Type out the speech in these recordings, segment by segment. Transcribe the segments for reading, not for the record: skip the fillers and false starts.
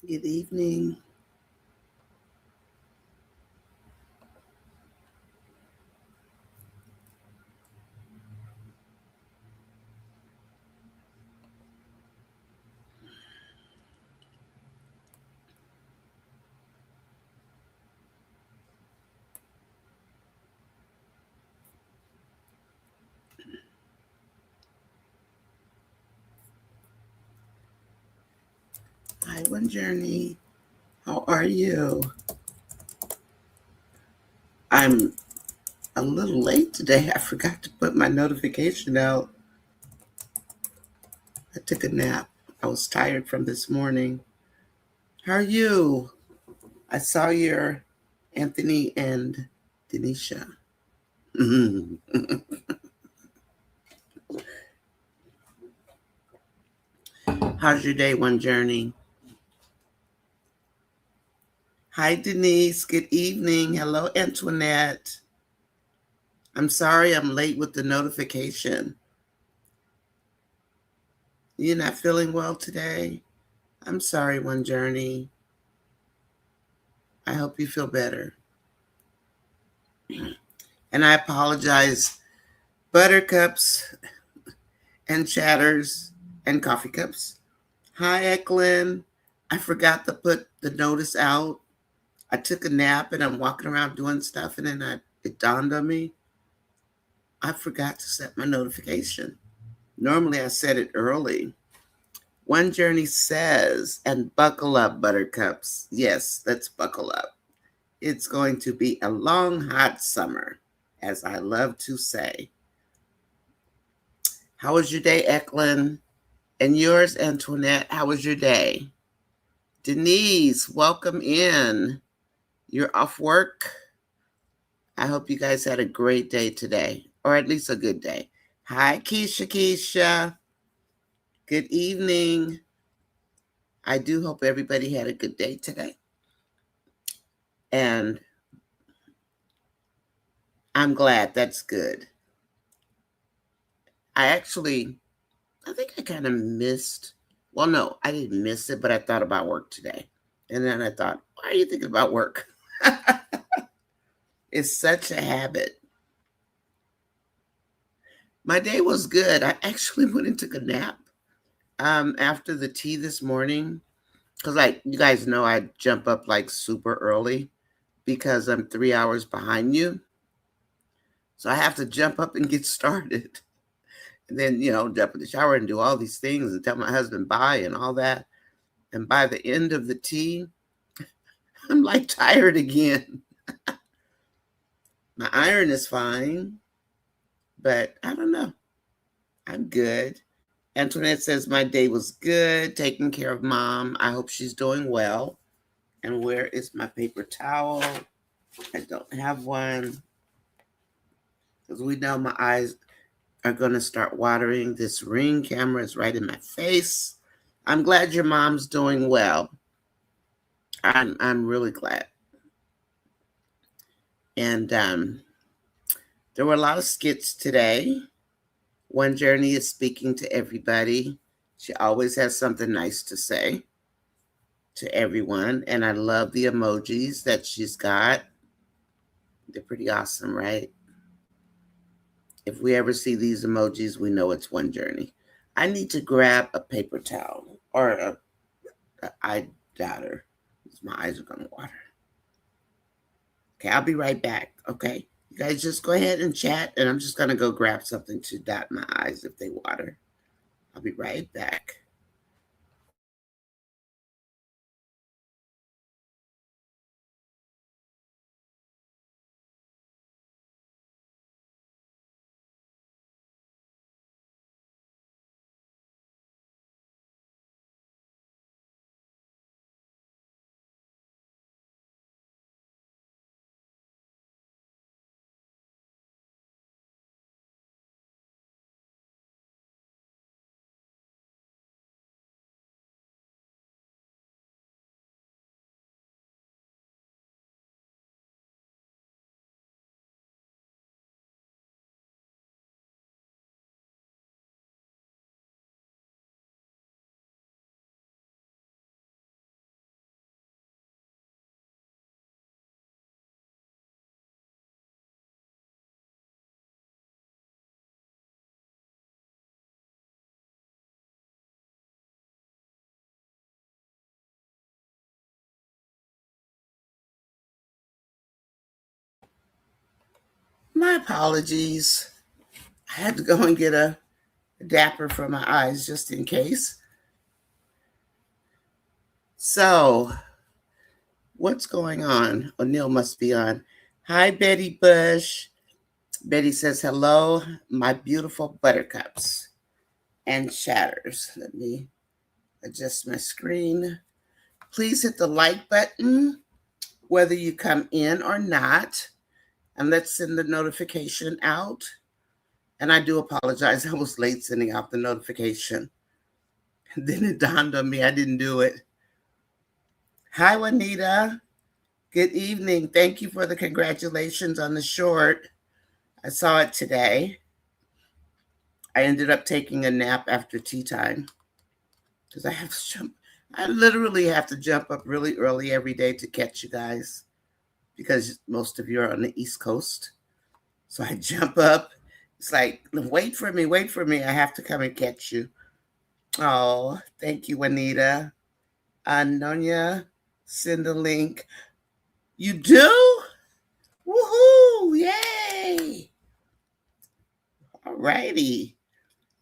Good evening. Hi, One Journey. How are you? I'm a little late today. I forgot to put my notification out. I took a nap. I was tired from this morning. How are you? I saw your Anthony and Denisha. Mhm. How's your day, One Journey? Hi, Denise. Good evening. Hello, Antoinette. I'm sorry I'm late with the notification. You're not feeling well today? I'm sorry, One Journey. I hope you feel better. And I apologize, buttercups and chatters and coffee cups. Hi, Ecclyn. I forgot to put the notice out. I took a nap and I'm walking around doing stuff, and then it dawned on me I forgot to set my notification. Normally, I set it early. One Journey says, and buckle up, buttercups. Yes, let's buckle up. It's going to be a long, hot summer, as I love to say. How was your day, Ecclyn? And yours, Antoinette, how was your day? Denise, welcome in. You're off work? I hope you guys had a great day today, or at least a good day. Hi, Keisha. Good evening. I do hope everybody had a good day today. And I'm glad. That's good. I think I kind of missed, well, no, I didn't miss it, but I thought about work today. And then I thought, why are you thinking about work? It's such a habit. My day was good. I actually went and took a nap after the tea this morning because, like, you guys know, I jump up like super early because I'm 3 hours behind you. So I have to jump up and get started. And then, jump in the shower and do all these things and tell my husband bye and all that. And by the end of the tea, I'm like tired again. My iron is fine, but I don't know. I'm good. Antoinette says my day was good, taking care of mom. I hope she's doing well. And where is my paper towel? I don't have one because we know my eyes are going to start watering. This Ring camera is right in my face. I'm glad your mom's doing well. I'm really glad. And there were a lot of skits today. One Journey is speaking to everybody. She always has something nice to say to everyone. And I love the emojis that she's got. They're pretty awesome, right? If we ever see these emojis, we know it's One Journey. I need to grab a paper towel or a eye dotter. My eyes are going to water. Okay, I'll be right back. Okay. You guys just go ahead and chat, and I'm just going to go grab something to dot my eyes if they water. I'll be right back. My apologies. I had to go and get a dapper for my eyes just in case. So, what's going on? O'Neill must be on. Hi, Betty Bush. Betty says, hello, my beautiful buttercups and shatters. Let me adjust my screen. Please hit the like button, whether you come in or not, and let's send the notification out. And I do apologize. I was late sending out the notification. And then it dawned on me I didn't do it. Hi, Juanita. Good evening. Thank you for the congratulations on the short. I saw it today. I ended up taking a nap after tea time because I literally have to jump up really early every day to catch you guys because most of you are on the East Coast. So I jump up. It's like, wait for me. I have to come and catch you. Oh, thank you, Juanita. Nonya, send a link. You do? Woohoo! Yay! All righty.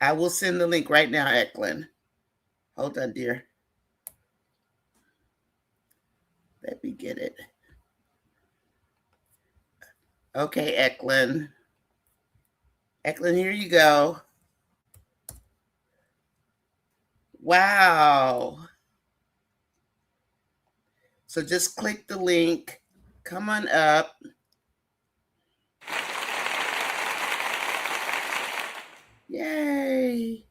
I will send the link right now, Ecclyn. Hold on, dear. Let me get it. Okay, Ecclyn. Ecclyn, here you go. Wow. So just click the link. Come on up. Yay.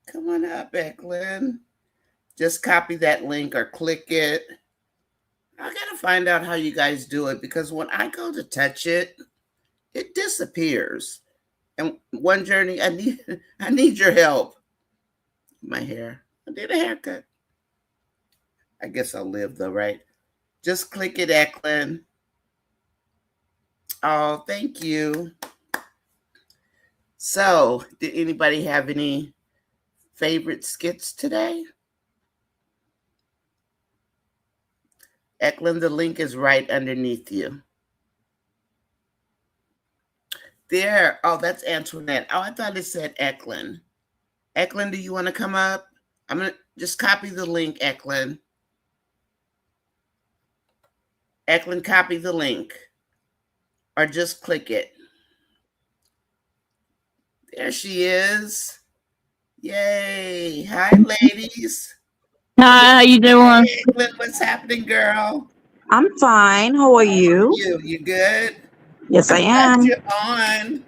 Come on up, Ecclyn. Just copy that link or click it. I gotta find out how you guys do it because when I go to touch it, it disappears. And one journey, I need your help. My hair. I did a haircut. I guess I'll live though, right? Just click it, Ecclyn. Oh, thank you. So, did anybody have any favorite skits today? Ecclyn, the link is right underneath you. There. Oh, that's Antoinette. Oh, I thought it said Ecclyn. Ecclyn, do you want to come up? I'm going to just copy the link, Ecclyn. Ecclyn, copy the link. Or just click it. There she is. Yay. Hi, ladies. Hi, how you doing? Hey, Ecclyn, what's happening, girl? I'm fine. How are you? You good? Yes, I Glad am. you're on.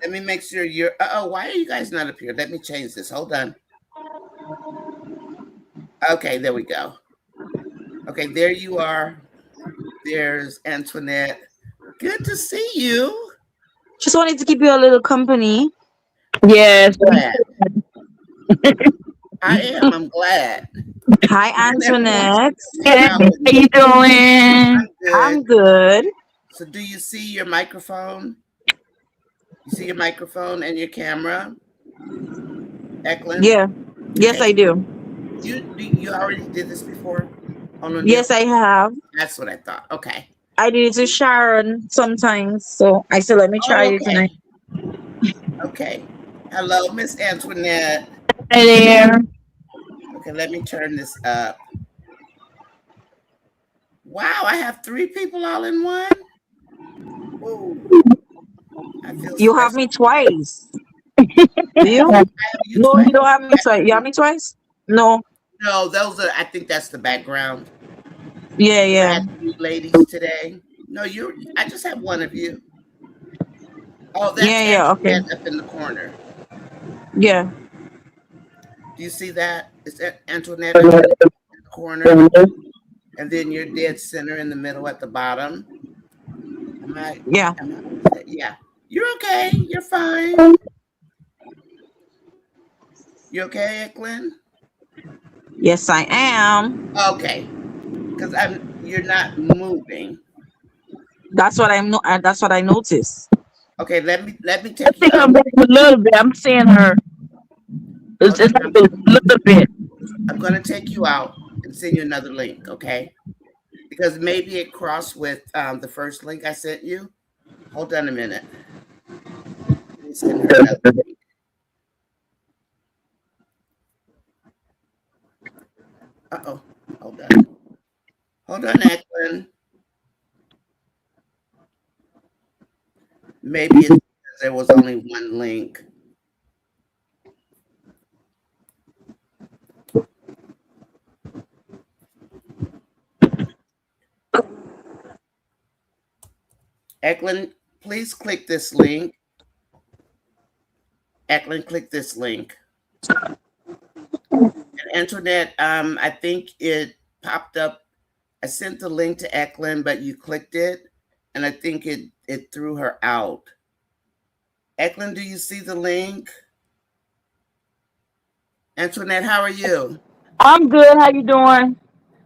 Let me make sure you're. Why are you guys not up here? Let me change this. Hold on. Okay, there we go. Okay, there you are. There's Antoinette. Good to see you. Just wanted to keep you a little company. Yes. Glad. I am. I'm glad. Hi, Antoinette. Hey, how you doing? I'm good. I'm good. So, do you see your microphone? You see your microphone and your camera, Ecclyn? Yeah. Yes, Okay. I do. You already did this before? Yes, I have. That's what I thought. Okay. I do it to Sharon sometimes, so I said, let me try Oh, it okay. tonight. Okay. Hello, Miss Antoinette. Hey there. Okay, let me turn this up. Wow, I have 3 people all in one. Ooh, I feel You have special. me twice. Do I you? have you No, twice. you don't have me twice. You have me twice? No. No, those are. I think that's the background. Yeah, I yeah. had 3 ladies today. No, I just have one of you. Oh, that's Yeah, yeah. Okay. Antoinette up in the corner. Yeah. Do you see that? It's Antoinette up in the corner, and then you're dead center in the middle at the bottom. Yeah. Yeah. You're okay. You're fine. You okay, Ecclyn? Yes, I am. Okay. Because you're not moving. That's what I'm. That's what I noticed. Okay, let me I take you think out. I'm moving a little bit. I'm seeing her. It's Hold on. just like a little bit. I'm gonna take you out and send you another link, okay? because maybe it crossed with the first link I sent you. Hold on a minute. Let me send her another link. Uh-oh. Hold on. Hold on, Ecclyn. Maybe it's because there was only one link. Ecclyn, please click this link. Ecclyn, click this link. And Antoinette, I think it popped up. I sent the link to Ecclyn, but you clicked it, and I think it threw her out. Ecclyn, do you see the link? Antoinette, how are you? I'm good. How you doing?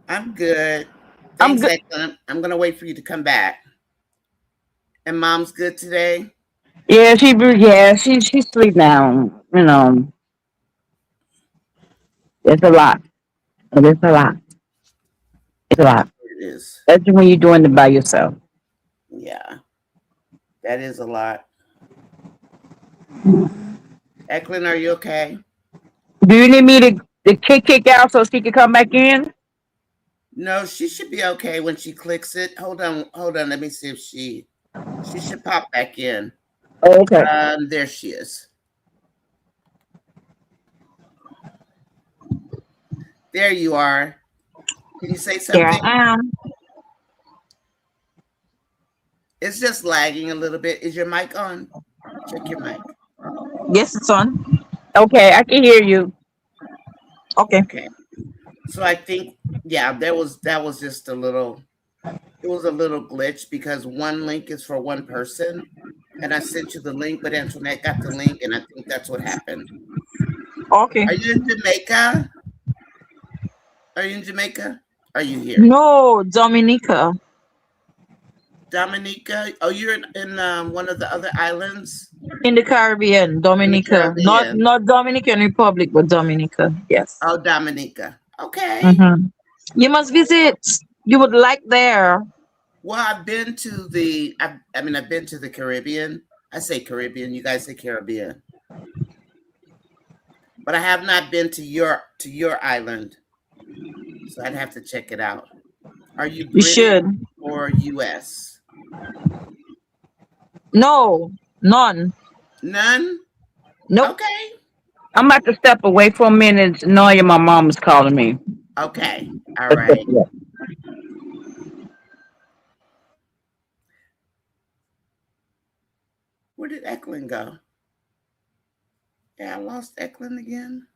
I'm good. I'm Thanks, good. Ecclyn. I'm gonna wait for you to come back. And Mom's good today? Yeah, she sleep now. You know, it's a lot. It's a lot. It's a lot. It is. Especially when you're doing it by yourself. Yeah, that is a lot. Ecclyn, are you okay? Do you need me to kick out so she can come back in? No, she should be okay when she clicks it. Hold on. Let me see if she should pop back in. Oh, okay. There she is. There you are. Can you say Here something? I am. It's just lagging a little bit. Is your mic on? Check your mic. Yes, it's on. Okay, I can hear you. Okay. Okay. So I think, yeah, that was just a little. It was a little glitch because one link is for one person, and I sent you the link, but Antoinette got the link, and I think that's what happened. Okay. Are you in Jamaica? Are you in Jamaica? Are you here? No, Dominica. Dominica? Oh, you're in one of the other islands In the Caribbean, in the Dominica. Not Caribbean. not Dominican Republic, but Dominica. Yes. Oh, Dominica. Okay. Mm-hmm. You must visit. You would like there. Well, I've been to the. I've been to the Caribbean. I say Caribbean. You guys say Caribbean, but I have not been to your island. So I'd have to check it out. Are you You British should. or U.S.? No, none. None. Nope. Okay. I'm about to step away for a minute. Nonya, my mom is calling me. Okay. All right. Where did Ecclyn go? Yeah, I lost Ecclyn again.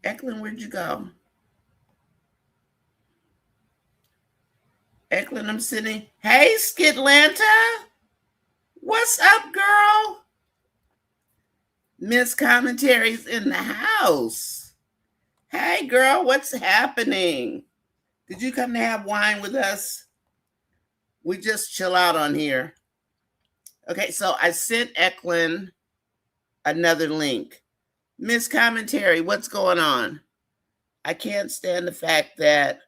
Ecclyn, where'd you go? Ecclyn, I'm sitting. Hey, Skitlanta. What's up, girl? Miss Commentary's in the house. Hey, girl, what's happening? Did you come to have wine with us? We just chill out on here. Okay, so I sent Ecclyn another link. Miss Commentary, what's going on? I can't stand the fact that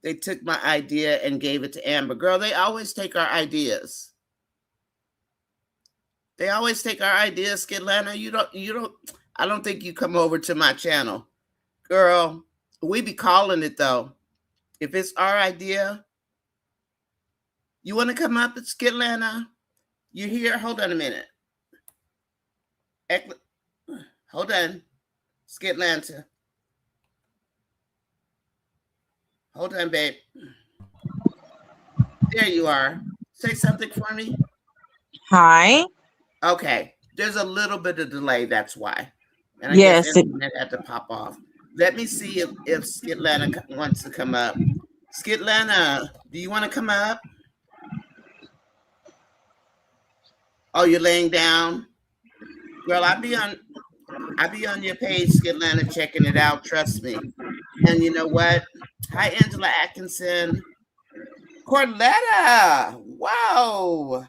they took my idea and gave it to Amber. Girl, they always take our ideas. They always take our ideas, Skitlana. I don't think you come over to my channel. Girl, we be calling it though. If it's our idea, you want to come up, Skitlana? You here? Hold on a minute. Hold on. Skitlanta. Hold on, babe. There you are. Say something for me. Hi. Okay. There's a little bit of delay, that's why. And I guess Yes. internet had to pop off. Let me see if Skitlana wants to come up. Skitlana, do you want to come up? Oh, you're laying down? Girl, I'll be on your page, Skitlana, checking it out. Trust me. And you know what? Hi, Angela Atkinson. Corletta. Wow.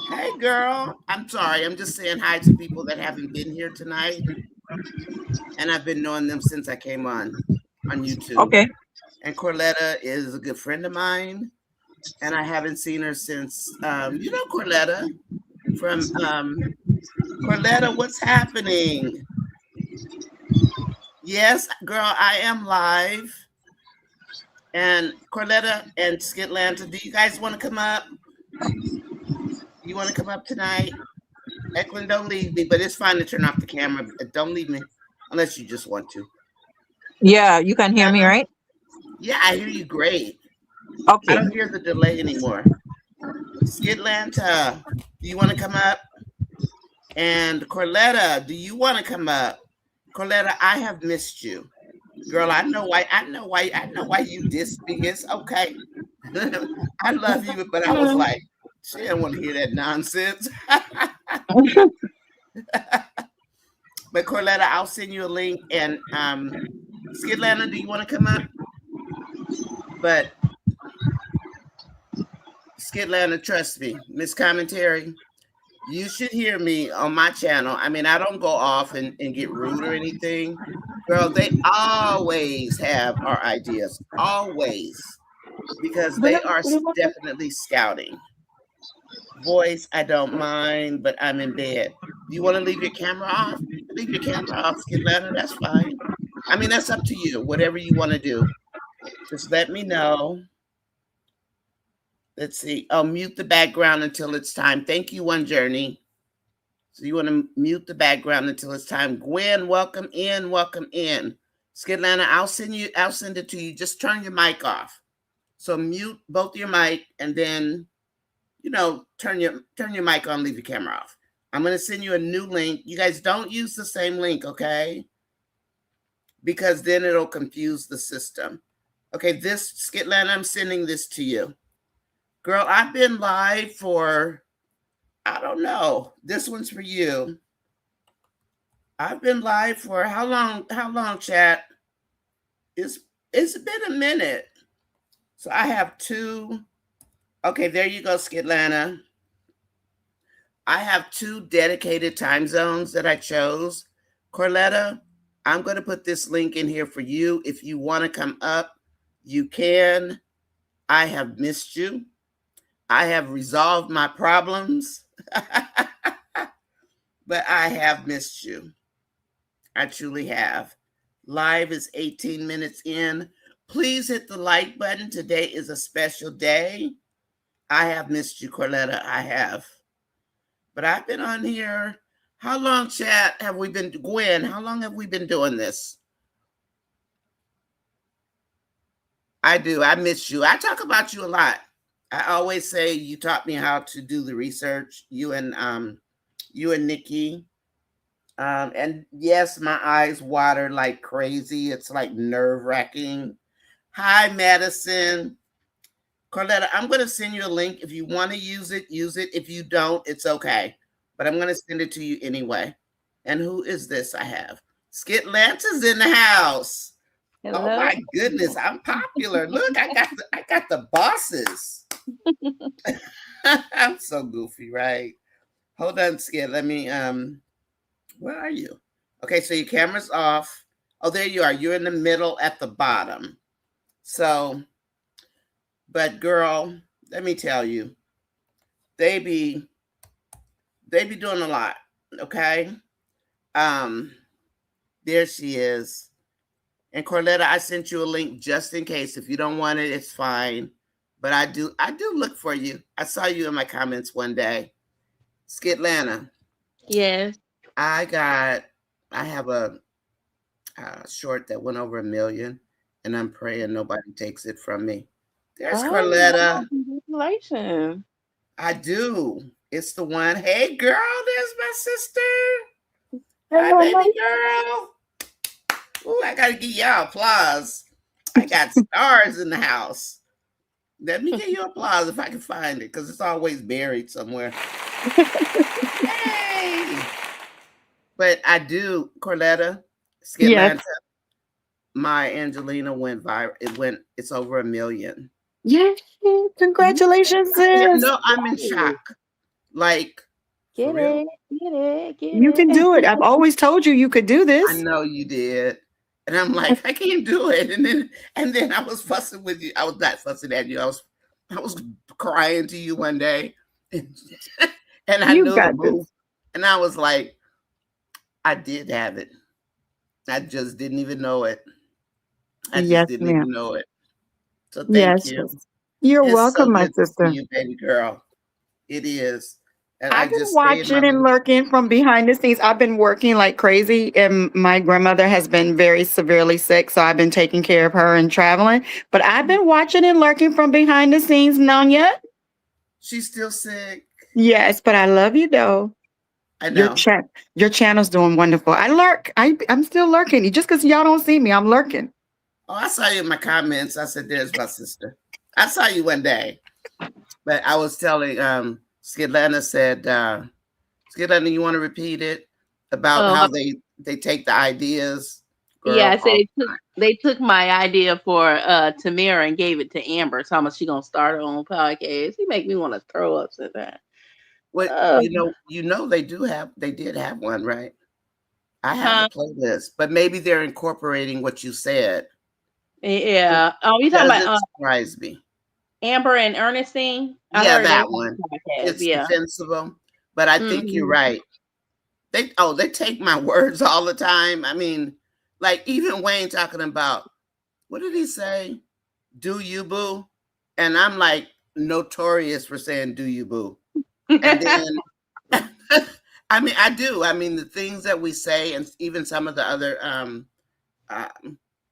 Hey, girl. I'm sorry. I'm just saying hi to people that haven't been here tonight. And I've been knowing them since I came on YouTube. Okay. And Corletta is a good friend of mine. And I haven't seen her since, you know, Corletta from Corletta, what's happening? Yes, girl, I am live. And Corletta and Skitlanta, do you guys want to come up? You want to come up tonight? Ecclyn, don't leave me, but it's fine to turn off the camera. Don't leave me unless you just want to. Yeah, you can hear me, right? Yeah, I hear you great. Okay. I don't hear the delay anymore. Skitlanta, do you want to come up? And Corletta, do you want to come up? Corletta, I have missed you. Girl, I know why you dissed me. It's okay. I love you, but I was like, she didn't want to hear that nonsense. But Corletta, I'll send you a link. And Skitlanta, do you want to come up? But Skitlanta, trust me, Miss Commentary, you should hear me on my channel. I mean, I don't go off and get rude or anything. Girl, they always have our ideas. Always. Because they are definitely scouting. Voice, I don't mind, but I'm in bed. You want to leave your camera off? Leave your camera off, Skitlanta. That's fine. I mean, that's up to you. Whatever you want to do. Just let me know. Let's see. I'll mute the background until it's time. Thank you, One Journey. So you want to mute the background until it's time. Gwen, welcome in. Welcome in. Skitlanta, I'll send it to you. Just turn your mic off. So mute both your mic and then, you know, turn your mic on, leave your camera off. I'm going to send you a new link. You guys don't use the same link, okay? Because then it'll confuse the system. Okay, this, Skitlanta, I'm sending this to you. Girl, I've been live for, I don't know. This one's for you. I've been live for how long, chat? It's been a minute. So I have 2. Okay, there you go, Skitlanta. I have 2 dedicated time zones that I chose. Corletta, I'm going to put this link in here for you. If you want to come up, you can. I have missed you. I have resolved my problems, but I have missed you. I truly have. Live is 18 minutes in. Please hit the like button. Today is a special day. I have missed you, Corletta. I have. But I've been on here. How long, chat, have we been? Gwen, how long have we been doing this? I do. I miss you. I talk about you a lot. I always say you taught me how to do the research. You and Nikki. And yes, my eyes water like crazy. It's like nerve-wracking. Hi, Madison. Corletta, I'm going to send you a link. If you want to use it, use it. If you don't, it's okay. But I'm going to send it to you anyway. And who is this I have? Skitlanta's in the house. Hello. Oh my goodness, I'm popular. Look, I got the bosses. I'm so goofy, right? Hold on, Skit. Let me where are you? Okay, so your camera's off. Oh, there you are. You're in the middle at the bottom. So, but girl, let me tell you, they be doing a lot, okay? There she is. And Corletta, I sent you a link just in case. If you don't want it, it's fine. But I do look for you. I saw you in my comments one day. Skitlanta. Yes. I have a short that went over 1 million, and I'm praying nobody takes it from me. There's Corletta. Congratulations. I do. It's the one. Hey, girl, there's my sister. Hello, hi, baby girl. Ooh, I got to give y'all applause. I got stars in the house. Let me give you applause if I can find it, because it's always buried somewhere. Hey! But I do, Corletta, Skitlanta, yes. My Angelina went viral. It's over 1 million. Yes. Congratulations, sis. No, I'm in shock. Like, get it. You can do it. I've always told you could do this. I know you did. And I'm like, I can't do it. And then I was fussing with you. I was not fussing at you. I was crying to you one day. And, and I You knew the got this. move. And I was like, I did have it. I just didn't even know it. I just Yes, didn't ma'am. even know it. So thank Yes. you. You're It's so welcome, my good to see sister. you, baby girl. It is. And I I've been just stay in my watching and little. lurking from behind the scenes. I've been working like crazy, and my grandmother has been very severely sick, so I've been taking care of her and traveling. But I've been watching and lurking from behind the scenes, Nonya. She's still sick. Yes, but I love you though. I Your know. chat, your channel's doing wonderful. I lurk. I'm still lurking. Just because y'all don't see me, I'm lurking. Oh, I saw you in my comments. I said, there's my sister. I saw you one day. But I was telling Skitlana said, Skitlana, you want to repeat it about Um, how they take the ideas? yeah, Girl, I said all they took my idea for Tamara and gave it to Amber. So how much she gonna start her own podcast? He make me want to throw up at that. what Uh, you know they did have one, right? I have the huh? playlist, but maybe they're incorporating what you said Yeah. You talking because about it surprised me. Amber and Ernestine? I Yeah, heard they that have one. a podcast. It's Yeah. defensible, but I think you're Hmm. right. They take my words all the time. I mean, like even Wayne talking about what did he say? Do you boo? And I'm like notorious for saying do you boo. And then I mean I do. I mean the things that we say and even some of the other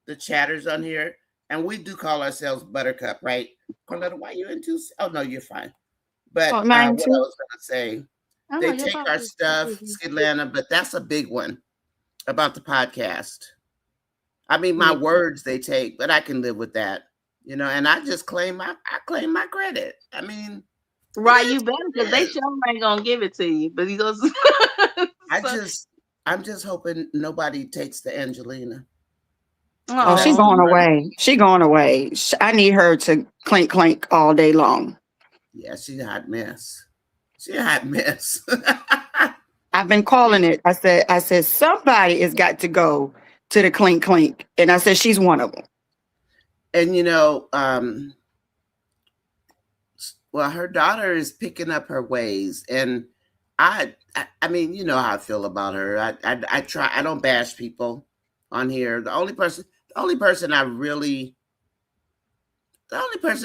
the chatters on here, and we do call ourselves Buttercup, right? Corletta, why you into? Oh no, you're fine. But Oh, mine what I too. was gonna say, I know they your take boss our is stuff, crazy. Skitlana, but that's a big one about the podcast. I mean, my Yeah. words they take, but I can live with that, And I just I claim my credit. I mean, it Right, is you better what because it they is. sure ain't gonna give it to you. But he goes, I so, just, I'm just hoping nobody takes the Angelina because Oh, she that's oh, the going first. away. She going away. I need her to clink clink all day long. Yeah, she's a hot mess. She a hot mess. I've been calling it. I said somebody has got to go to the clink clink, and I said she's one of them. And well, her daughter is picking up her ways, and I mean, you know how I feel about her. I try. I don't bash people on here. The only person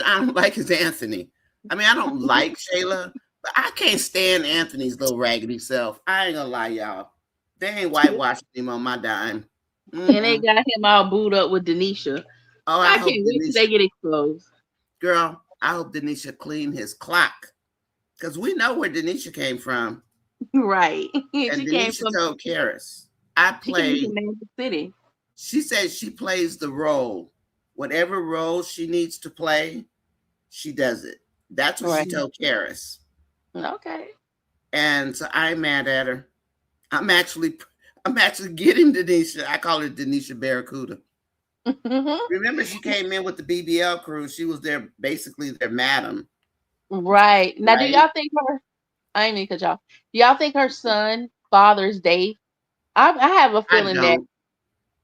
I don't like is Anthony. I mean, I don't like Shayla, but I can't stand Anthony's little raggedy self. I ain't gonna lie, y'all. They ain't whitewashing him on my dime. and they Mm-mm. got him all booed up with Denisha. Oh, I I hope can't wait till Denisha, they get exposed. girl. I hope Denisha clean his clock because we know where Denisha came from. Right. And she came Denisha from told Karis, I she came play, from Magic City. she says she plays the role. Whatever role she needs to play, she does it. That's what she Right. told Karis. Okay. And so I'm mad at her. I'm actually getting Denisha. I call her Denisha Barracuda. Remember, she came in with the BBL crew. She was basically their madam, Right. Now do right? y'all think her I ain't mean to cut y'all. Do y'all think her son father's Dave? I have a I feeling that don't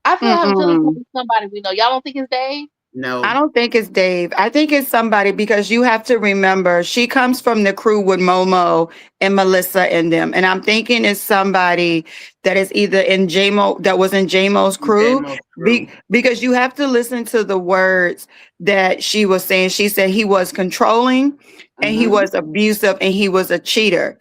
I have a feeling Mm-mm. it's somebody we know. Y'all don't think it's Dave? I know. don't think it's Dave. I think it's somebody because you have to remember she comes from the crew with Momo and Melissa and them. And I'm thinking it's somebody that is either in JMO that was in JMO's crew. J-Mo's crew. Because you have to listen to the words that she was saying. She said he was controlling and he Mm-hmm. was abusive and he was a cheater.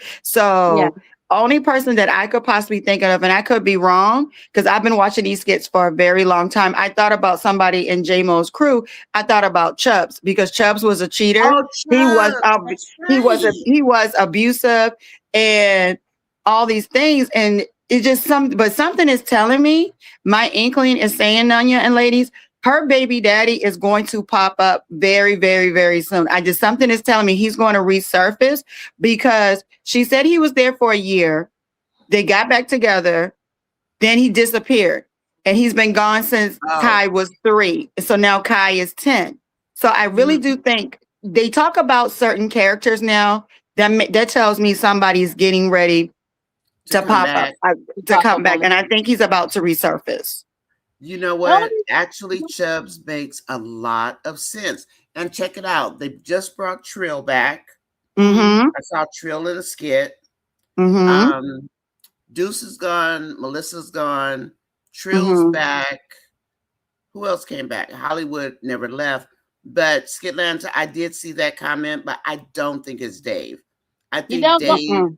Yeah. So only person that I could possibly think of, and I could be wrong, because I've been watching these skits for a very long time. I thought about somebody in JMO's crew. I thought about Chubbs because Chubbs was a cheater. Oh, He was Chubbs. That's right. he was abusive and all these things. And it just something is telling me, my inkling is saying, Nanya and ladies, her baby daddy is going to pop up very, very, very soon. Something is telling me he's going to resurface because she said he was there for a year. They got back together. Then he disappeared. And he's been gone since Oh. Kai was 3. So now Kai is 10. So I really do think they talk about certain characters now that tells me somebody's getting ready To to come pop up, back. to Pop come up on back. the And I think he's about to resurface. You know The only what? Actually, Chubbs makes a lot of sense. And check it out. They just brought Trill back. Mm-hmm. I saw Trill in a skit. Mm-hmm. Deuce is gone. Melissa's gone. Trill's Mm-hmm. back. Who else came back? Hollywood never left. But Skitlanta, I did see that comment, but I don't think it's Dave. I you think don't. Dave. Mm-mm.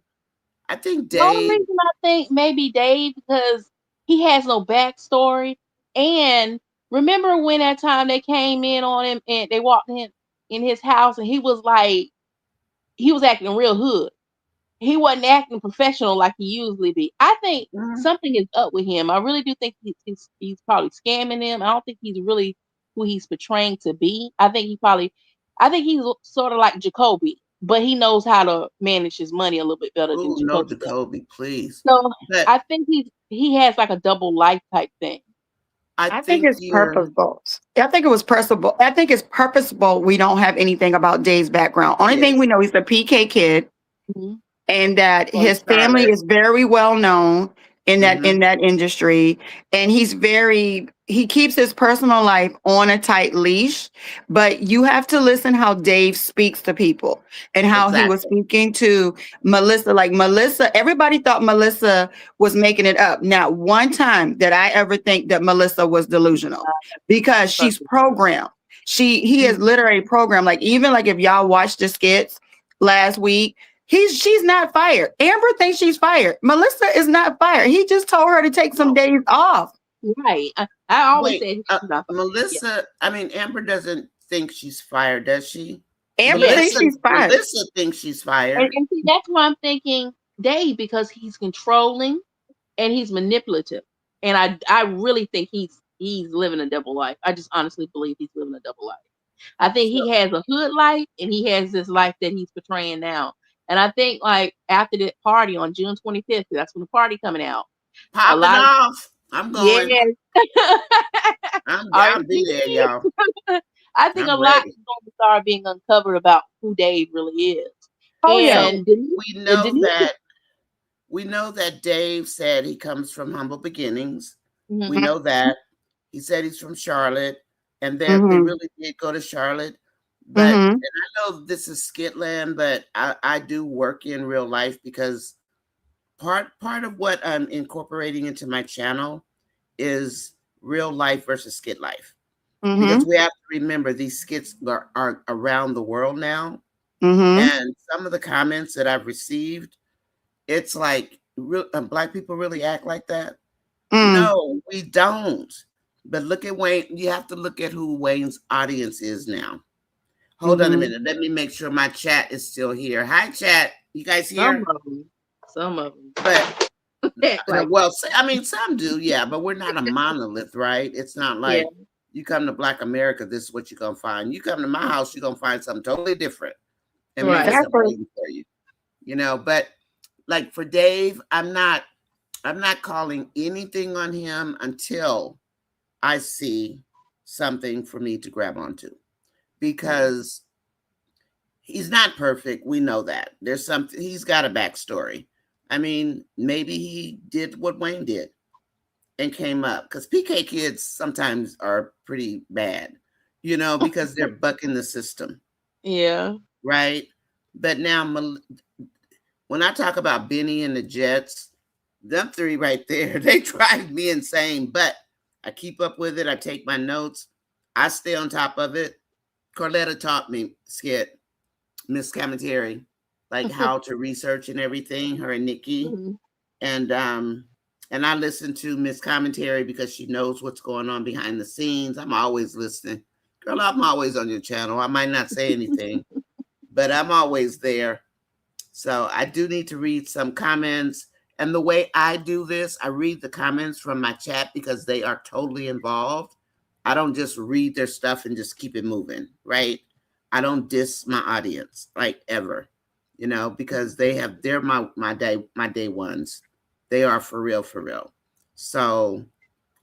I think The only Dave. reason I think maybe Dave because he has no backstory. And remember when that time they came in on him and they walked in his house and he was like he was acting real hood. He wasn't acting professional like he usually be. I think Mhm. something is up with him. I really do think he's probably scamming him. I don't think he's really who he's portraying to be. I think he's sort of like Jacoby, but he knows how to manage his money a little bit better than Oh no, Jacoby does. Jacoby, please. So But I think he has like a double life type thing. I I think think it's you're. purposeful. I think it was purposeful. I think it's purposeful. We don't have anything about Dave's background. Only thing we Yes. know he's a PK kid, Mhm. and that From his family Charlotte. is very well known Hmm. in that industry, and he keeps his personal life on a tight leash. But you have to listen how Dave speaks to people and how he was Exactly. speaking to Melissa. Like Melissa, everybody thought Melissa was making it up. Not one time did I ever think that Melissa was delusional because she's programmed. He is literally programmed. Like even like if y'all watched the skits last week, she's not fired. Amber thinks she's fired. Melissa is not fired. He just told her to take some No. days off. Right. I always Wait. said she's not. Yeah. Melissa. I mean, Amber doesn't think she's fired, does she? Amber Yes. thinks she's fired. Melissa thinks she's fired. And see, that's why I'm thinking Dave because he's controlling and he's manipulative. And I really think he's living a double life. I just honestly believe he's living a double life. I think So he has a hood life and he has this life that he's portraying now. And I think like after the party on June 25th, that's when the party coming out. A pop it lot of off. I'm going. yes. I'm RSVP. down to be there, y'all. I think a I'm lot ready. is going to start being uncovered about who Dave really is. Oh yeah. So And Denise, we and know Denise that Dave said he comes from humble beginnings. We mhm. know that. He said he's from Charlotte, and that they Mm-hmm. really did go to Charlotte. But Mm-hmm. and I know this is Skitland, but I do work in real life because part of what I'm incorporating into my channel is real life versus skit life. Mm-hmm. Because we have to remember these skits are around the world now. Mm-hmm. And some of the comments that I've received, it's like, Black people really act like that? Mm. No, we don't. But look at Wayne. You have to look at who Wayne's audience is now. Hold on a Mm-hmm. minute. Let me make sure my chat is still here. Hi, chat. You guys Some here? of them. Some of them. But Like, well, I mean, some do, yeah. But we're not a monolith, right? It's not yeah. like you come to Black America, this is what you're gonna find. You come to my house, you're gonna find something totally different, and maybe Right. something Exactly. waiting for you. But like for Dave, I'm not calling anything on him until I see something for me to grab onto, because he's not perfect. We know that. There's something, he's got a backstory. I mean, maybe he did what Wayne did and came up, because PK kids sometimes are pretty bad, because they're bucking the system, Yeah. right? But now, when I talk about Benny and the Jets, them three right there, they drive me insane. But I keep up with it. I take my notes. I stay on top of it. Corletta taught me, Skit, Miss Commentary, like how to research and everything, her and Nikki. Mhm. And I listen to Miss Commentary because she knows what's going on behind the scenes. I'm always listening. Girl, I'm always on your channel. I might not say anything, but I'm always there. So I do need to read some comments. And the way I do this, I read the comments from my chat because they are totally involved. I don't just read their stuff and just keep it moving, right? I don't diss my audience, like, ever, because they're my day ones. They are for real, for real. So,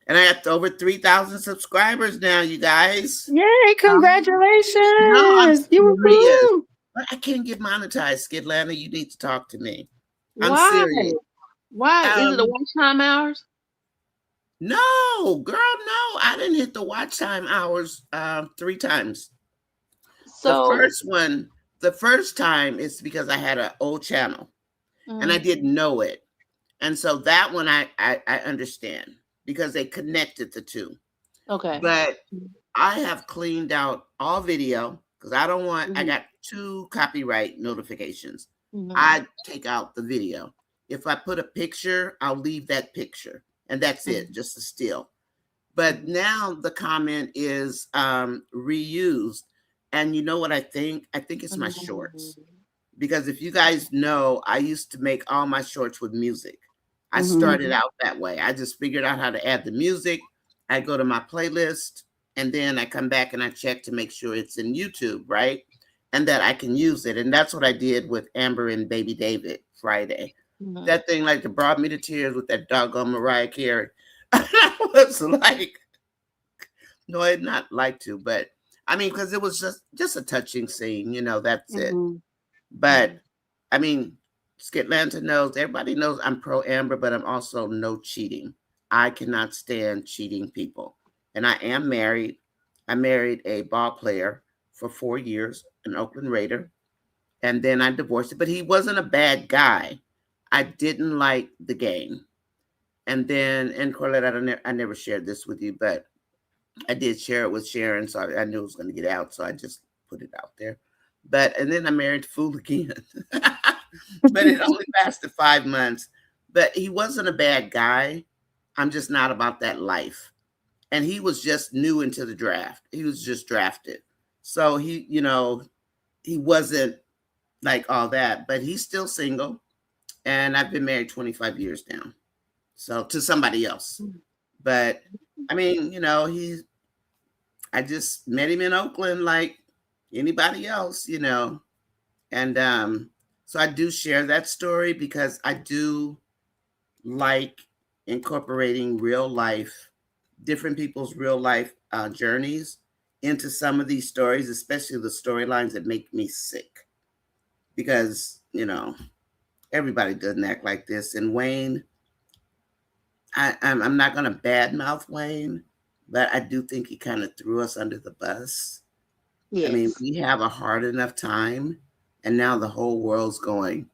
and I have over 3,000 subscribers now, you guys. Yay! Um, No, I'm Congratulations! You serious. woo! But I can't get monetized, Skitlanta. You need to talk to me. I'm why? serious. Why? Is it the watch time hours? No, girl, no. I didn't hit the watch time hours 3 times. The So, first one, the first time is because I had an old channel and I mhm, didn't know it. And so that one I understand because they connected the two. okay. But I have cleaned out all video because I Mhm, got 2 copyright notifications. mhm, I take out the video. If I put a picture, I'll leave that picture and that's it, mhm, just a still. But mhm, now the comment is reused. And you know what I think? I think it's my shorts. mhm, Because if you guys know, I used to make all my shorts with music. I Mm-hmm. started mhm, out that way. I just figured out how to add the music. I go to my playlist and then I come back and I check to make sure it's in YouTube, right? And that I can use it. And that's what I did with Amber and Baby David Friday. mhm. That thing like brought me to tears with that doggone Mariah Carey. I was like, no, I'd not like to, but I mean, because it was just a touching scene, that's it. Mm-hmm. But Mhm. I mean, Skitlanta knows, everybody knows I'm pro Amber, but I'm also no cheating. I cannot stand cheating people. And I am married. I married a ball player for 4 years, an Oakland Raider, and then I divorced him. But he wasn't a bad guy. I didn't like the game. And then, and Corletta, I never shared this with you, but I did share it with Sharon, so I knew it was going to get out, so I just put it out there. But and then I married Fool again, but it only lasted 5 months. But he wasn't a bad guy. I'm just not about that life. And he was just new into the draft. He was just drafted, so he wasn't like all that. But he's still single, and I've been married 25 years now, so to somebody else. But I mean, I just met him in Oakland like anybody else. And so I do share that story because I do like incorporating real life, different people's real life journeys into some of these stories, especially the storylines that make me sick. Because, everybody doesn't act like this. And Wayne, I'm not going to badmouth Wayne, but I do think he kind of threw us under the bus. I mean, Yes. we have a hard enough time, and now the whole world's going,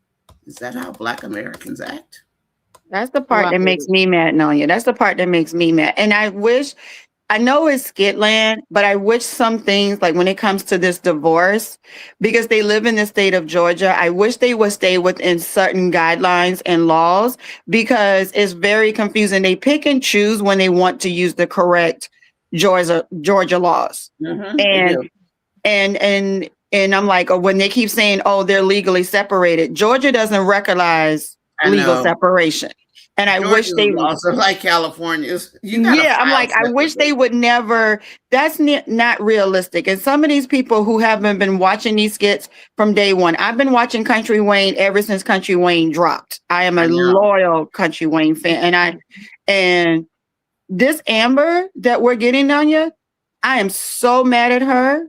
is that how Black Americans act? That's the part Right. that makes me mad, Nonya. That's the part that makes me mad. And I know it's Skitland, but I wish some things, like when it comes to this divorce, because they live in the state of Georgia, I wish they would stay within certain guidelines and laws because it's very confusing. They pick and choose when they want to use the correct Georgia laws. They And do. and I'm like, oh, when they keep saying, oh, they're legally separated, Georgia doesn't recognize I legal know. separation. And I wish Georgia's they also like California's. You got to yeah, I'm file like, I wish they separately. would never. That's not realistic. And some of these people who haven't been watching these skits from day one, I've been watching Country Wayne ever since Country Wayne dropped. I am a I know. loyal Country Wayne fan, and this Amber that we're getting on you, I am so mad at her.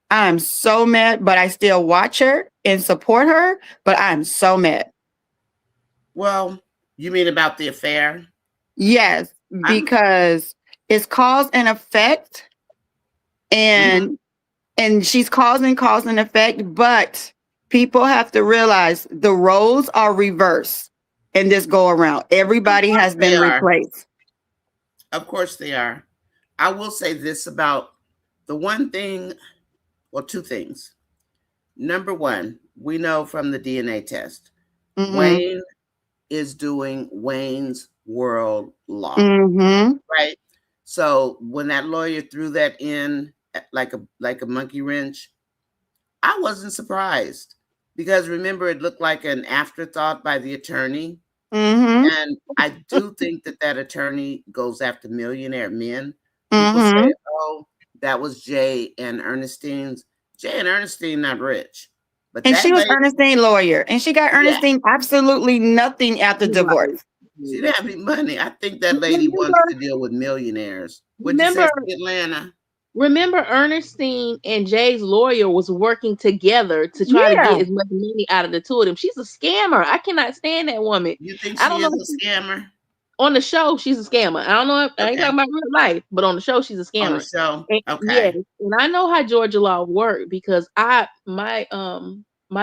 I'm so mad, but I still watch her and support her. But I'm so mad. Well, you mean about the affair? Yes, I'm. because it's cause and effect, Mhm. and she's causing cause and effect, but people have to realize the roles are reversed in this go around. Of Everybody course has they been are. replaced. Of course they are. I will say this about the one thing, well, two things. Number one, we know from the DNA test, Mm-hmm. Wayne is doing Wayne's World Law, Mm-hmm. right? So when that lawyer threw that in like a monkey wrench, I wasn't surprised because remember it looked like an afterthought by the attorney, Mm-hmm. and I do think that that attorney goes after millionaire men. People say, Mm-hmm. "Oh, that was Jay and Ernestine's." Jay and Ernestine not rich, but And she that was lady, Ernestine lawyer, and she got yeah, Ernestine absolutely nothing after Right. divorce. she didn't have any money. I think that lady wants Remember, to deal with millionaires. What'd you remember, say, Atlanta? remember, Ernestine and Jay's lawyer was working together to try to Yeah. get as much money out of the two of them. She's a scammer. I cannot stand that woman. You think I she don't know. is a scammer? On the show, she's a scammer. I don't know. I ain't Okay. talking about real life, but on the show, she's a On the scammer. show. And, yes, Okay. and I know how Georgia law worked because my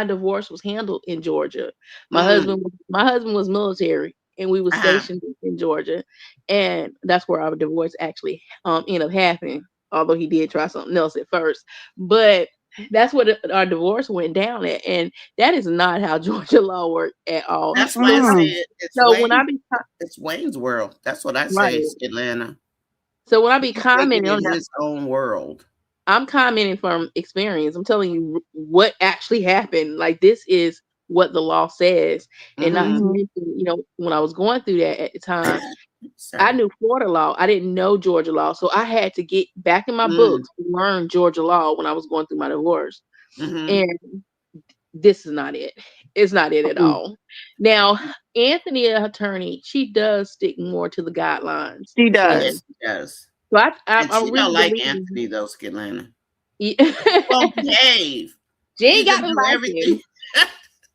divorce was handled in Georgia. Mm. My husband was military, and we were Uh-huh. stationed in Georgia, and that's where our divorce actually ended up happening. Although he did try something else at first, but that's what our divorce went down at, and that is not how Georgia law worked at all. That's why So I when I, Mm-mm. say it's so when I Wayne. be It's Wayne's world. That's what I say. right. It's Atlanta. So when I be He's making commenting on it that, his own world. I'm commenting from experience. I'm telling you what actually happened. Like this is what the law says, and not Mm-hmm. to Mm-hmm. mention, when I was going through that at the time, I Sorry. knew Florida law. I didn't know Georgia law, so I had to get back in my Mm. books to learn Georgia law when I was going through my divorce. Mm-hmm. And this is not it. It's not it at Mm-mm. all. Now, Anthony, attorney, she does stick more to the guidelines, She and Yes, does. he does. so And I she really don't like believe. Anthony though, Atlanta. She Won't behave. ain't He got could to do like everything. him.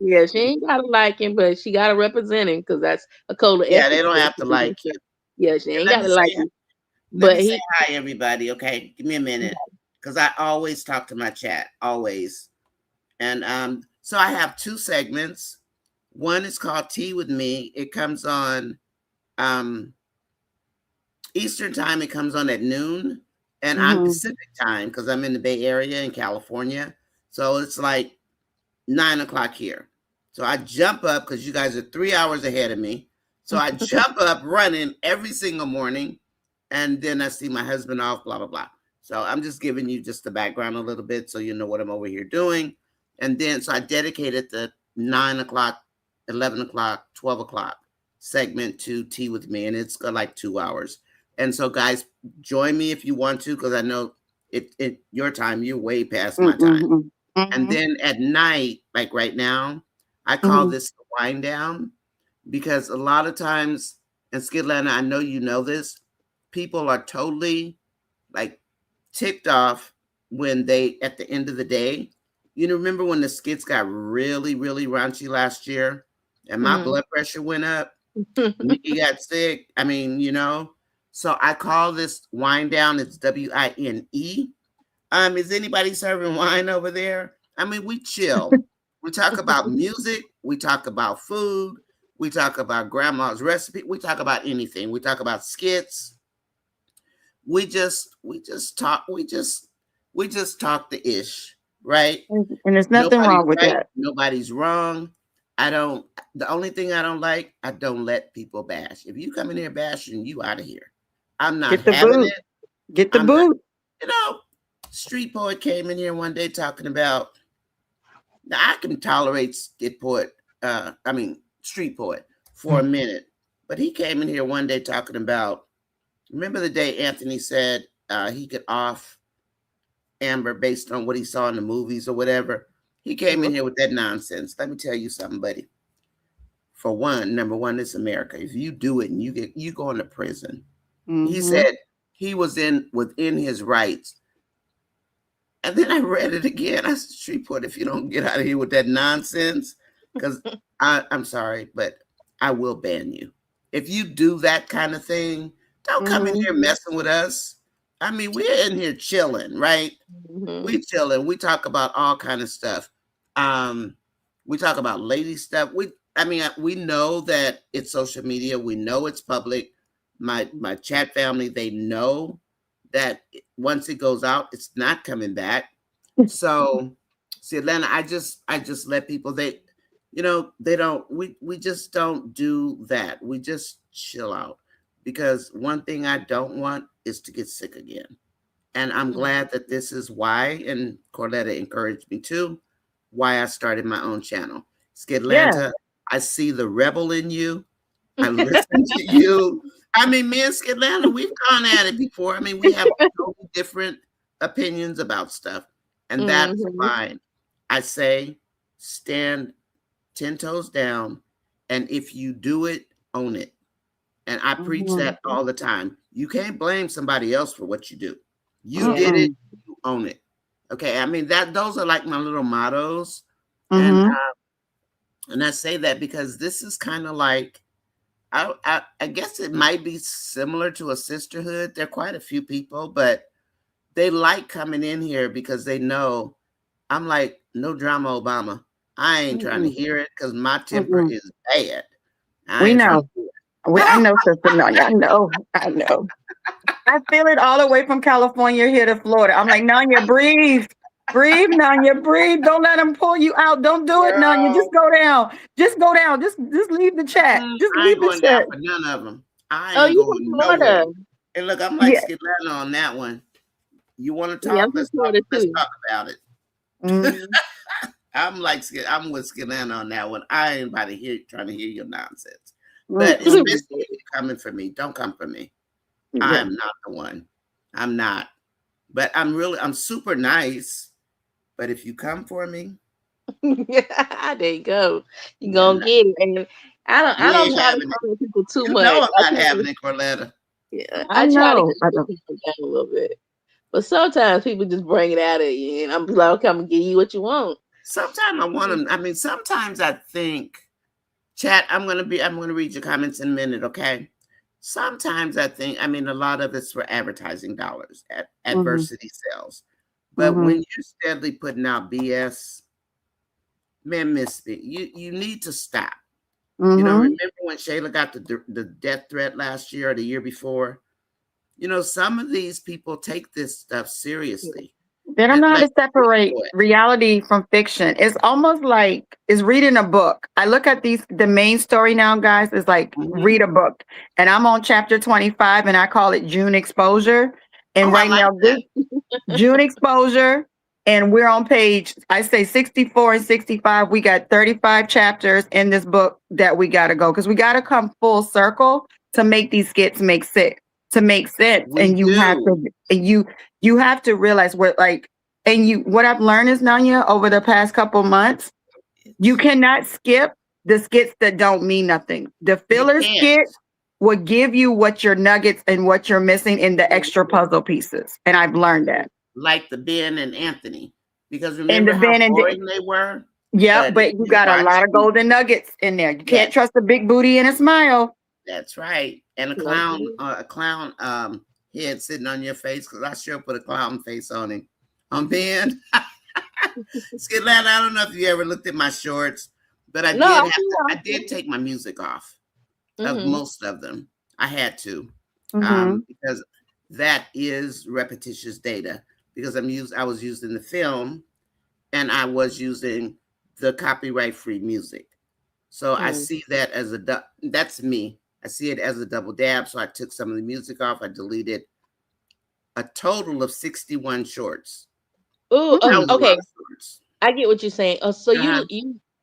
Yeah, she ain't got to like him, but she got to represent him because that's a code of Yeah, they ethics. don't have to like him. Yeah, she And ain't got to like him, let but me say he. hi, everybody. Okay, give me a minute, because I always talk to my chat, always. And so I have two segments. One is called Tea with Me. It comes on um Eastern time. It comes on at noon, and I'm Mm-hmm. Pacific time because I'm in the Bay Area in California. So it's like 9 o'clock here. So I jump up because you guys are 3 hours ahead of me. So I jump up running every single morning, and then I see my husband off, blah, blah, blah. So I'm just giving you just the background a little bit so you know what I'm over here doing. And then, so I dedicated the 9 o'clock, 11 o'clock, 12 o'clock segment to Tea with Me, and it's got like 2 hours. And so, guys, join me if you want to, because I know your time, you're way past my time. Mm-hmm. And Mm-hmm. then at night, like right now, I call Mm-hmm. this the wind down because a lot of times, and Skitlana, I know you know this, people are totally like ticked off when they, at the end of the day, remember when the skits got really, really raunchy last year and my Mhm. blood pressure went up, Nikki got sick. I mean, so I call this wind down. It's WINE. Is anybody serving wine over there? I mean, we chill. We talk about music. We talk about food. We talk about grandma's recipe. We talk about anything. We talk about skits. We just talk. We just talk the ish, right? And there's nothing Nobody's wrong with right. that. Nobody's wrong. I don't. The only thing I don't like, I don't let people bash. If you come in here bashing, you out of here. I'm not Get the having boot. it. Get the I'm not. boot. You know, Street Poet came in here one day talking about. Now I can tolerate Skit Poet. Street Poet for a minute, but he came in here one day talking about. Remember the day Anthony said he could off Amber based on what he saw in the movies or whatever. He came in here with that nonsense. Let me tell you something, buddy. For one, number one, it's America. If you do it and you go into prison. He Mm-hmm. said he was within his rights. And then I read it again. I said, Shreveport, if you don't get out of here with that nonsense, because I'm sorry, but I will ban you. If you do that kind of thing, don't come in Mm-hmm. here messing with us. I mean, we're in here chilling, right? Mhm. We chilling. We talk about all kind of stuff. Um, we talk about lady stuff. We know that it's social media. We know it's public. My chat family, they know that once it goes out, it's not coming back. So, see, Atlanta, I just let people they don't we just don't do that. We just chill out because one thing I don't want is to get sick again. And I'm glad that this is why, and Corletta encouraged me too, why I started my own channel. Yeah. Skitlanta, I see the rebel in you. I listen to you. I mean, me and Skitlanta, we've gone at it before. I mean, we have totally different opinions about stuff, and that's Mhm. fine. I say stand 10 toes down, and if you do it, own it. And I preach Mm-hmm. that all the time. You can't blame somebody else for what you do. You Yeah. did it, Mm-mm. you own it. Okay. I mean, those are like my little mottos. And Mm-hmm. and I say that because this is kind of like I guess it might be similar to a sisterhood. There are quite a few people, but they like coming in here because they know I'm like, no drama, Obama. I ain't trying to Mm-mm, hear it because my temper mm-mm. is bad. I We ain't trying to know. hear it. I know, Sister Nonya. I know. I know. I feel it all the way from California here to Florida. I'm like, Nonya, breathe. Breathe, Nonya, breathe. Don't let them pull you out. Don't do it, Nonya. Just Girl, go down. Just go down. Just leave the chat. Just I ain't leave the going down chat. for none of them. I Oh, ain't you from going nowhere. Florida? And look, I'm like Yeah. Skidlana on that one. You want to Yeah, talk? I'm from Florida Let's too. talk about it. Mm, I'm with Skidlana on that one. I ain't about to trying to hear your nonsense. But mm-mm. especially if you're coming for me, don't come for me. Yeah. I'm not the one. I'm not. But I'm super nice. But if you come for me, There you go. You you're gonna not, get it. And you I don't ain't try to having it. come at people too You know much. I'm not having it, Corletta. I I try to know. keep the people down a little bit. But sometimes people just bring it out of you, and I'm like, okay, I'm gonna give you what you want. Sometimes I want them. I mean, sometimes I think, chat. I'm gonna read your comments in a minute, okay? Sometimes I think. I mean, a lot of it's for advertising dollars. Mm-hmm, Adversity sells. But mm-hmm, when you're steadily putting out BS, man, miss me. You need to stop. You know, mm-hmm. remember when Shayla got the death threat last year or the year before? You know, some of these people take this stuff seriously. They don't know how Like, to separate reality from fiction. It's almost like it's reading a book. I look at the main story now, guys, is like mhm. read a book. And I'm on chapter 25 and I call it June exposure. And Oh, I right like now, that. this June exposure, and we're on page, I say 64 and 65. We got 35 chapters in this book that we got to go because we got to come full circle to make these skits make sense. To make sense, We and do. you have to realize what like, and you what I've learned is Nanya over the past couple months, you cannot skip the skits that don't mean nothing. The You filler can't. skit will give you what your nuggets and what you're missing in the extra puzzle pieces, and I've learned that. Like the Ben and Anthony, because And remember the how Ben and boring they were? yep, But if but you you got a watch lot of them, golden nuggets in there. You can't yes, trust a big booty and a smile. that's right. And a clown head sitting on your face, because I sure put a clown face on him. On Ben. Skidland, I don't know if you ever looked at my shorts, but No, I see I what did take my music off of I'm most of them. I had to. Mm-hmm. Because that is repetitious data. Because I was using the film and I was using the copyright free music. So I mm-hmm. see that as that's me. I see it as a double dab. So I took some of the music off. I deleted a total of 61 shorts. Ooh, That was a lot okay. of shorts. I get what you're saying. So Uh-huh.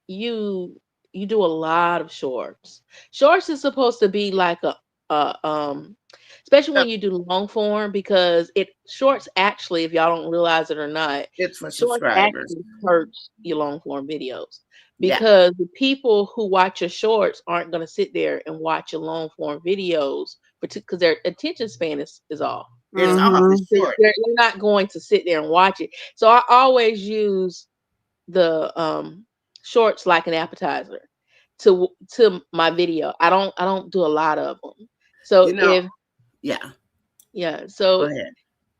you you do a lot of shorts. Shorts is supposed to be like a especially Uh, when you do long form because it shorts actually, if y'all don't realize it or not, It's for shorts subscribers. actually hurts your long form videos Yeah, because the people who watch your shorts aren't going to sit there and watch your long form videos because their attention span is off. it's off. Mm-hmm. It's short. They're not going to sit there and watch it. So I always use the shorts like an appetizer to my video. I don't do a lot of them. So You know, if yeah. yeah, Go so ahead.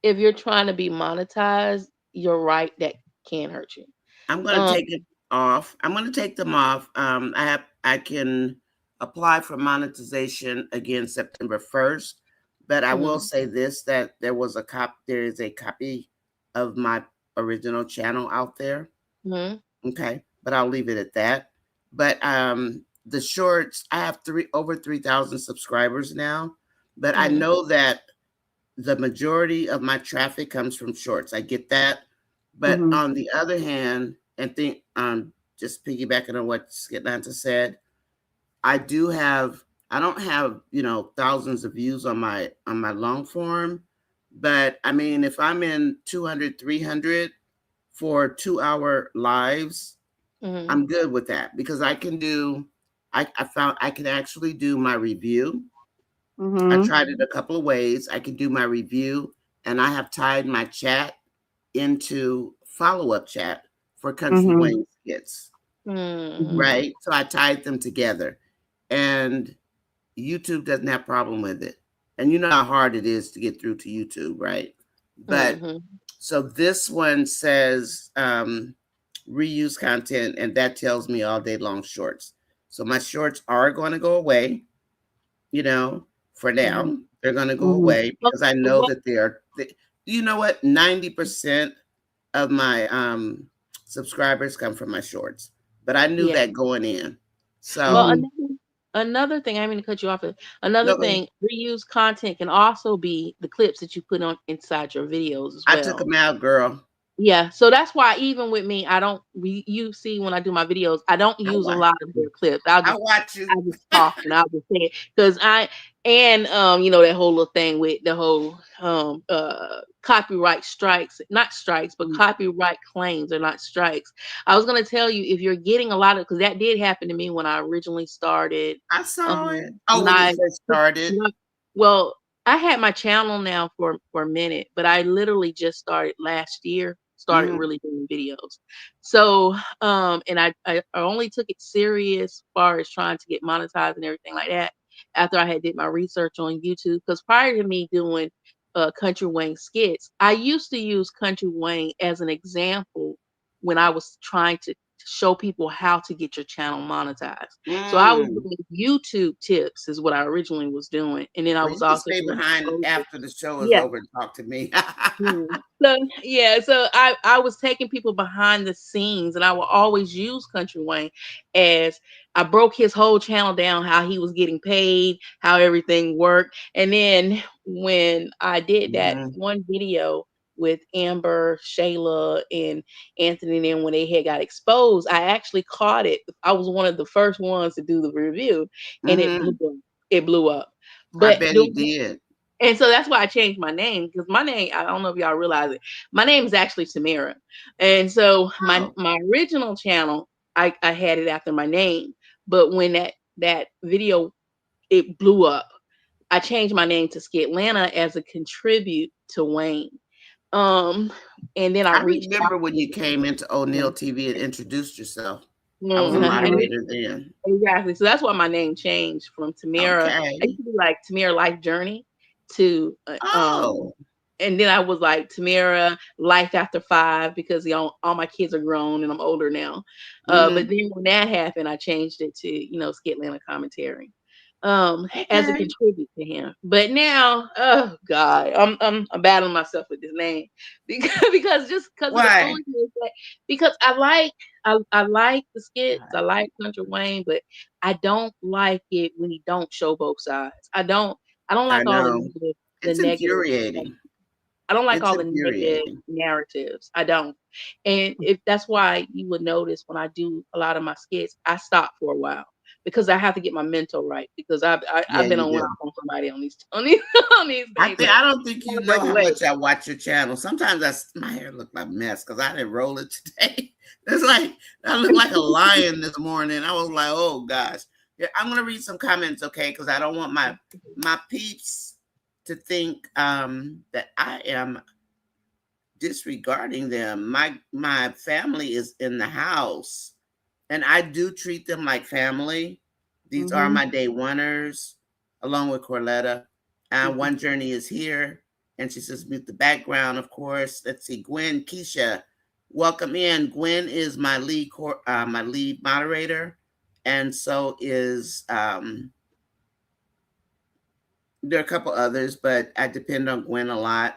if you're trying to be monetized, you're right that can hurt you. I'm going to Um take it off. I'm going to take them off. I can apply for monetization again September 1st, but I will mhm, say this, that there is a copy of my original channel out there. mhm, Okay, but I'll leave it at that. But the shorts, I have over 3,000 subscribers now, but I mhm, know that the majority of my traffic comes from shorts. I get that. But Mm-hmm. on the other hand, and think just piggybacking on what Skitlanta said, I don't have, thousands of views on my long form, but I mean if I'm in 200, 300 for 2-hour lives, mhm, I'm good with that because I found I can actually do my review. I Mm-hmm. tried it a couple of ways. I could do my review, and I have tied my chat into follow-up chat for Country Mm-hmm. Wayne skits, Mm-hmm. mhm. right? So I tied them together. And YouTube doesn't have problem with it. And you know how hard it is to get through to YouTube, right? But Mm-hmm. so this one says reuse content, and that tells me all day long shorts. So my shorts are going to go away, you know, for now. Mm-hmm. They're going to go Mhm. away because I know that you know what, 90% of my subscribers come from my shorts, but I knew Yeah. that going in. Well, So Mhm. another thing, I mean to cut you off. Another no, thing, reuse content can also be the clips that you put on inside your videos as I took well. them out, girl. Yeah, so that's why even with me, I don't. You see when I do my videos, I don't I use a watch lot of you. their clips. I watch you. I just talk and I'll just say it because you know that whole little thing with the whole copyright strikes, not strikes, but copyright claims are not strikes. I was gonna tell you if you're getting a lot of because that did happen to me when I originally started. I saw it. Oh, When when you I first started. well, I had my channel now for a minute, but I literally just started last year, started Mm-hmm. really doing videos. So, and I only took it serious as far as trying to get monetized and everything like that after I had did my research on YouTube. Because prior to me doing Country Wayne skits, I used to use Country Wayne as an example when I was trying to show people how to get your channel monetized. So I was Mm. doing YouTube tips is what I originally was doing. And then I Well, was you can also stay doing behind exposure. after the show is Yeah. over and talk to me. So yeah, so I was taking people behind the scenes, and I will always use Country Wayne as I broke his whole channel down, how he was getting paid, how everything worked, and then when I did that Mm-hmm. one video with Amber, Shayla, and Anthony, and then when they had got exposed, I actually caught it. I was one of the first ones to do the review, and it blew Mm-hmm. up. It blew up. I But bet he doing did. and so that's why I changed my name because my name, I don't know if y'all realize it. My name is actually Tamara. And so my Oh, my original channel, I had it after my name. But when that video it blew up, I changed my name to Skitlanta as a contribute to Wayne. Um and then I I reached out remember when to you came into O'Neill him. TV and introduced yourself. I was a Mhm. And moderator then. exactly. So that's why my name changed from Tamara. I used Okay. to be like Tamara Life Journey to Oh. and then I was like Tamara Life After Five because all my kids are grown and I'm older now. But Mm-hmm. then when that happened, I changed it to Skitlanta Commentary, as a Okay. contribute to him. But now, oh God, I'm battling myself with this name because just because of the Why? foolishness. Because I like the skits, I like Country Wayne, but I don't like it when he don't show both sides. I don't I like all know. the It's negative. infuriating. I don't like It's all the negative infuriating. narratives. I don't. And if that's why you would notice when I do a lot of my skits, I stop for a while because I have to get my mental right because Yeah, I've been you on one do. off on somebody on these on these things and I don't think I you gotta break know how away. much I watch your channel. Sometimes my hair look like a mess because I didn't roll it today. It's like I look like a lion this morning. I was like, oh gosh. Yeah, I'm gonna read some comments, okay? Because I don't want my peeps to think that I am disregarding them. My family is in the house, and I do treat them like family. These are Mhm. my day oneers, along with Corletta. One journey is here, and she says mute the background, of course. Let's see, Gwen, Keisha, welcome in. Gwen is my my lead moderator, and so is there are a couple others, but I depend on Gwen a lot.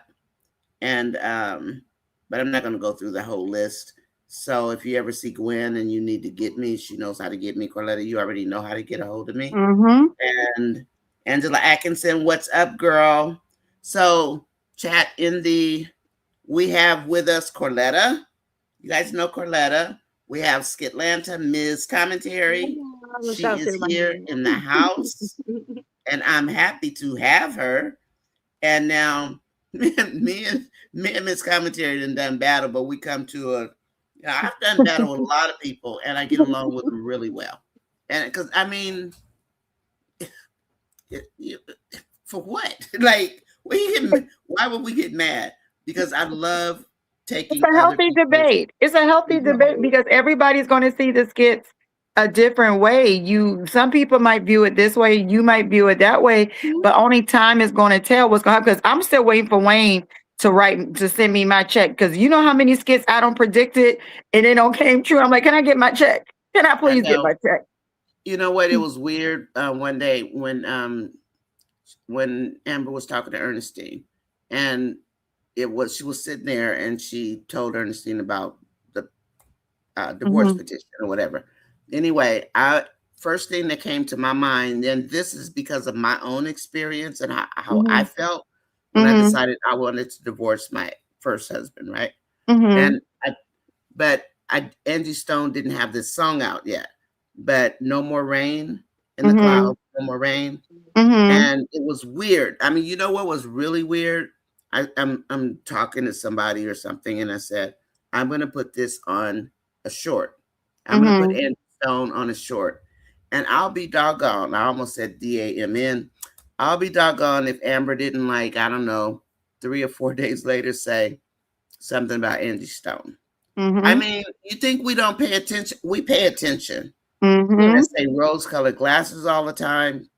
And but I'm not going to go through the whole list. So if you ever see Gwen and you need to get me, she knows how to get me. Corletta, you already know how to get a hold of me. Mhm. And Angela Atkinson, what's up, girl? So chat we have with us Corletta. You guys know Corletta. We have Skitlanta, Ms. Commentary. She Shout out to is here everybody. in the house, and I'm happy to have her. And now me and Miss Commentary done battle, but we come to I've done battle with a lot of people, and I get along with them really well. And because I mean, for what? Like why would we get mad? Because I love It's taking a other healthy people's. debate. It's a healthy debate because everybody's going to see the skits a different way. Some people might view it this way, you might view it that way, Mhm. but only time is going to tell what's going to happen. Because I'm still waiting for Wayne to send me my check. Because you know how many skits I don't predicted and it don't came true. I'm like, can I get my check? Can I I please get know. my check? You know what? It was weird one day when Amber was talking to Ernestine, and she was sitting there and she told Ernestine about the divorce Mm-hmm. petition or whatever. Anyway, I first thing that came to my mind, and this is because of my own experience and how I Mm-hmm. felt when I Mm-hmm. decided I wanted to divorce my first husband, right? Mm-hmm. And Angie Stone didn't have this song out yet, but No More Rain in the Mm-hmm. Clouds, No More Rain. Mm-hmm. And it was weird. I mean, you know what was really weird? I'm talking to somebody or something, and I said, I'm gonna put this on a short. I'm gonna put Mm-hmm. Angie Stone on a short. And I'll be doggone. I almost said DAMN. I'll be doggone if Amber didn't, like, I don't know, 3 or 4 days later say something about Angie Stone. I Mm-hmm. mean, you think we don't pay attention? We pay attention. I Mm-hmm. say rose-colored glasses all the time.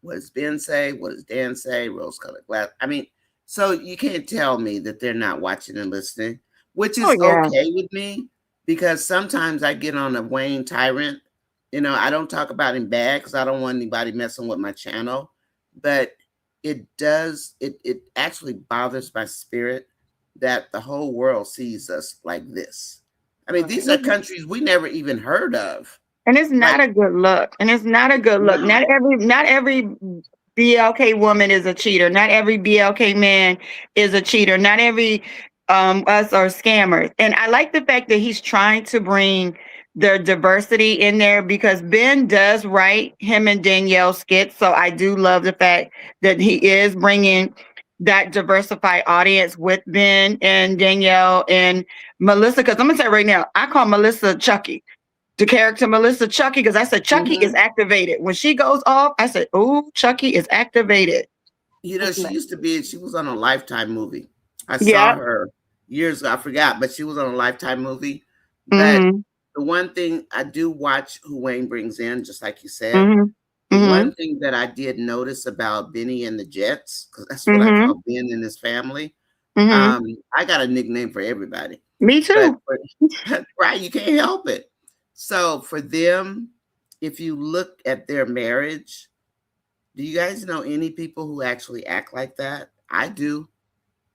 What does Ben say? What does Dan say? Rose-colored glass. I mean, so you can't tell me that they're not watching and listening, which Oh is yeah. okay with me because sometimes I get on a Wayne tyrant. I don't talk about him bad because I don't want anybody messing with my channel, but it actually bothers my spirit that the whole world sees us like this. I mean, these are Right. countries we never even heard of. And it's not Like, a good look. And it's not a good look. no, Not every BLK woman is a cheater. Not every BLK man is a cheater. Not every us are scammers. And I like the fact that he's trying to bring the diversity in there because Ben does write him and Danielle skits. So I do love the fact that he is bringing that diversified audience with Ben and Danielle and Melissa. Because I'm gonna say right now, I call Melissa Chucky, the character Melissa Chucky, because I said Chucky is mhm. activated. When she goes off, I said, "Oh, Chucky is activated." She was on a Lifetime movie. I saw Yep. her years ago. I forgot, but she was on a Lifetime movie. But Mm-hmm. the one thing I do watch who Wayne brings in, just like you said, Mm-hmm. the Mm-hmm. one thing that I did notice about Benny and the Jets, because that's what I Mm-hmm. call Ben and his family. Mm-hmm. I got a nickname for everybody, Me but too. right, you can't help it. So for them, if you look at their marriage, do you guys know any people who actually act like that? I do.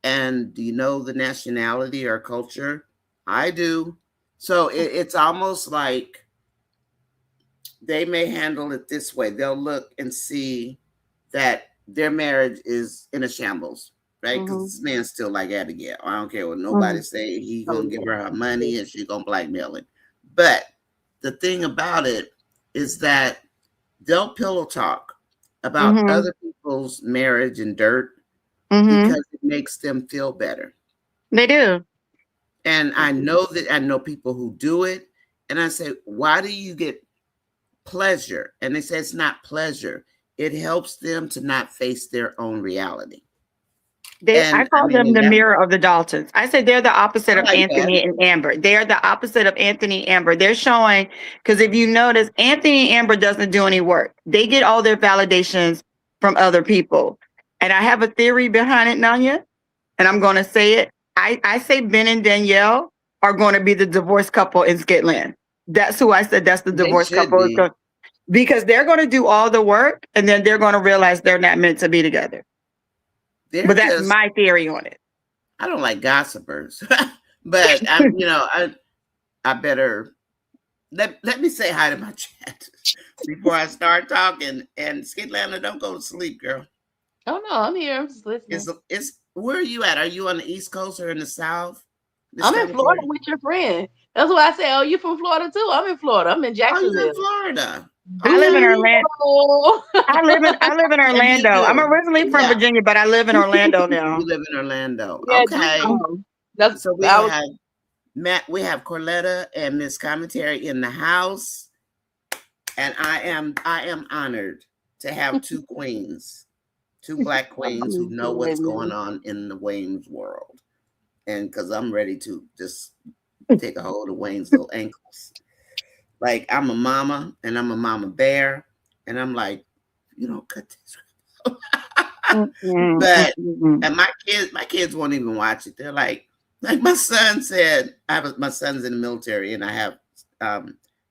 And do you know the nationality or culture? I do. So it's almost like they may handle it this way. They'll look and see that their marriage is in a shambles, right? Because Mm-hmm. this man's still like Abigail. I don't care what Mm-hmm. nobody say. He Oh gonna give yeah. her her money and she gonna blackmail him. But the thing about it is that they'll pillow talk about Mm-hmm. other people's marriage and dirt Mm-hmm. because it makes them feel better. They do. And I know people who do it. And I say, why do you get pleasure? And they say it's not pleasure. It helps them to not face their own reality. I And I call mean, them and the that mirror of the Daltons. I said they're the opposite I of like that. Anthony and Amber. They are the opposite of Anthony and Amber. They're showing, because if you notice, Anthony and Amber doesn't do any work. They get all their validations from other people. And I have a theory behind it, Nanya, and I'm going to say it. I say Ben and Danielle are going to be the divorced couple in Skitland. That's who I said that's the They divorced should couple. be. Because they're going to do all the work and then they're going to realize they're not meant to be together. They're But that's just my theory on it. I don't like gossipers. But I better let me say hi to my chat before I start talking. And Skitlanda, don't go to sleep, girl. Oh no, I'm here. I'm just listening. It's where are you at? Are you on the East Coast or in the South? Miss I'm in Florida Commentary? with your friend. That's why I say, oh, you from Florida too? I'm in Florida. I'm in Oh, you're in Jacksonville. Florida. I live in Okay. Orlando. Bingo. I live in Yeah, you Orlando. I'm do. originally from Yeah. Virginia, but I live in Orlando You now. live in Orlando. Yeah, Okay. that's So we I was have Matt, we have Corletta and Miss Commentary in the house. And I am honored to have two queens, two black queens who know what's going on in the Wayne's world. And because I'm ready to just take a hold of Wayne's little ankles. Like I'm a mama and I'm a mama bear, and I'm like, you don't cut these. But and my kids won't even watch it. They're like my son said. My son's in the military, and I have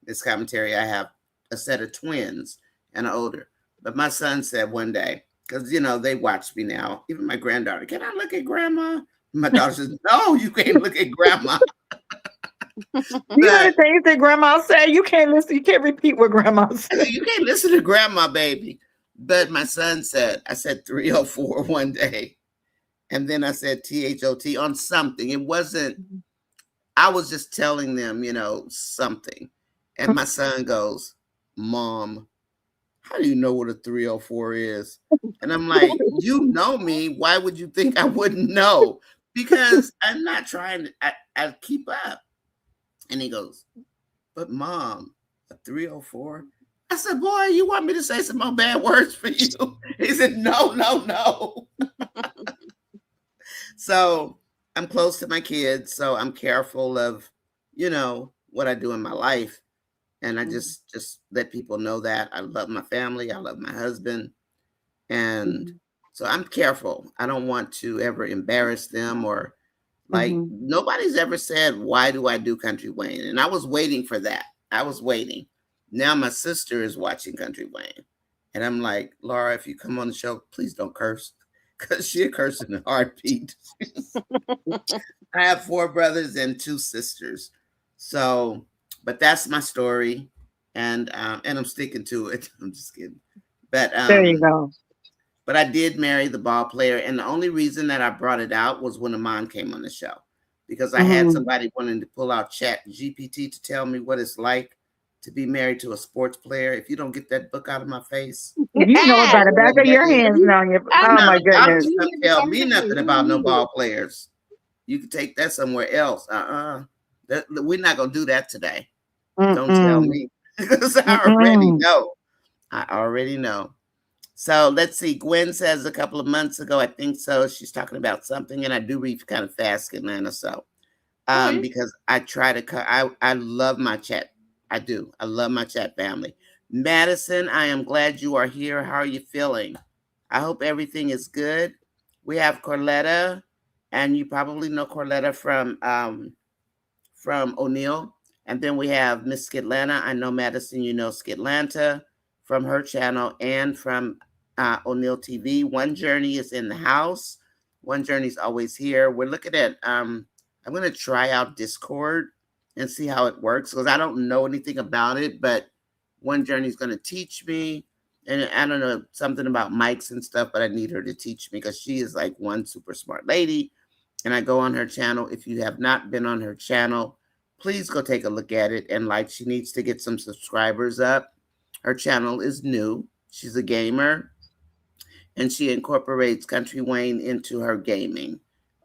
this commentary. I have a set of twins and an older. But my son said one day, because they watch me now. Even my granddaughter, can I look at grandma? My daughter says, no, you can't look at grandma. You heard the things that grandma said. You can't listen. You can't repeat what grandma said. You can't listen to grandma, baby. But my son said, I said 304 one day. And then I said THOT on something. It wasn't, I was just telling them, something. And my son goes, Mom, how do you know what a 304 is? And I'm like, you know me. Why would you think I wouldn't know? Because I'm not trying to, I keep up. And he goes, but Mom, a 304? I said, boy, you want me to say some more bad words for you? He said, no, no, no. So I'm close to my kids. So I'm careful of, what I do in my life. And I just let people know that I love my family. I love my husband. And so I'm careful. I don't want to ever embarrass them or nobody's ever said, why do I do Country Wayne? And I was waiting for that. I was waiting. Now my sister is watching Country Wayne. And I'm like, Laura, if you come on the show, please don't curse. Because she'll curse in a heartbeat. I have 4 brothers and 2 sisters. So, but that's my story. And I'm sticking to it. I'm just kidding. But there you go. But I did marry the ball player. And the only reason that I brought it out was when Amon came on the show. Because I had somebody wanting to pull out Chat GPT to tell me what it's like to be married to a sports player. If you don't get that book out of my face. You know it by the back of your hands, Nonya. Oh my goodness. Don't tell me nothing about no ball players. You can take that somewhere else. We're not going to do that today. Don't tell me. Because I already know. I already know. So let's see. Gwen says a couple of months ago, I think so. She's talking about something, and I do read kind of fast, Atlanta. So because I try to, I love my chat. I do. I love my chat family. Madison, I am glad you are here. How are you feeling? I hope everything is good. We have Corletta, and you probably know Corletta from O'Neill. And then we have Miss Skitlanta. I know Madison, you know Skitlanta from her channel and from O'Neill TV. One Journey is in the house. One Journey is always here. We're looking at, I'm going to try out Discord and see how it works because I don't know anything about it, but One Journey is going to teach me. And I don't know something about mics and stuff, but I need her to teach me because she is like one super smart lady. And I go on her channel. If you have not been on her channel, please go take a look at it. And like, she needs to get some subscribers up. Her channel is new. She's a gamer. And she incorporates Country Wayne into her gaming.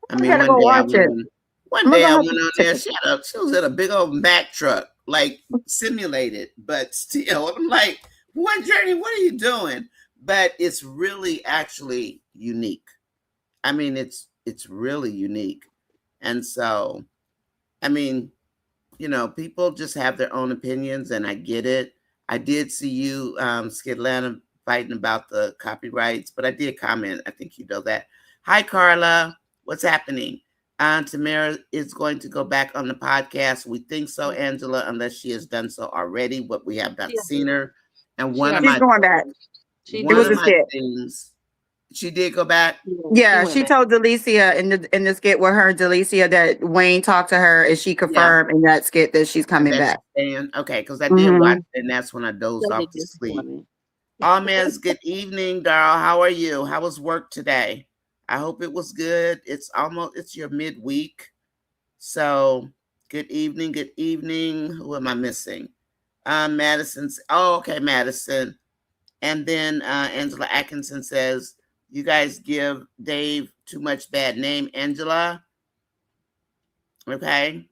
I mean, one day I went on there. She was in a big old Mack truck, like simulated, but still. I'm like, One Journey, what are you doing? But it's really actually unique. I mean, it's really unique. And so, I mean, people just have their own opinions, and I get it. I did see you, Skitlanta, fighting about the copyrights, but I did comment. I think you know that. Hi, Carla. What's happening? Tamara is going to go back on the podcast. We think so, Angela, unless she has done so already, but we have not seen her. And one of my things, she did go back. Yeah, she told Delicia in the skit with her, Delicia, that Wayne talked to her and she confirmed in that skit that she's coming back. Okay, because I did watch it, and that's when I dozed off to sleep. Almaz, good evening, Darl. How are you? How was work today? I hope it was good. It's your midweek. So good evening, good evening. Who am I missing? Madison's. Oh, okay, Madison. And then Angela Atkinson says, you guys give Dave too much bad name, Angela. Okay.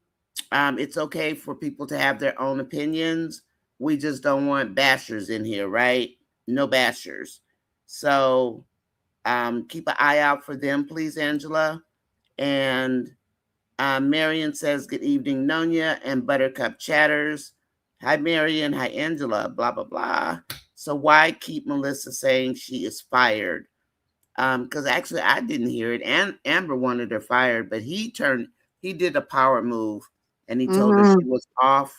It's okay for people to have their own opinions. We just don't want bashers in here, right? No bashers. So keep an eye out for them, please, Angela. And Marion says, good evening, Nonya and Buttercup Chatters. Hi, Marion. Hi, Angela. Blah, blah, blah. So why keep Melissa saying she is fired? Because actually I didn't hear it. And Amber wanted her fired, but he did a power move and he told her she was off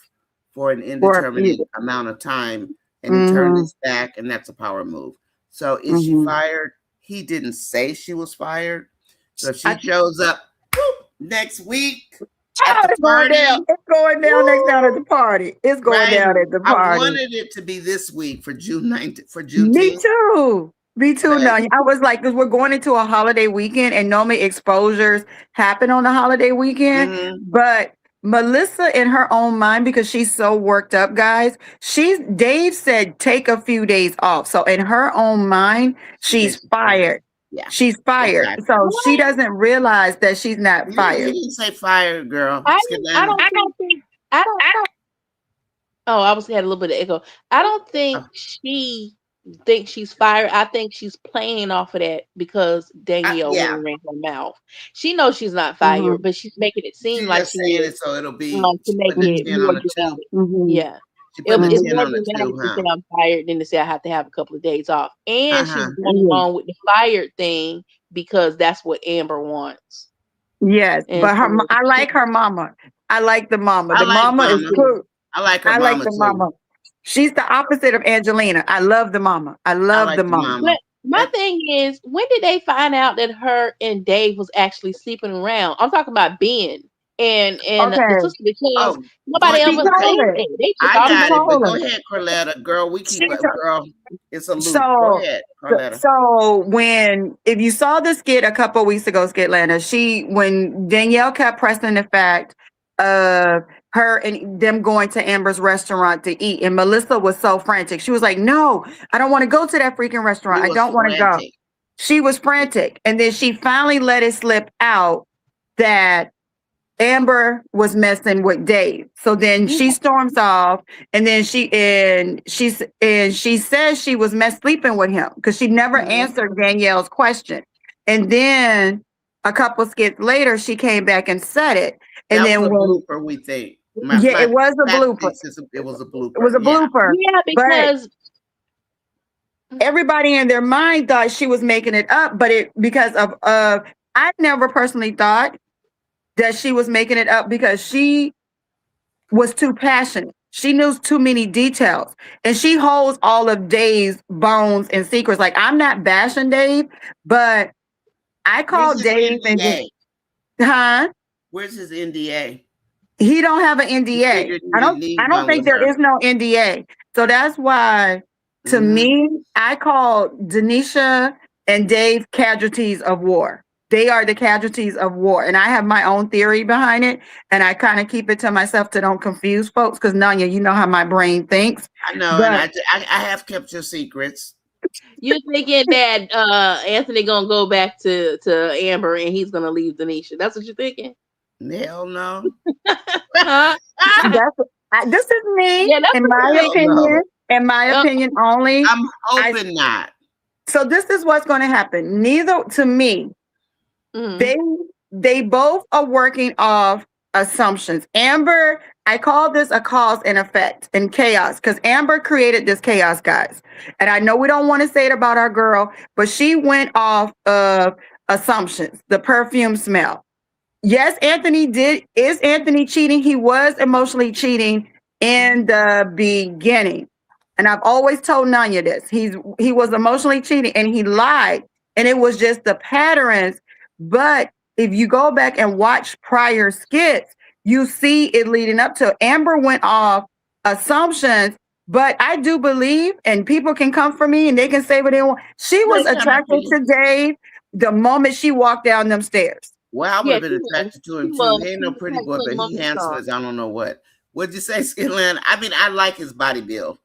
for an For a few. indeterminate amount of time and he turned Mm-hmm. his back, and that's a power move. So is she Mm-hmm. fired? He didn't say she was fired. So if she I, shows up next week at the it's going down. party, It's going down next down at the party. It's going right? down at the I party. wanted it to be this week for June 19th, for Me Juneteenth. too. Me too. But Now I was like, because we're going into a holiday weekend, and normally exposures happen on the holiday weekend. mhm, But Melissa, in her own mind, because she's so worked up, guys, Dave said take a few days off. So in her own mind, she thinks she's she's fired. fired. Yeah, She's fired. exactly. So she doesn't realize that she's not He fired. didn't say fired, girl. I Skidland. don't think I don't. Oh, I was had a little bit of echo. I don't think she thinks she's fired. I think she's playing off of that because Danielle went Yeah, and ran her mouth. She knows she's not Mm-hmm. fired, but she's making it seem she's like just she saying is it so it'll be, to she make putting a it 10 more on the 2. dramatic. Mm-hmm. Yeah. She putting a It's 10 more on the 2, dramatic to huh? say I'm fired than to say I have to have a couple of days off. And she's Uh-huh. going along with the fired thing because that's what Amber wants. Yes, And but so I like her mama. I like the mama. I The like mama is mama. cool. I like her I like mama the too. mama. She's the opposite of Angelina. I love the mama. I I love like the the mama. mama. But my And thing is, when did they find out that her and Dave was actually sleeping around? I'm talking about Ben and the Okay. sister because oh, nobody She ever okay. told said her. that. They just I She got it, automatically. but told go her. ahead, Corletta. Girl, we She keep up. told. Girl, it's a loop. Go So, ahead, Corletta. so when if you saw the skit a couple weeks ago, Skitlanta, when Danielle kept pressing the fact of her and them going to Amber's restaurant to eat, and Melissa was so frantic. She was like, "No, I don't want to go to that freaking restaurant. He I was don't want to go." frantic. She was frantic, and then she finally let it slip out that Amber was messing with Dave. So then she storms off, and then she says she was sleeping with him because she never Mhm. answered Danielle's question. And then a couple skits later, she came back and said it. And That was then a when blooper, we think. yeah, it was a Pat blooper. thinks it was a blooper. It was a Yeah. blooper. Yeah, But because everybody in their mind thought she was making it up, but because of I never personally thought that she was making it up because she was too passionate. She knew too many details, and she holds all of Dave's bones and secrets. Like, I'm not bashing Dave, but I Where's called his Dave and NDA? huh? Where's his NDA? He don't have an He NDA. figured he didn't need I don't one think with there her. is no NDA. So that's why, to Mhm. me, I call Denisha and Dave casualties of war. They are the casualties of war. And I have my own theory behind it. And I kind of keep it to myself to don't confuse folks. Because Nanya, you know how my brain thinks. I know, and But I have kept your secrets. you're thinking that Anthony gonna go back to Amber and he's gonna leave Denisha. That's what you're thinking? Hell no. Huh? this is me, Yeah, that's in what my you're Hell thinking. no. opinion. In my Uh, opinion only. I'm hoping not. So this is what's going to happen. Neither to me, mhm. they both are working off assumptions. Amber, I call this a cause and effect and chaos because Amber created this chaos, guys. And I know we don't want to say it about our girl, but she went off of assumptions, the perfume smell. Yes, is Anthony cheating? He was emotionally cheating in the beginning. And I've always told Nanya this. He was emotionally cheating and he lied. And it was just the patterns. But if you go back and watch prior skits, you see it leading up to Amber went off assumptions. But I do believe, and people can come for me and they can say what they want. She was They coming for attracted you. to Dave the moment she walked down them stairs. Well, I would Yeah, have been she was. attracted to She him too. was. He ain't She no was pretty boy, attracted to but him he most of the handsome time. as I don't know what. What'd you say, Skitland? I mean, I like his body build,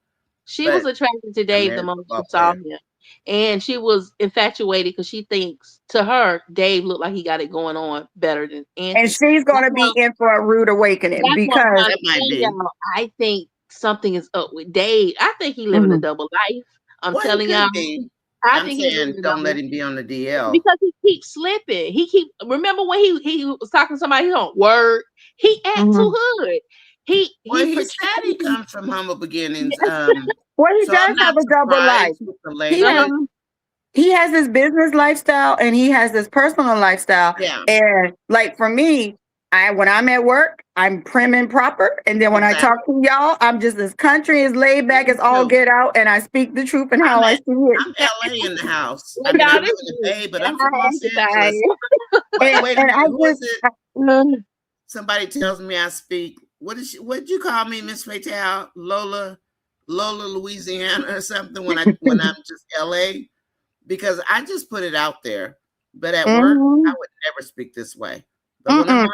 She was but attracted to I'm Dave the married to a moment she football saw player. him. And she was infatuated because she thinks to her, Dave looked like he got it going on better than And Anthony. she's going That's to be why in for a rude awakening that's why I'm because trying That to might tell be. y'all, I think something is up with Dave. I think he living a Mhm. double life. I'm Well, he telling y'all, could be. I I'm think he's saying living a don't double let life. him be on the DL. Because he keeps slipping. Remember when he was talking to somebody, he don't word. He act too Mhm. hood. Well, he he said he portrayed. comes from humble beginnings. Well, he So I'm does have not a double life. surprised with the He has latest. he has his business lifestyle and he has his personal lifestyle. Yeah, And like for me, when I'm at work, I'm prim and proper. And then when I exactly. talk to y'all, I'm just as country as laid back Me as all too. get out, and I speak the truth and how I see it. I'm LA in the house. I Well, mean, I y'all, live this in the Bay, but I'm is from Los Angeles. And, Wait a and minute. I Who is just it? Somebody tells me I speak. What'd you call me, Miss Fatal? Lola, Louisiana, or something when I'm just LA? Because I just put it out there. But at work, I mhm, would never speak this way. But when I'm on,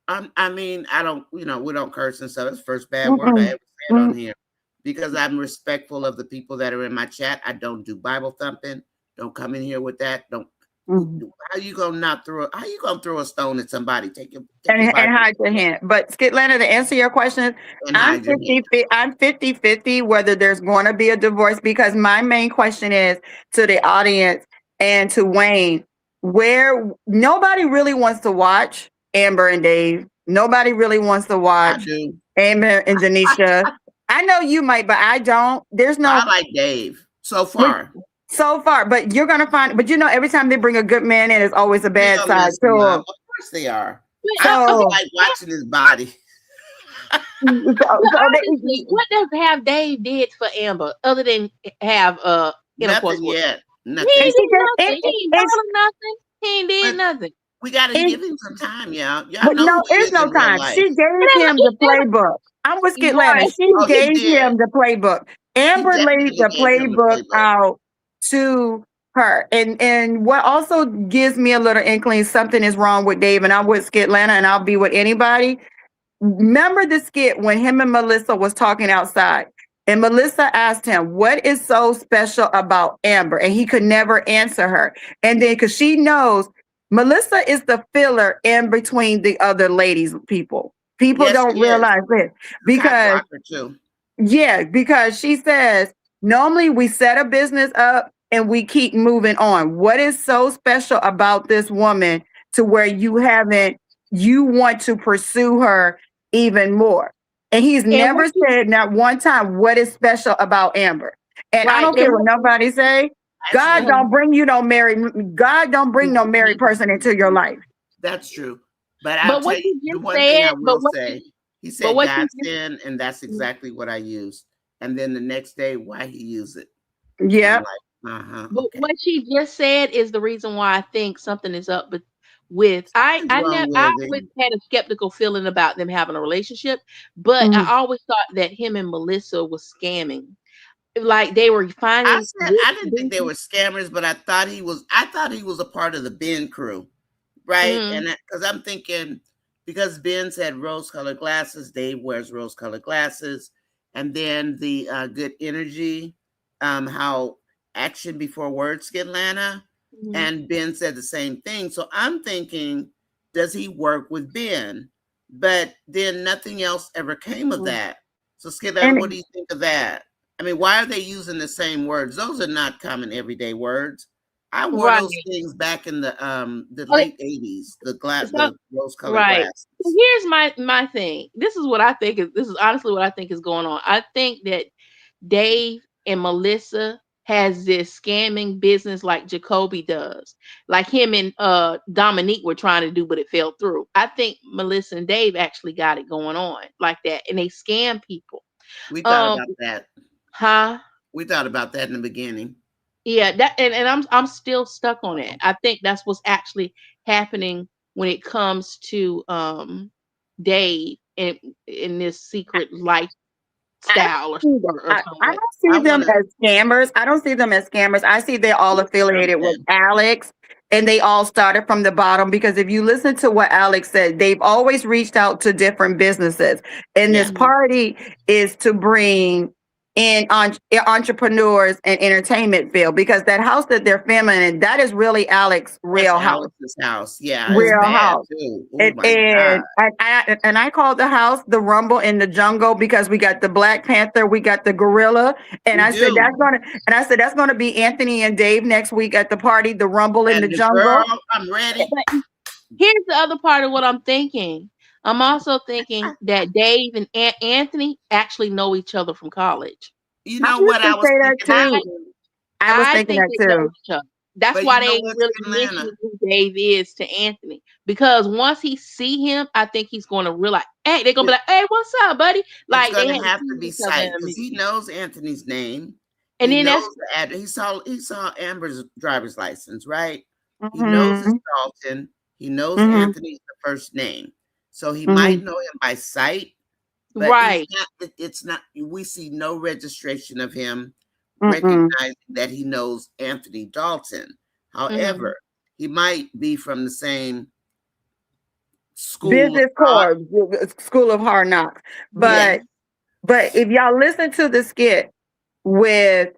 oh, I mean, I don't, we don't curse and stuff. That's the first bad word I mm-mm, ever said on here. Because I'm respectful of the people that are in my chat. I don't do Bible thumping. Don't come in here with that. Don't. mm. How you gonna not throw? How you gonna throw a stone at somebody? Take your And Bible hide your hand. But Skitlana, to answer your question, and hide your hand. I'm 50-50 whether there's going to be a divorce, because my main question is to the audience and to Wayne, where nobody really wants to watch Amber and Dave. Nobody really wants to I watch do. Amber and Janisha. I know you might, but I don't. There's I no like Dave so with far. so far, but you're gonna find. But every time they bring a good man in, it's always a They bad gonna side mess him to up. him. Of course they are. I Okay, just So, like watching his body. but so honestly, what does have Dave did for Amber other than have intercourse Nothing with? yet. He Nothing. ain't it's, did nothing. He ain't it's, bought nothing. He ain't did But nothing. we gotta it's give him some time, y'all. Y'all But know no, who he it's is no in real time. She life. gave him the playbook. I'm with Skitlana. Right. She Oh, he gave did. him the playbook. He Amber laid definitely the gave him the playbook playbook. out to her. And what also gives me a little inkling something is wrong with Dave, and I'm with Skitlana, and I'll be with anybody. Remember the skit when him and Melissa was talking outside, and Melissa asked him, what is so special about Amber? And he could never answer her. And then because she knows Melissa is the filler in between the other ladies, people Yes, don't he is. realize it, Cock because blocker too. yeah, because she says normally we set a business up and we keep moving on. What is so special about this woman to where you want to pursue her even more? And he's And what never you said not one time what is special about Amber. And I right. don't care And what what nobody say. God Actually, don't bring you no married. God don't bring no married person into your life. that's true. But I'll but tell what you you the just one thing I said, will say. He but said what you God just sin, and that's exactly what I used. And then the next day, why he used it. I'm Yeah. like, but okay. what she just said is the reason why I think something is up with Something's wrong I with always him. had a skeptical feeling about them having a relationship, but I Mhm. always thought that him and Melissa was scamming. Like they were I finding said I didn't think they were scammers, but I thought he was a part of the Ben crew, right? mm, And because I'm thinking, because Ben said rose-colored glasses, Dave wears rose-colored glasses, and then the good energy, how action before words get Lana, mm, and Ben said the same thing. So I'm thinking, does he work with Ben? But then nothing else ever came of mm. that. So Skidlana, what do And you think of that? I mean, why are they using the same words? Those are not common everyday words. I wore Right. those things back in the Okay, late 80s, so the rose-colored right. So glasses. here's my thing. This is honestly what I think is going on. I think that Dave and Melissa has this scamming business like Jacoby does. Like him and Dominique were trying to do, but it fell through. I think Melissa and Dave actually got it going on like that. And they scam people. We thought Um, about that. huh? We thought about that in the beginning. Yeah, that and I'm still stuck on it. I think that's what's actually happening when it comes to Dave in this secret I lifestyle or I something. don't I see them want to as scammers. I don't see them as scammers. I see they're all affiliated with something. Alex, and they all started from the bottom, because if you listen to what Alex said, they've always reached out to different businesses. And this Yeah, Mhm. party is to bring in entrepreneurs and entertainment field, because that house that they're filming in, that is really Alex's that's real house. Alex's house. Yeah, it's Real bad house. too. Oh And my God. and I call the house the Rumble in the Jungle, because we got the Black Panther, we got the gorilla, and We I said do. that's gonna be Anthony and Dave next week at the party, the Rumble in the And the girl, Jungle. I'm ready. But here's the other part of what I'm thinking. I'm also thinking that Dave and Anthony actually know each other from college. You I know used what to I was say that thinking? too. I was I thinking think that they know too. each other. That's But you why know they what, really Atlanta? mentioned who Dave is to Anthony. Because once he see him, I think he's going to realize, hey, they're going to be like, hey, what's up, buddy? It's Like they gonna hadn't have to seen be each other in sight a because minute. he knows Anthony's name. And He then knows that's the address. He saw Amber's driver's license, right? He knows it's Mm-hmm. Dalton. He knows Mm-hmm. Anthony's the first name, so he Mm-hmm. might know him by sight. But he's right. not. It's not. We see no registration of him Mm-mm. recognizing that he knows Anthony Dalton. Hmm. However, he might be from the same school of Business thought. core, School of Hard Knocks. Yeah, Hmm. But if y'all listen to the skit with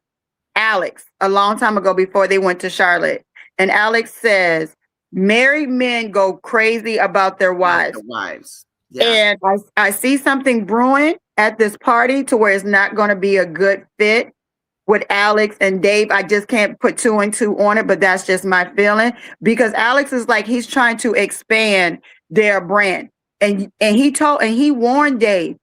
Alex a long time ago before they went to Charlotte, and Alex says, married men go crazy about their about wives. their wives. Yeah, And I see something brewing at this party to where it's not going to be a good fit with Alex and Dave. I just can't put two and two on it, but that's just my feeling because Alex is like he's trying to expand their brand. And he warned Dave,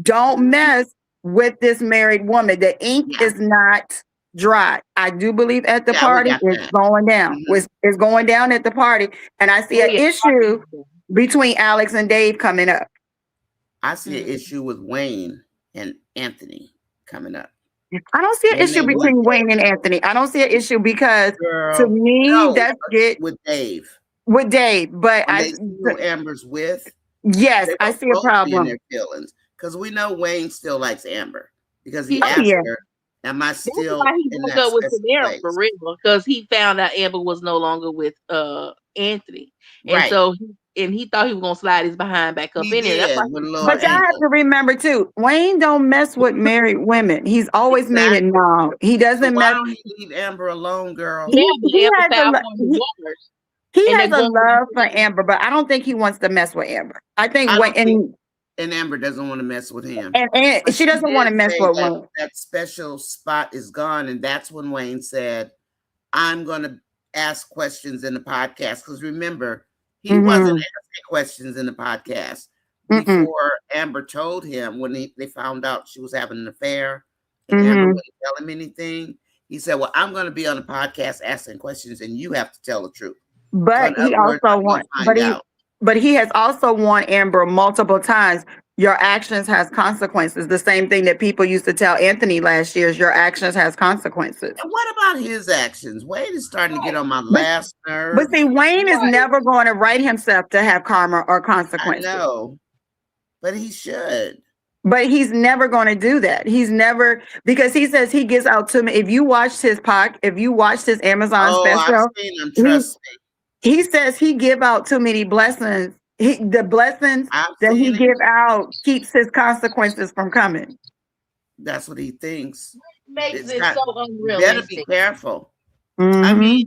don't mess with this married woman. The ink yeah, is not dry. I do believe at the yeah. We party got it's that. going down. Mhm. It's going down at the party. And I see Oh an yeah. issue between Alex and Dave coming up. I see an Mhm. issue with Wayne and Anthony coming up. I don't see an When issue they went between Wayne and Anthony. I don't see an issue because to girl, me, no, that's it with Dave. with Dave. But When they see who Amber's with, yes, they're I gonna see a both be in problem. their feelings. Because we know Wayne still likes Amber. Because he He Oh asked yeah. her, am I That's still why he in broke that up with special Samara for place? real, because he found out Amber was no longer with Anthony, and Right. so he thought he was gonna slide his behind back up He in there. That's why did with a he little But y'all have ankle. to remember too, Wayne don't mess with married women. He's always made it Exactly. known. He So doesn't why mess. don't he leave Amber alone, girl? yeah, but He Amber has filed for a divorce, he and they're has a going love for to Amber, but I don't think he wants to mess with Amber. I think I when don't think and Amber doesn't want to mess with him. and But she she doesn't want did to mess say with that Wayne. that special spot is gone. And that's when Wayne said, I'm going to ask questions in the podcast. Because remember, he wasn't Mm-hmm. asking questions in the podcast Mm-mm. before Amber told him when they found out she was having an affair and Amber Mm-hmm. wouldn't tell him anything. He said, well, I'm going to be on the podcast asking questions and you have to tell the truth. So But in other words, I'm going to find out. he has also warned Amber multiple times. Your actions has consequences. The same thing that people used to tell Anthony last year is your actions has consequences. And what about his actions? Wade is starting to get on my But last but nerve. see, Wayne is right. never going to write himself to have karma or I consequences. know, but he should. But he's never going to do that. He's never because he says he gives out to me. If you watched his Amazon Oh, I've special, seen him. he Trust me. he says he give out too many blessings. The blessings I've that he seen him. give out keeps his consequences from coming. That's what he thinks. makes It's it not. so You better be unrealistic. careful. I Mm-hmm. mean,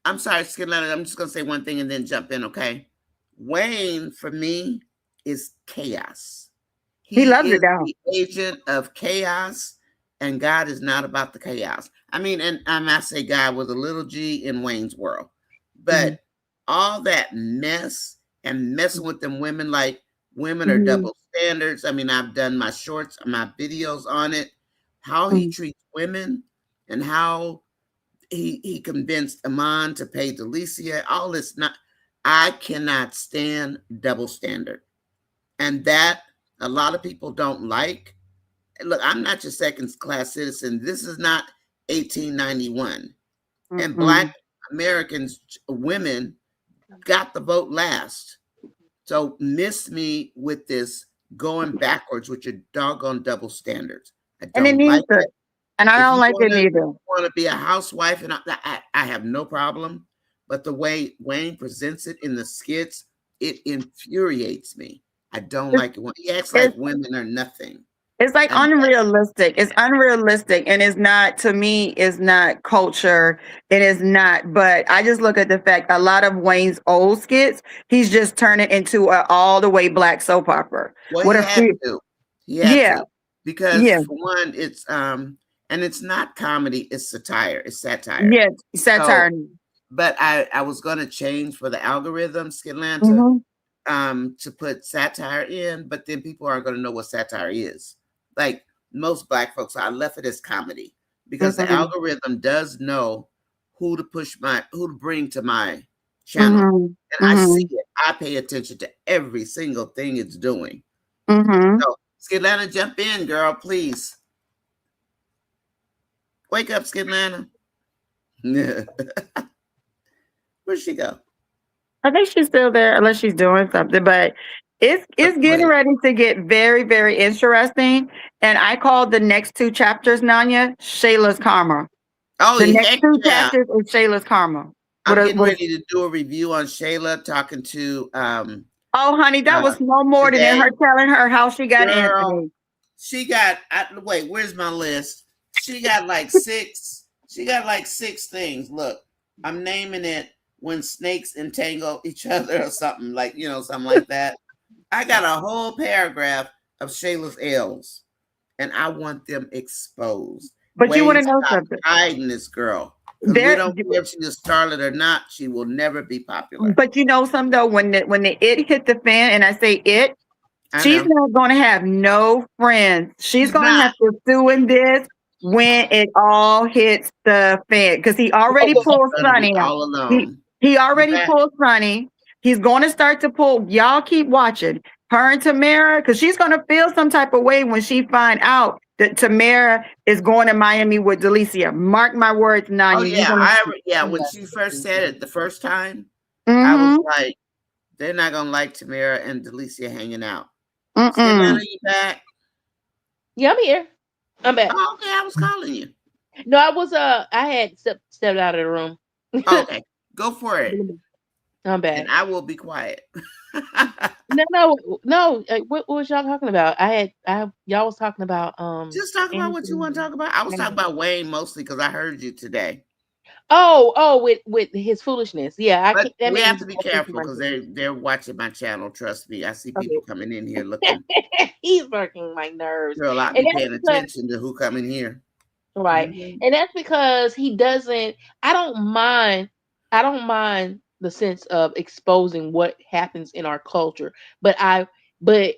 I'm sorry, Skillet. I'm just gonna say one thing and then jump in, okay? Wayne, for me, is chaos. He He loves is it down. the agent of chaos, and God is not about the chaos. I mean, and I say God with a little G in Wayne's world, but all that mess and messing with them women like women are double standards. I mean, I've done my shorts, my videos on it, how he treats women and how he convinced Amon to pay Delicia, all this not I cannot stand double standard. And that a lot of people don't like. Look, I'm not your second class citizen. This is not 1891. And Black Americans, women, got the vote last. So miss me with this going backwards with your doggone double standards. I And it don't needs like it. it. And I If don't you like it neither. want to be a housewife, and I have no problem, but the way Wayne presents it in the skits, it infuriates me. I don't It's, like it when he acts like it's, women are nothing. it's like And unrealistic. It's unrealistic. And it's not, to me, it's not culture. It is not. But I just look at the fact a lot of Wayne's old skits, he's just turning into an all the way black soap opera. well, What he a had few, to. He had yeah, to. Because yeah, for one, it's and it's not comedy, it's satire. It's satire. yeah, So satire. but I was gonna change for the algorithm, Skitlanta, Mm-hmm. to put satire in, but then people aren't going to know what satire is. Like most Black folks, I left it as comedy because the algorithm does know who to bring to my channel, and I see it. I pay attention to every single thing it's doing. So, Skitlana, jump in, girl, please. Wake up, Skitlana. Where'd she go? I think she's still there, unless she's doing something. But it's getting ready to get very, very interesting. And I call the next 2 chapters, Nanya, Shayla's karma. Oh, The next 2 yeah. chapters is Shayla's karma. I'm getting ready to do a review on Shayla talking to oh, honey, that was no more than her telling her how she got Anthony. She got wait, where's my list? She got like 6. She got like 6 things. Look, I'm naming it when snakes entangle each other or something like, something like that. I got a whole paragraph of Shayla's L's, and I want them exposed. But you want to know something? Hiding this girl. We don't care if she's a starlet or not. She will never be popular. But you know something though, when the it hit the fan, and I say it, she's not going to have no friends. She's going to have to sue in this when it all hits the fan, because he already pulled Sonny out. All alone. He already pulled Sonny. He's going to start to pull. Y'all keep watching her and Tamara, because she's going to feel some type of way when she find out that Tamara is going to Miami with Delicia. Mark my words, Nanya. Oh yeah, when she first said it the first time, I was like, they're not gonna like Tamara and Delicia hanging out. Skitlana, you back? Yeah, I'm here. I'm back. Oh, okay, I was calling you. No, I was I had stepped out of the room. Okay, go for it. I'm back. And I will be quiet. No. What was y'all talking about? Y'all was talking about just talk about what you want to talk about. I was talking about Wayne mostly because I heard you today. With his foolishness. Yeah, we have to be careful because they're watching my channel. Trust me, I see people coming in here looking. He's working my nerves. Girl, I'll be paying attention to who coming here. Right, and that's because he doesn't. I don't mind the sense of exposing what happens in our culture, but I would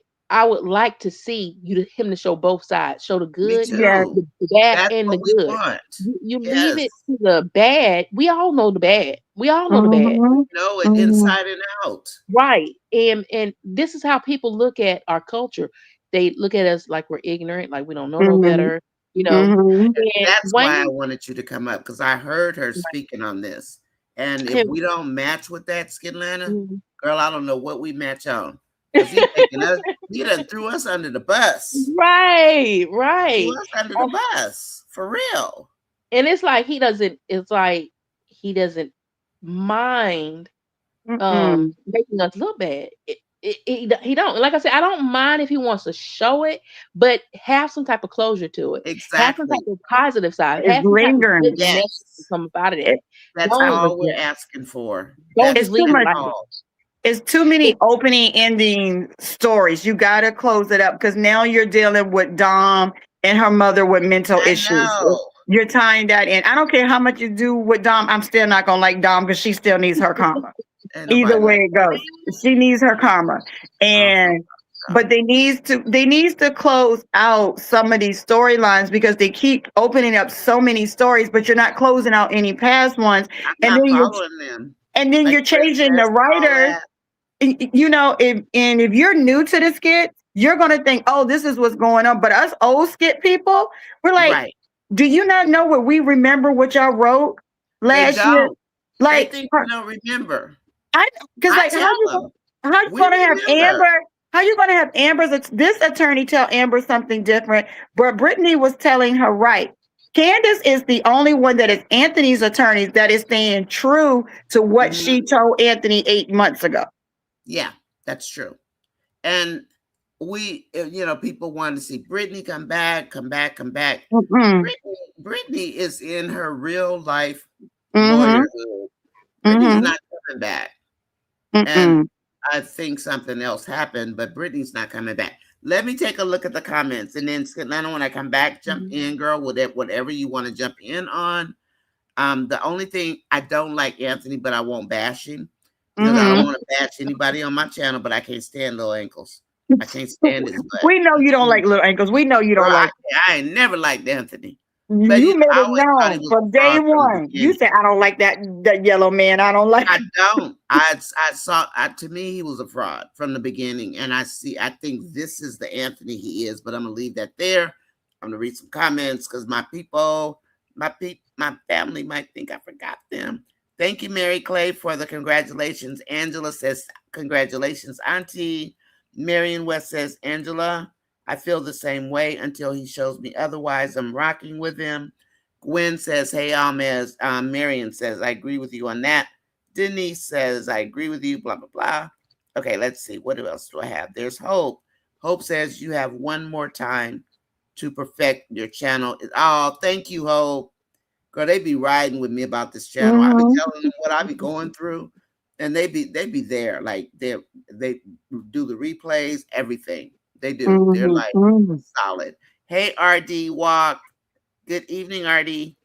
like to see him to show both sides, show the good, the bad, that's and the good. Want. You leave it to the bad. We all know the bad. We all know the bad. You know it inside and out. Right, and this is how people look at our culture. They look at us like we're ignorant, like we don't know no better. And that's why I wanted you to come up, because I heard her speaking on this. And if we don't match with that, Skitlana, girl, I don't know what we match on. He done threw us under the bus. Right. Threw us under the bus. For real. And it's like he doesn't mind making us look bad. He don't. Like I said, I don't mind if he wants to show it, but have some type of closure to it. Exactly. Have some type of positive side. It's lingering. Come out of it. That's all we're asking for. It's too much. It's too many opening ending stories. You got to close it up, because now you're dealing with Dom and her mother with mental issues. You're tying that in. I don't care how much you do with Dom. I'm still not going to like Dom, because she still needs her karma. Either way it goes, she needs her karma. And but they needs to close out some of these storylines, because they keep opening up so many stories, but you're not closing out any past ones. And then you're changing the writers. If you're new to the skit, you're gonna think, oh, this is what's going on. But us old skit people, we're like, do you not know what we remember what y'all wrote last year? Like, they think we don't remember. Because like, how you gonna have Amber? How you gonna have this attorney tell Amber something different, but Brittany was telling her right? Candace is the only one that is Anthony's attorney that is staying true to what she told Anthony 8 months ago. Yeah, that's true. And we, people want to see Brittany come back. Brittany is in her real life lawyerhood. Brittany's not coming back. And I think something else happened, but Brittany's not coming back. Let me take a look at the comments, and then Skitlana, when I come back, jump in, girl, with whatever you want to jump in on. The only thing, I don't like Anthony, but I won't bash him. because I don't Mhm. want to bash anybody on my channel, but I can't stand little ankles. I can't stand his butt. We know you don't like little ankles. We know you Girl, don't like. I ain't never liked Anthony. But You made I it always thought he known was from a day fraud from the one. You beginning. said I don't like that yellow man. I don't like. I don't. I saw. To me, he was a fraud from the beginning, and I think this is the Anthony he is. But I'm gonna leave that there. I'm gonna read some comments because my family might think I forgot them. Thank you, Mary Clay, for the congratulations. Angela says, "Congratulations, Auntie." Marion West says, "Angela, I feel the same way until he shows me otherwise. I'm rocking with him." Gwen says, "Hey, Almez." Marion says, "I agree with you on that." Denise says, "I agree with you." Blah blah blah. Okay, let's see. What else do I have? There's Hope. Hope says you have one more time to perfect your channel. Oh, thank you, Hope. Girl, they be riding with me about this channel. I be Mhm. telling them what I be going through, and they be there. Like they do the replays, everything. They do. They're Mhm. like Mhm. solid. Hey, RD Walk. Good evening, RD.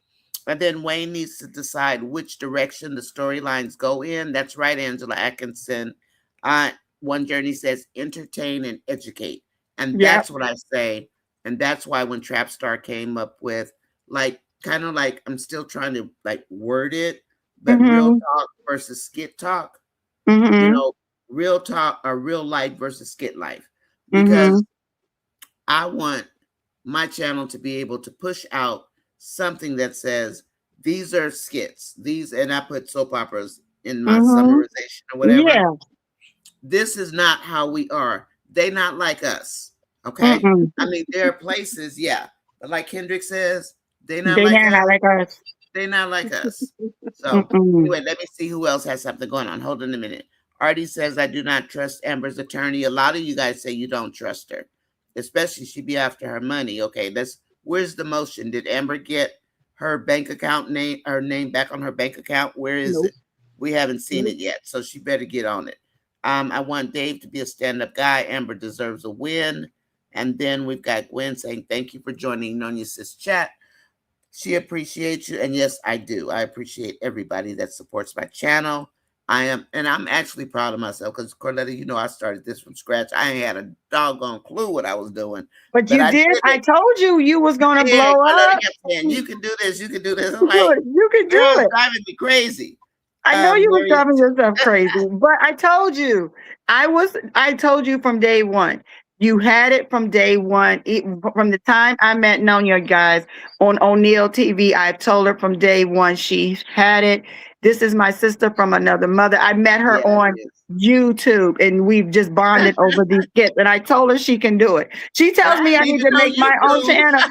And then Wayne needs to decide which direction the storylines go in. That's right, Angela Atkinson. One Journey says entertain and educate. And Yep. that's what I say. And that's why when Trapstar came up with like kind of like I'm still trying to like word it, but real Mhm. talk versus skit talk, you Mhm. know, real talk or real life versus skit life. Because Mhm. I want my channel to be able to push out something that says these are skits, these, and I put soap operas in my Mhm. summarization or whatever. Yeah. This is not how we are. They not like us. Okay. Mm-mm. I mean, there are places, yeah. But like Kendrick says, they not They like not us. like us. They not like us. So Mm-mm. anyway, let me see who else has something going on. Hold on a minute. Artie says, I do not trust Amber's attorney. A lot of you guys say you don't trust her, especially she be after her money. Okay, where's the motion? Did Amber get her bank account her name back on her bank account? Where is Nope. it? We haven't seen Nope. it yet, so she better get on it. I want Dave to be a stand-up guy. Amber deserves a win. And then we've got Gwen saying, thank you for joining NONYASISCHAT chat. She appreciates you. And yes, I do. I appreciate everybody that supports my channel. I'm actually proud of myself because Corletta, I started this from scratch. I ain't had a doggone clue what I was doing, But but you I did. did I it. told you you was gonna Yeah, blow Corletta up. kept saying, you can do this, you can do this. I'm You like, could. You could do girl, it's it. driving me crazy. I know you was Marion, driving yourself crazy, but I told you. I told you from day one. You had it from day one. From the time I met Nonya, guys, on O'Neill TV, I told her from day one she had it. This is my sister from another mother. I met her yeah, on it is. YouTube and we've just bonded over these skits. And I told her she can do it. She But tells I me I didn't need even to know make my own YouTube. channel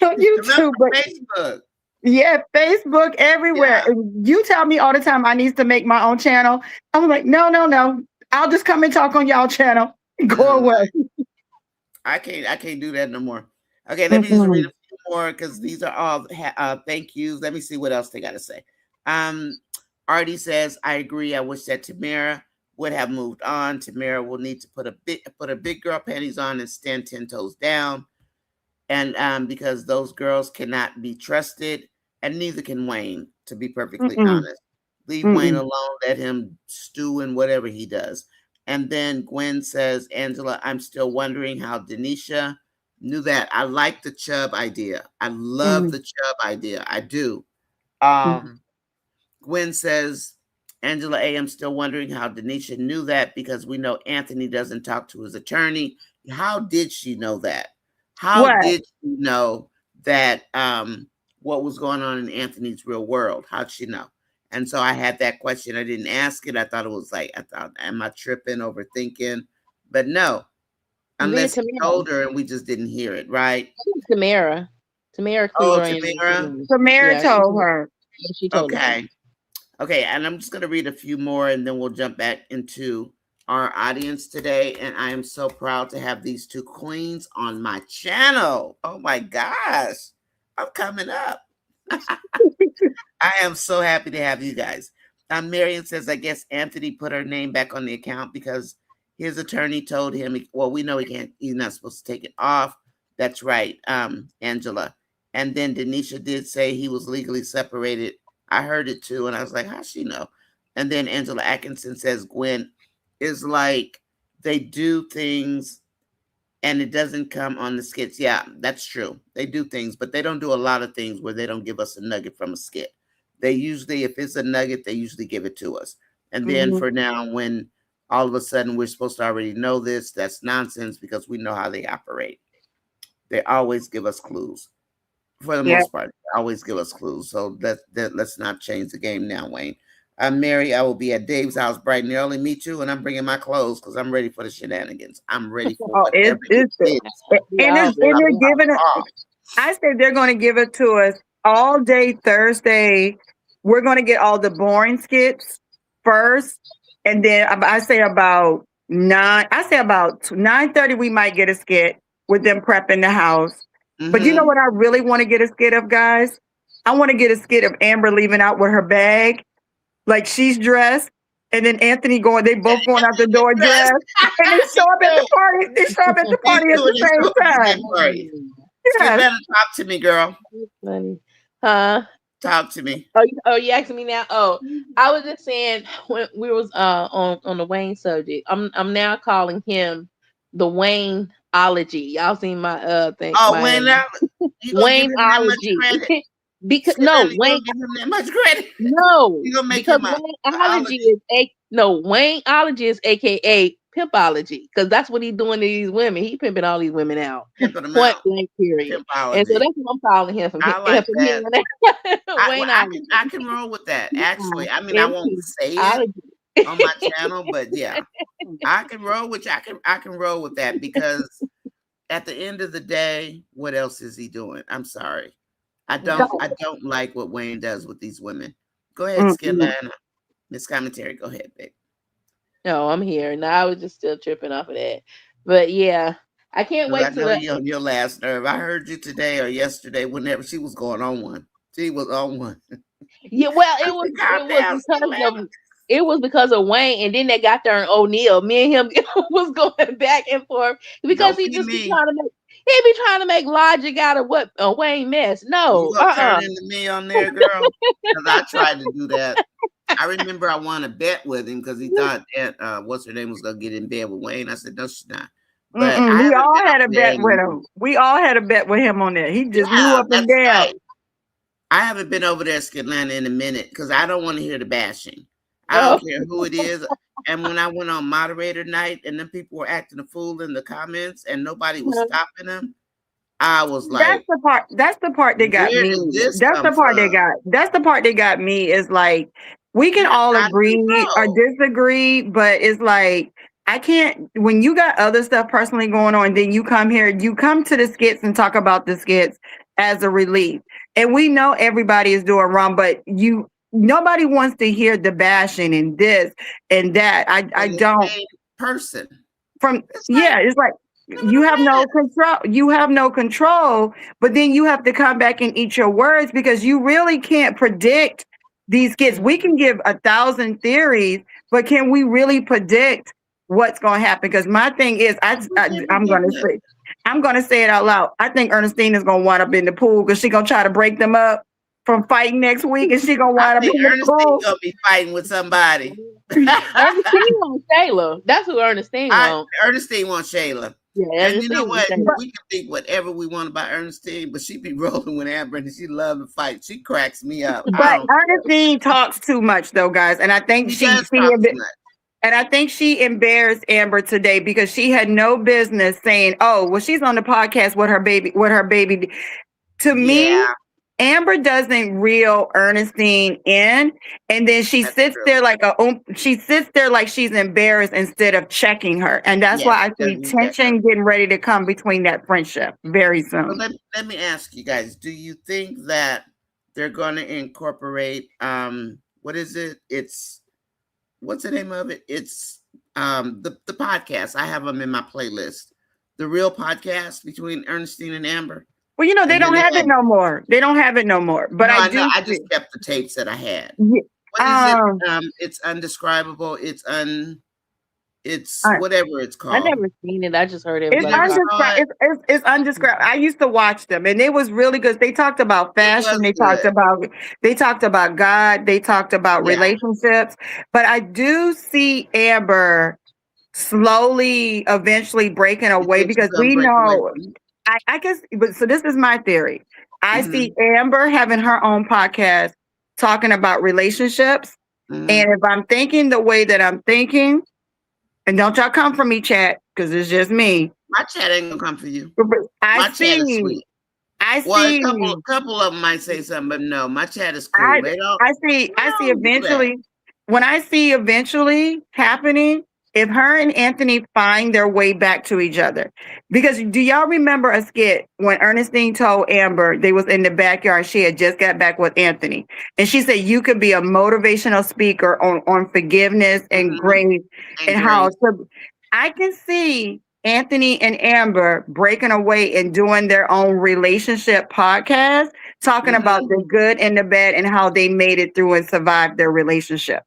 on Come up YouTube, but from Facebook. yeah, Facebook everywhere. Yeah. And you tell me all the time I need to make my own channel. I'm like, no, no, no. I'll just come and talk on y'all channel and go I'm away. like, I can't do that no more. Okay, let me just read Mm-mm. a few more because these are all thank yous. Let me see what else they got to say. Um, Artie says, I agree. I wish that Tamara would have moved on. Tamara will need to put a big girl panties on and stand 10 toes down. And because those girls cannot be trusted, and neither can Wayne, to be perfectly Mm-mm. honest. Leave Wayne Mm-mm. alone, let him stew in whatever he does. And then Gwen says, Angela, I'm still wondering how Denisha knew that. I like the Chubb idea. I love Mm-mm. the Chubb idea. I do. Mm-mm. Gwen says, Angela A., I'm still wondering how Denisha knew that because we know Anthony doesn't talk to his attorney. How did she know that? How What? did she know that what was going on in Anthony's real world? How'd she know? And so I had that question. I didn't ask it. I thought it was like, am I tripping, overthinking? But no, Read it unless to he Tamara. told her and we just didn't hear it, right? Tamara. Tamara clued Oh, her in. Tamara? Tamara Yeah, told her. she told her. Okay. Okay, and I'm just going to read a few more and then we'll jump back into our audience today. And I am so proud to have these two queens on my channel. Oh my gosh, I'm coming up. I am so happy to have you guys. Marion says, I guess Anthony put her name back on the account because his attorney told him, well, we know he's not supposed to take it off. That's right, Angela. And then Denisha did say he was legally separated. I heard it too. And I was like, how's she know? And then Angela Atkinson says Gwen is like they do things and it doesn't come on the skits. Yeah, that's true. They do things, but they don't do a lot of things where they don't give us a nugget from a skit. They usually, if it's a nugget, they usually give it to us. And then for now, when all of a sudden we're supposed to already know this, that's nonsense because we know how they operate. They always give us clues. For the most part, they always give us clues. So let's not change the game now, Wayne. Mary, I will be at Dave's house bright and early. Me too, and I'm bringing my clothes because I'm ready for the shenanigans. I'm ready for whatever it is. And they're giving it. I said they're going to give it to us all day Thursday. We're going to get all the boring skits first, and then I say about 9:30 we might get a skit with them prepping the house. But you know what I really want to get a skit of, guys? I want to get a skit of Amber leaving out with her bag, like she's dressed, and then Anthony they both going out the door dressed, and they show up at the party. They show up at the party at the same time. Yeah. Talk to me, girl. Funny. Huh? Talk to me. Oh, you asking me now? Oh, I was just saying when we was on the Wayne subject. I'm now calling him the Wayneology. Y'all seen my thing? Oh, Wayneology. Because Wayne give him that much credit. No, you gonna make because him Wayneology is AKA pimpology, because that's what he's doing to these women. He pimping all these women out. Point blank period. Pimpology. And so that's what I'm calling him from. I like that. Wayneology. I can roll with that. Actually, I mean, I won't say it on my channel, but yeah, I can roll with you. I can roll with that because at the end of the day, what else is he doing? I'm sorry. I don't like what Wayne does with these women. Go ahead, Skilana. Miss Commentary, go ahead, babe. No, I'm here. No, I was just still tripping off of that. But yeah, I can't wait till you're on your last nerve. I heard you today or yesterday, whenever she was going on one. She was on one. Yeah, well, it was because of Wayne, and then they got there and O'Neal. Me and him was going back and forth because he just be trying to make logic out of what Wayne mess. No, you gonna turn into me on there, girl? Because I tried to do that. I remember I won a bet with him because he thought that what's her name was gonna get in bed with Wayne. I said, no, she's not. But we all had a bet with him. We all had a bet with him on that. He just knew up and down. Right. I haven't been over there, Skitlana, in a minute because I don't want to hear the bashing. I don't care who it is. And when I went on moderator night and then people were acting a fool in the comments and nobody was stopping them, I was like, that's the part that got me. That's the part that got me is like, we can all agree or disagree, but it's like, I can't, when you got other stuff personally going on, then you come to the skits and talk about the skits as a relief. And we know everybody is doing wrong, but nobody wants to hear the bashing and this and that. I don't. Person. It's like you have no control. You have no control, but then you have to come back and eat your words because you really can't predict these kids. We can give 1,000 theories, but can we really predict what's going to happen? Because my thing is, I'm going to say it out loud. I think Ernestine is going to wind up in the pool because she's going to try to break them up from fighting next week, and she gonna wind up in the pool. Gonna be fighting with somebody. Ernestine wants Shayla. That's who Ernestine wants. Ernestine wants Shayla. Yeah, and you know what? We can think whatever we want about Ernestine, but she be rolling with Amber, and she loves to fight. She cracks me up. But Ernestine talks too much, though, guys, and I think and I think she embarrassed Amber today because she had no business saying, "Oh, well, she's on the podcast with her baby." To me. Amber doesn't reel Ernestine in, and then she sits there like she's embarrassed instead of checking her, and that's why I see tension getting ready to come between that friendship very soon. Well, let me ask you guys: do you think that they're going to incorporate what is it? What's the name of it? It's the podcast. I have them in my playlist. The real podcast between Ernestine and Amber. Well, they don't have it no more. They don't have it no more. But I just kept the tapes that I had. Yeah. What is it? It's undescribable. It's It's I- whatever it's I called. never seen it. I just heard It's You everybody never talk. saw undescribed. it? It's undescribed. I used to watch them, and it was really good. They talked about It fashion. was good. They talked about God. They talked about Yeah. relationships. But I do see Amber slowly, eventually breaking You away think she's because gonna we break away know. from you? I guess. But so this is my theory. I Mhm. see Amber having her own podcast talking about relationships, Mhm. and if I'm thinking the way that I'm thinking, and don't y'all come for me, chat, because it's just me. My chat ain't gonna come for you. I My chat is see. sweet. I Well, a see. couple of them might say something, but no, my chat is I cool. They don't. I see. They I see. don't do that. Eventually, when I see eventually happening, if her and Anthony find their way back to each other, because do y'all remember a skit when Ernestine told Amber they was in the backyard? She had just got back with Anthony, and she said you could be a motivational speaker on forgiveness and Mhm. grace, And and how. grace. So I can see Anthony and Amber breaking away and doing their own relationship podcast, talking about Mhm. the good and the bad and how they made it through and survived their relationship.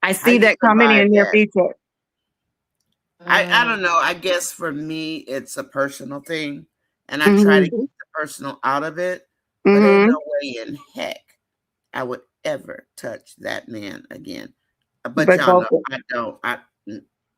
I How see you that coming in survive the near that? future. I don't know. Mm. I guess for me, it's a personal thing, and I try to Mm-hmm. keep the personal out of it. But ain't Mm-hmm. no way in heck I would ever touch that man again. But But y'all know both I don't. I'm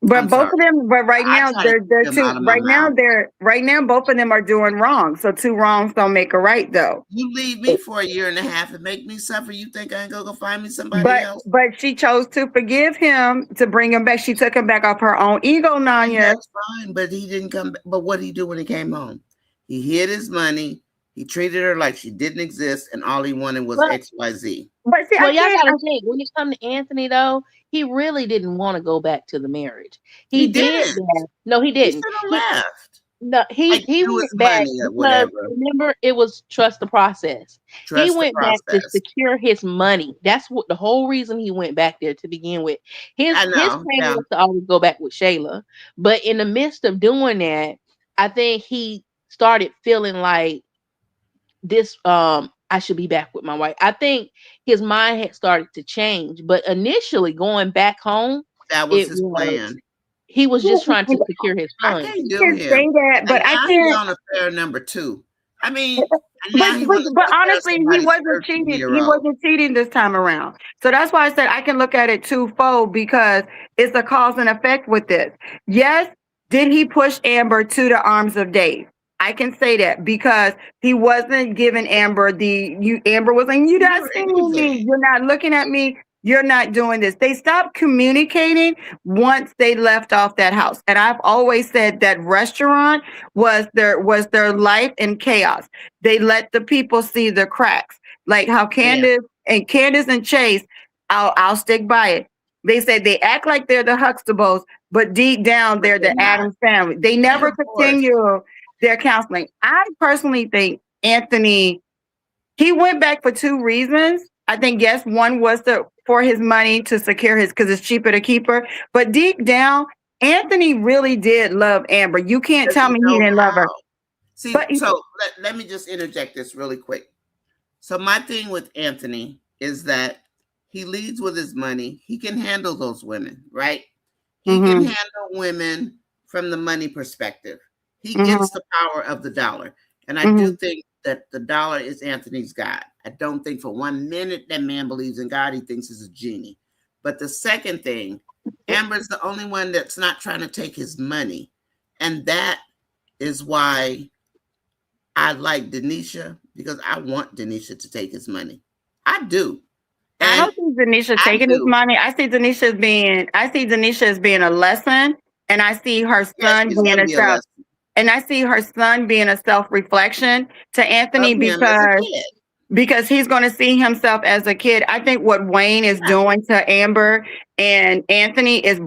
but both sorry. of them, but right I now try to keep they're them two out of my mouth. right now both of them are doing wrong. So two wrongs don't make a right though. You leave me for a year and a half and make me suffer. You think I ain't gonna go find me somebody else? But she chose to forgive him to bring him back. She took him back off her own ego, And Nanya. that's fine. But he didn't come back. But what did he do when he came home? He hid his money. He treated her like she didn't exist, and all he wanted was But XYZ. But see, well, y'all gotta think when it come to Anthony though, he really didn't want to go back to the marriage. He He did didn't. that. No, he He didn't. should have He left. no, Like he do went his back money or because whatever. remember it was trust the process. He Trust the went back to process. secure his money. That's what the whole reason he went back there to begin with. His I know. plan Yeah. was to always go back with Shayla, but in the midst of doing that, I think he started feeling like this I should be back with my wife. I think his mind had started to change, but initially going back home, That was it his was plan. he was just trying to secure his I funds. can't I do can say him. that, And but I now he's can't. on affair number 2. I mean, and But now he want to but take care of honestly, he somebody's wasn't cheating. He 13-year-old. wasn't cheating this time around. So that's why I said I can look at it twofold because it's a cause and effect with this. Yes, did he push Amber to the arms of Dave? I can say that because he wasn't giving Amber Amber was saying, you're not Never seeing me, anything. you're not looking at me, you're not doing this. They stopped communicating once they left off that house. And I've always said that restaurant was their life in chaos. They let the people see the cracks, like how Yeah. Candace and Chase. I'll stick by it. They said they act like they're the Huxtables, but deep down But they're they're the not. Addams family. They They're never divorced. continue their counseling. I personally think Anthony, he went back for two reasons. I think yes, one was for his money to secure his because it's cheaper to keep her. But deep down, Anthony really did love Amber. You can't Does tell he me he know didn't love her. how? See, But so let me just interject this really quick. So my thing with Anthony is that he leads with his money. He can handle those women, right? He can mm-hmm, handle women from the money perspective. He mm-hmm, gets the power of the dollar. And I mm-hmm. do think that the dollar is Anthony's God. I don't think for 1 minute that man believes in God. He thinks he's a genie. But the second thing, Amber's the only one that's not trying to take his money. And that is why I like Denisha, because I want Denisha to take his money. I do. I And don't see Denisha I taking his do. money. I see Denisha as being a lesson, and I see her Yes, son she's being going to a be a self, lesson and I see her son being a self-reflection to of Anthony him as a kid. because he's going to see himself as a kid. I think what Wayne is doing to Amber and Anthony is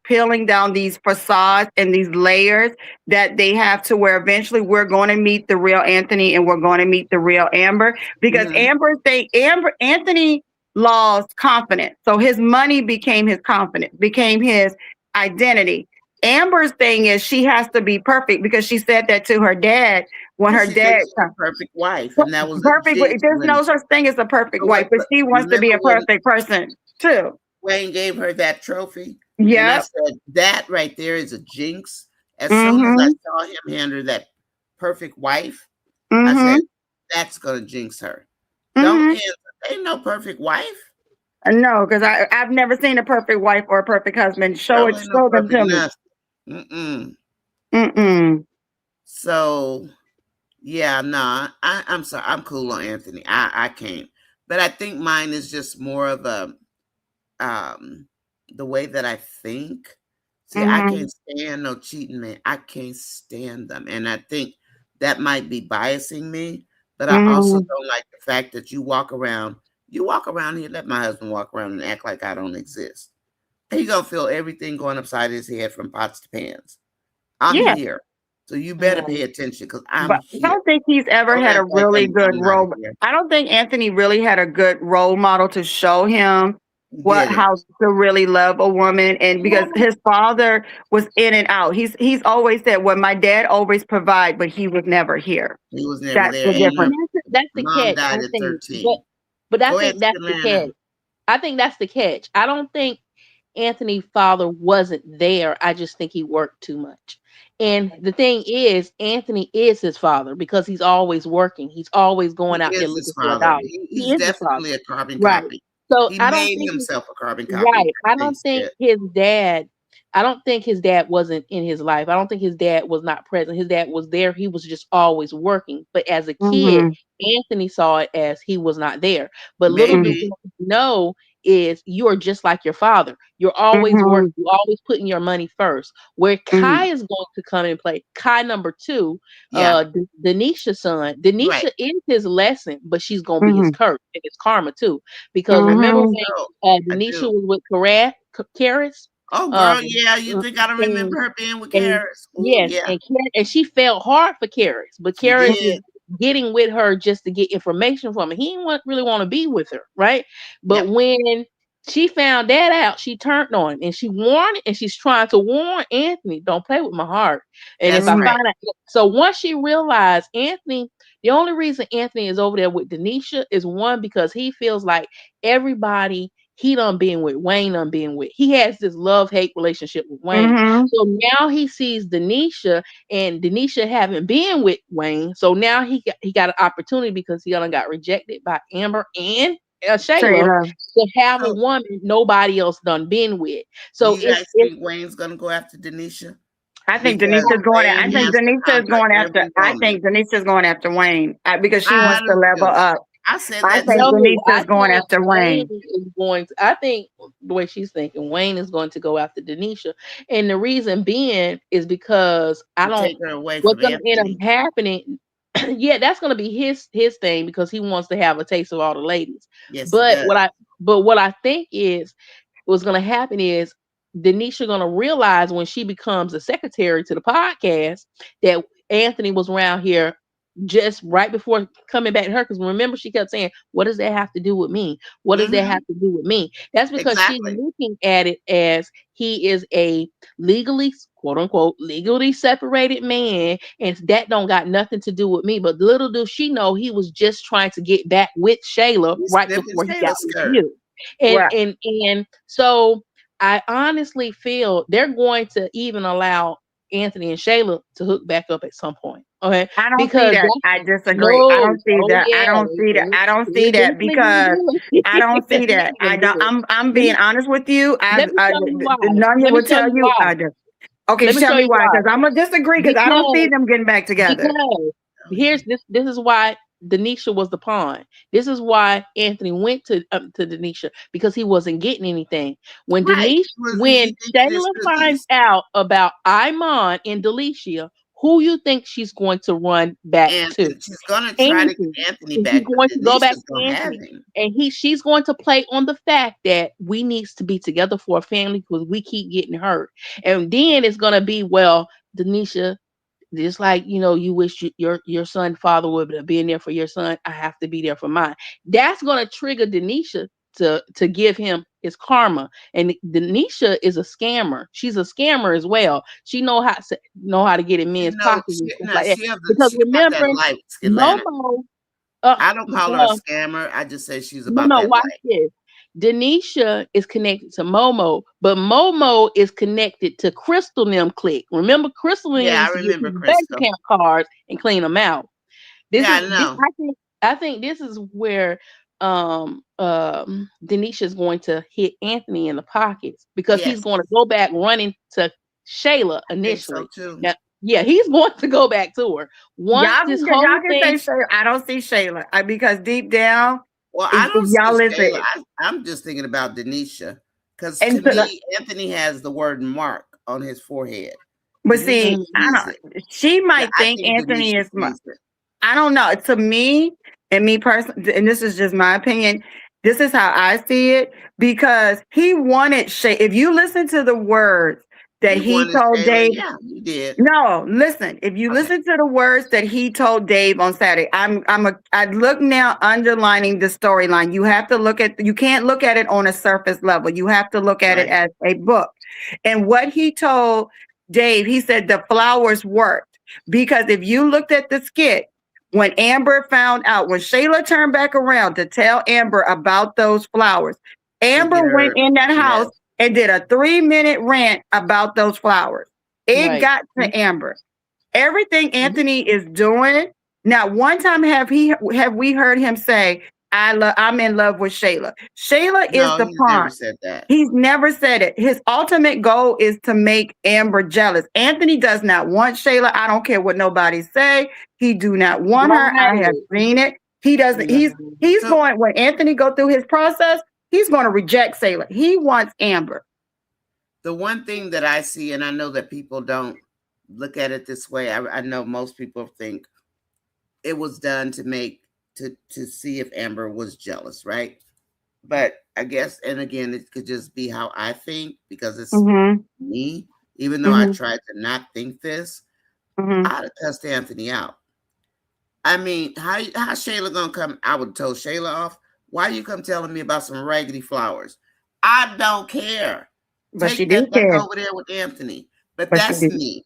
peeling down these facades and these layers that they have to where eventually we're going to meet the real Anthony and we're going to meet the real Amber because Mhm. Anthony lost confidence. So his money became his confidence, became his identity. Amber's thing is she has to be perfect because she said that to her dad when And her she thinks dad she's a perfect wife, and that was a perfect. jig There's when no such thing as a perfect wife, but she wants to be remember a when perfect person too. Wayne gave her that trophy. And I Yep. said, that right there is a jinx. As soon as I Mm-hmm. saw him hand her that perfect wife, I said, Mm-hmm. that's going to jinx her. Don't Mm-hmm. hand her. Ain't no perfect wife. No, because I've never seen a perfect wife or a perfect husband. Show it, Girl ain't no show them perfect to me. nothing. Mm-mm. Mm-mm. So, yeah, nah, I'm sorry. I'm cool on Anthony. I can't. But I think mine is just more of a um the way that I think. See, I Mm-hmm. can't stand no cheating men. I can't stand them. And I think that might be biasing me, but I also Mm-hmm. don't like the fact that you walk around here, let my husband walk around and act like I don't exist. He gonna feel everything going upside his head from pots to pans. I'm Yeah. here. So you better Right. pay attention because I'm But I here. don't think he's ever Don't had a act like really good I'm not role. here. I don't think Anthony really had a good role model to show him He what didn't. how to really love a woman. And because Well, his father was in and out. He's always said, well, my dad always provide, but he was never here. He was never That's there. the And and look, difference. that's the mom catch, I died at think. 13. But I Go ahead, think that's the catch. Atlanta. I think that's the catch. I don't think Anthony's father wasn't there. I just think he worked too much. And the thing is, Anthony is his father because he's always working. He's always He going out there is his looking for a father. dollar. He He's is his father. definitely a carbon Right. copy. So He I don't made think himself a carbon copy. right. I That's what he don't think said. his dad I don't think his dad wasn't in his life. I don't think his dad was not present. His dad was there. He was just always working. But as a kid, Mm-hmm. Anthony saw it as he was not there. But little do Maybe. he know is you are just like your father. You're always Mm-hmm. working. You're always putting your money first. Where Mm-hmm. Kai is going to come and play. Kai number two, Yeah. Denisha's son. Right. Denisha is his lesson, but she's gonna be his Mm-hmm. curse and his karma too. Because I remember think Mm-hmm. when so. I Denisha do. was with Karis, Oh, um, girl, yeah. You think I don't and remember her being with and Karis? Oh, yes, yeah. and she felt hard for Karis, but She Karis is did. getting with her just to get information from her. He didn't really want to be with her, right? But Yep. when she found that out, she turned on him and she warned and she's trying to warn Anthony, don't play with my heart. And if That's I Mm-hmm. right. find out, so once she realized Anthony, the only reason Anthony is over there with Denisha is one because he feels like everybody he done being with, Wayne done being with. He has this love-hate relationship with Wayne. Mm-hmm. So now he sees Denisha and Denisha having been with Wayne. So now he got an opportunity because he done got rejected by Amber and Shayla Shayla. to have a So, woman nobody else done been with. do So you guys it's think Wayne's going to go after Denisha? I think Because Denisha's going. I Wayne think has to Denisha's conquer going after. every I woman. think Denisha's going after Wayne because she I wants to do level too. up. I said I that think too. no, I Denisha's going think after Wayne Wayne. is going to, I think the way she's thinking, Wayne is going to go after Denisha. And the reason being is because I To don't, take her away what's from going to end up Anthony. happening, yeah, that's going to be his thing because he wants to have a taste of all the ladies. Yes, he But does. what I think is what's going to happen is Denisha going to realize when she becomes a secretary to the podcast that Anthony was around here just right before coming back to her. Because remember, she kept saying, "What does that have to do with me? What does that Hmm. have to do with me?" That's because she's Exactly. looking at it as he is a legally, quote unquote, legally separated man, and that don't got nothing to do with me. But little does she know, he was just trying to get back with Shayla He's right snipping before he got Shayla's with skirt. you. And Right. and and so I honestly feel they're going to even allow Anthony and Shayla to hook back up at some point. Okay. I don't see Because that. that's I disagree. I no, don't see oh that. I yeah, don't see that. I don't they see that definitely gonna because do it. I don't They're see that. definitely I gonna do don't. it. I'm Let being me honest with you. let me show you why. Nanya Let me will show tell you you. why. Okay, Let me tell show me you why. why. Because I'm gonna disagree. Because I don't see Because them getting back together. because Oh, here's yeah. this is why Denisha was the pawn. This is why Anthony went to Denisha because he wasn't getting anything. Right. When He thinking it's Shayla finds cookies. out about Iman and Delicia, who you think she's going to run back And to? she's going to try to Anthony. get Anthony And she's back, but going to go back Denisha's to going to have Anthony. him. And she's going to play on the fact that we needs to be together for a family because we keep getting hurt. And then it's gonna be, well, Denisha, just like you wish your son father would have been there for your son, I have to be there for mine. That's gonna trigger Denisha to give him his karma. And Denisha is a scammer. She's a scammer as well. She know how to get in She men's know pockets and stuff now like that. she have the Because she got remember, that light, no Atlanta. more uh, I don't call her a uh scammer. I just say she's no, about no, that watch light. this. Denisha is connected to Momo, but Momo is connected to Crystal and them click. Remember, Crystal and them Yeah, I used to get remember these bank Crystal. account cards and clean them out. This Yeah, is I this. know. I think this is where Denisha is going to hit Anthony in the pockets because he's Yes, going to go back running to Shayla I think so initially. too. Now, yeah, he's going to go back to her once Y'all, this y'all whole can say thing. Shayla. I don't see Shayla because deep down, Well, I if don't y'all see Shayla. listen, I'm just thinking about Denisha because and to to, me, Anthony has the word Mark on his forehead. but Denisha see, I sees it. don't. She Yeah, might I think think Anthony Denisha is. sees it. I don't know. To me, and me personally, and this is just my opinion. This is how I see it because he wanted Shay. If you listen to the words that He he wanted told Shayla. Dave. Yeah, he did. No, listen. If you Okay, listen to the words that he told Dave on Saturday, I look now underlining the storyline. You have to look at. You can't look at it on a surface level. You have to look at it right. as a book. And what he told Dave, he said the flowers worked because if you looked at the skit when Amber found out, when Shayla turned back around to tell Amber about those flowers, To get Amber went her. in that Yes. house and did a 3-minute rant about those flowers. It Right. got to Amber. Everything Mhm. Anthony is doing. Not one time have we heard him say, I'm in love with Shayla. Shayla is No, the he's never pawn. said that. He's never said it. His ultimate goal is to make Amber jealous. Anthony does not want Shayla. I don't care what nobody say. He do not want her. I have Right. seen it. He doesn't. No. He's So going when Anthony go through his process. He's going to reject Shayla. He wants Amber. the one thing that I see, and I know that people don't look at it this way. I know most people think it was done to make to see if Amber was jealous, right? But I guess, and again, it could just be how I think because it's Mm-hmm. me. Even though I Mm-hmm. tried to not think this, Mm-hmm. I'd have cussed Anthony out. I mean, how Shayla gonna come? I would have told Shayla off. Why you come telling me about some raggedy flowers? I don't care. But she Take that did back care. over there with Anthony. But But she that's did. me.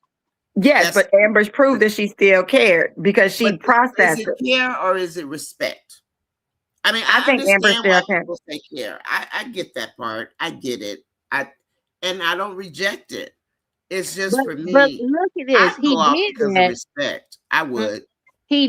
Yes, That's but Amber's proved that she still cared because but she is processed it it. care or is it respect? I mean, I I think Amber understand still why cared. people say care. I get that part. I get it. I don't reject it. It's just for But me. look at this. I'd He go off did because of that. respect. I Mm, would. He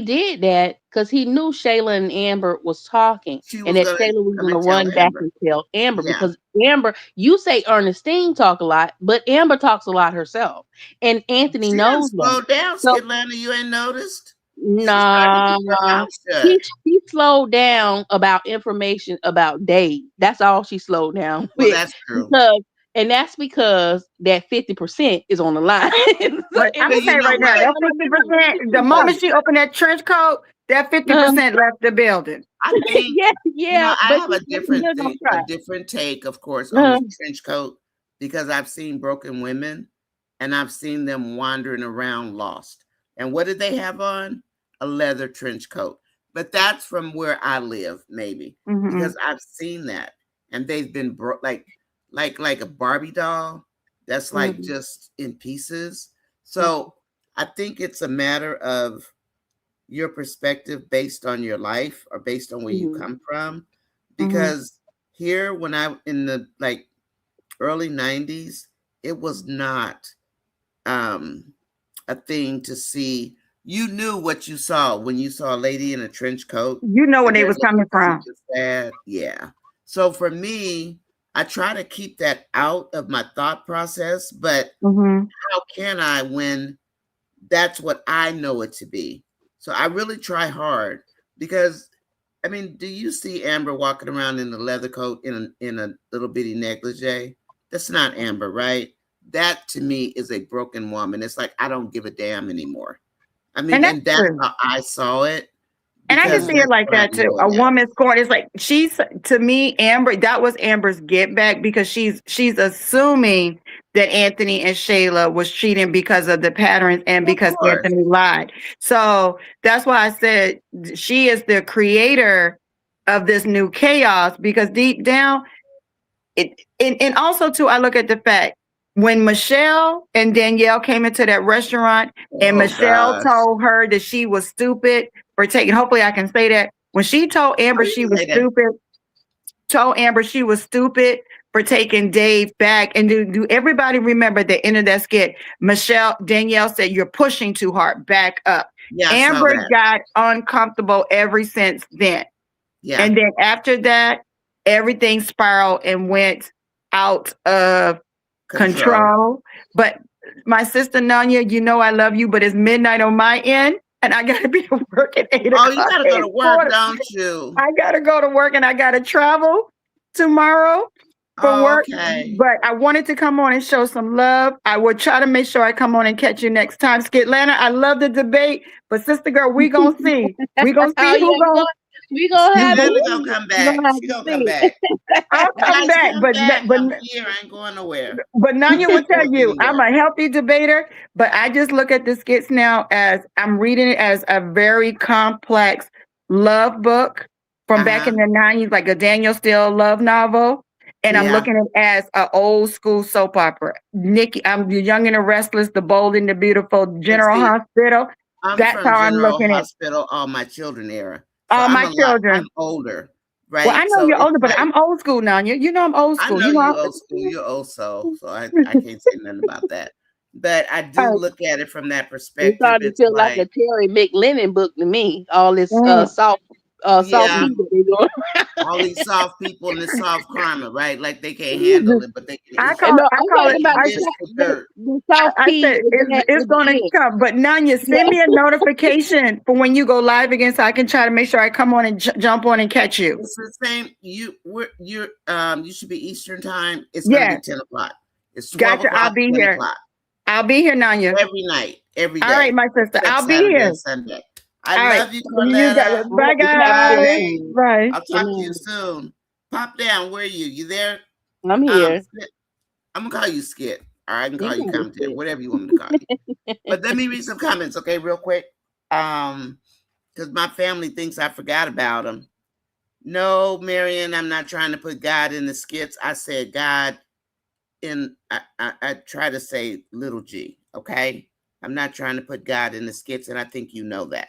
did that because he knew Shayla and Amber was talking, She and was that gonna Shayla was come gonna and tell run back Amber. and tell Amber Yeah. because Amber, you say Ernestine talk a lot, but Amber talks a lot herself, and Anthony She done knows that. slowed down, So Atlanta. You ain't noticed? She's starting to nah, keep her mouth shut. she slowed down about information about Dave. That's all she slowed down Well, with that's true. because, and that's because that 50% is on the line. So, But I'm and But gonna you say know right now, what? that 50%, the moment she opened that trench coat, that 50% left the building. I think yeah, I but have she's a different still gonna thing, a try. different take, of course, on Uh, this trench coat because I've seen broken women and I've seen them wandering around lost. And what did they have on? A leather trench coat. But that's from where I live, maybe Mm-hmm. because I've seen that, and they've been like a Barbie doll that's like mhm, just in pieces. mhm, So I think it's a matter of your perspective based on your life or based on where you mhm, come from Mm-hmm. because here when I in the like early 90s it was not um a thing to see. You knew what you saw when you saw a lady in a trench coat You know where and they they're was coming looking from. super sad. Yeah, so for me I try to keep that out of my thought process, but Mm-hmm. how can I when that's what I know it to be? So I really try hard because I mean, do you see Amber walking around in a leather coat in a little bitty negligee? That's not Amber, right? That to me is a broken woman. It's like I don't give a damn anymore. I mean, And that's and that's true. how I saw it And I can because see it mhm, that's like what I that too. know A it as. woman scorned. It's like she's to me, Amber. That was Amber's get back because she's assuming that Anthony and Shayla was cheating because of the patterns and Of because course. Anthony lied. So that's why I said she is the creator of this new chaos because deep down and also too, I look at the fact when Michelle and Danielle came into that restaurant and Oh Michelle gosh. told her that she was stupid for taking, hopefully I can say that. When she told Oh, Amber you she can was say that. stupid, told Amber she was stupid for taking Dave back. And do everybody remember the end of that skit? Danielle said, "You're pushing too hard. Back up." Yeah, I saw Amber that. got uncomfortable ever since then. Yeah. And then after that, everything spiraled and went out of control. But my sister Nonya, you know I love you, but it's midnight on my end, and I gotta be at work at 8 o'clock. Oh, you gotta go to work, don't you? I gotta go to work and I gotta travel tomorrow for work. Okay. But I wanted to come on and show some love. I will try to make sure I come on and catch you next time. Skitlanta, I love the debate, but sister girl, we gonna see. We gonna see who gonna. We gonna have Skitlanta gonna come back. She gonna come back. I'll come back, but I'm here. I ain't going nowhere. But Nonya will tell you, I'm a healthy debater, but I just look at the skits now as I'm reading it as a very complex love book from back in the 90s, like a Daniel Steele love novel. And I'm looking at it as an old school soap opera. Nikki, I'm the Young and the Restless, the Bold and the Beautiful, General Hospital. That's how I'm looking at it. Hospital, all my children era. So all my children. I'm older. Right. Well, I know you're older, but I'm old school now. You know I'm old school. I know you're old school. You're old soul. So I can't say nothing about that. But I do look at it from that perspective. It started to feel like a Terry McLennan book to me. All this soft people they doing. All these soft people and this soft karma, right? Like they can't handle it, but they can. I call it the soft people. It's gonna come. But Nonya, send me a notification for when you go live again, so I can try to make sure I come on and jump on and catch you. It's the same. You should be Eastern time. It's gonna be 10 o'clock. It's 12 gotcha. o'clock, I'll be here. I'll be here, Nonya. Every night, every day. All right, my sister. I'll be here. Sunday. I love you, Corletta. Bye, guys. Bye. I'll talk to you soon. Pop down. Where are you? You there? I'm here. I'm gonna call you Skit. All right, I can call you commentary, whatever you want me to call you. But let me read some comments, okay, real quick. Because my family thinks I forgot about them. No, Marion, I'm not trying to put God in the skits. I said God in. I try to say little G. Okay, I'm not trying to put God in the skits, and I think you know that.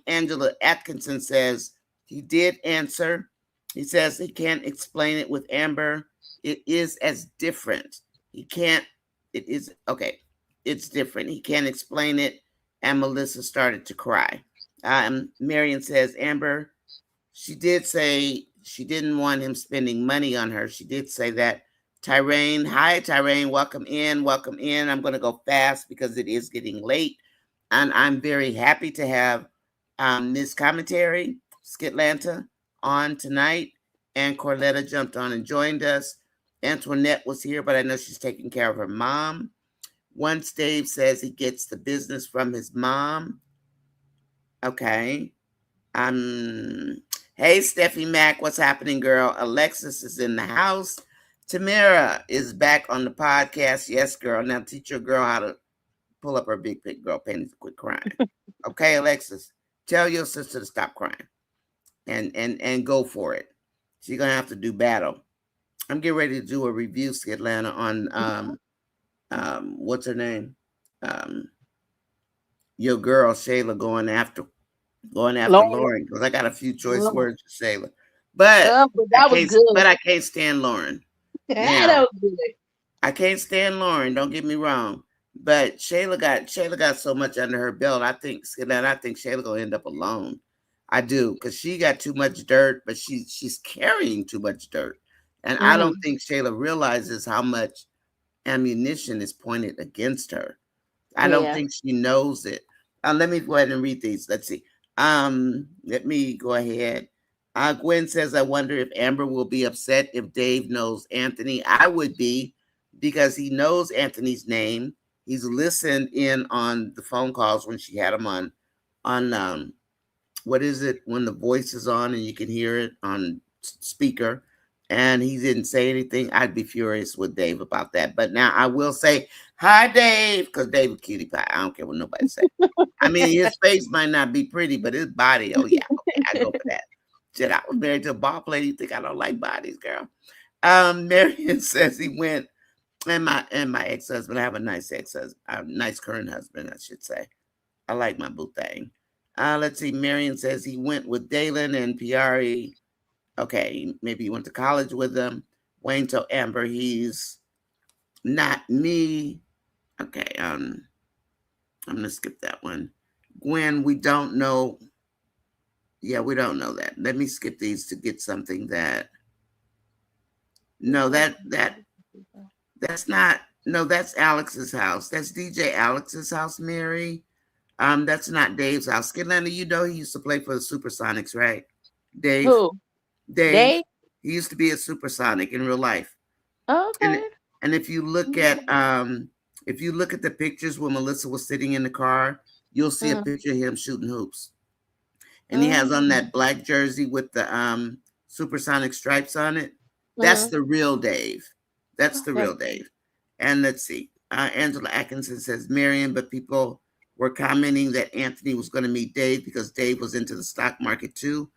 Angela Atkinson says he did answer. He says he can't explain it with Amber. It is as different. He can't. It is okay. It's different. He can't explain it. And Melissa started to cry. Marion says Amber. She did say she didn't want him spending money on her. She did say that. Tyrane, hi Tyrane, welcome in, welcome in. I'm going to go fast because it is getting late. And I'm very happy to have Ms. Commentary, Skitlanta, on tonight. And Corletta jumped on and joined us. Antoinette was here, but I know she's taking care of her mom. Once Dave says he gets the business from his mom. Okay. Hey, Steffi Mack, what's happening, girl? Alexis is in the house. Tamara is back on the podcast. Yes, girl. Now teach your girl how to pull up her big girl panties and quit crying. Okay, Alexis, tell your sister to stop crying and go for it. She's gonna have to do battle. I'm getting ready to do a review, Skitlanta, on what's her name? Your girl Shayla going after Lauren, because I got a few choice words for Shayla. But I can't stand Lauren. Now, I can't stand Lauren, don't get me wrong. But Shayla got so much under her belt. I think Shayla gonna end up alone. I do, because she got too much dirt, but she's carrying too much dirt. And I don't think Shayla realizes how much ammunition is pointed against her. I don't think she knows it. Let me go ahead and read these. Let's see. Let me go ahead. Gwen says, I wonder if Amber will be upset if Dave knows Anthony. I would be, because he knows Anthony's name. He's listened in on the phone calls when she had him on what is it, when the voice is on and you can hear it on speaker, and he didn't say anything. I'd be furious with Dave about that. But now I will say, hi, Dave, because Dave is cutie pie. I don't care what nobody says. I mean, his face might not be pretty, but his body, oh yeah, okay, I go for that. Shit, I was married to a ball player. You think I don't like bodies, girl? Marion says he went, and my ex-husband, I have a nice ex-husband, a nice current husband, I should say. I like my boo thing. Let's see. Marion says he went with Dalen and Piari Okay, maybe he went to college with them. Wayne told Amber he's not me. Okay, I'm gonna skip that one. Gwen, we don't know. Yeah, we don't know that. Let me skip these to get something that. No, that's not. No, that's Alex's house. That's DJ Alex's house, Mary. That's not Dave's house. Skidlander, you know he used to play for the Supersonics, right? Dave. Who? Dave. Dave? He used to be a Supersonic in real life. And Okay. and if you look at the pictures when Melissa was sitting in the car, you'll see a Mm, picture of him shooting hoops. And he has on mm, that black jersey with the supersonic stripes on it. That's mm. the real Dave. That's the Okay. real Dave. And let's see. Angela Atkinson says Marion, but people were commenting that Anthony was going to meet Dave because Dave was into the stock market too.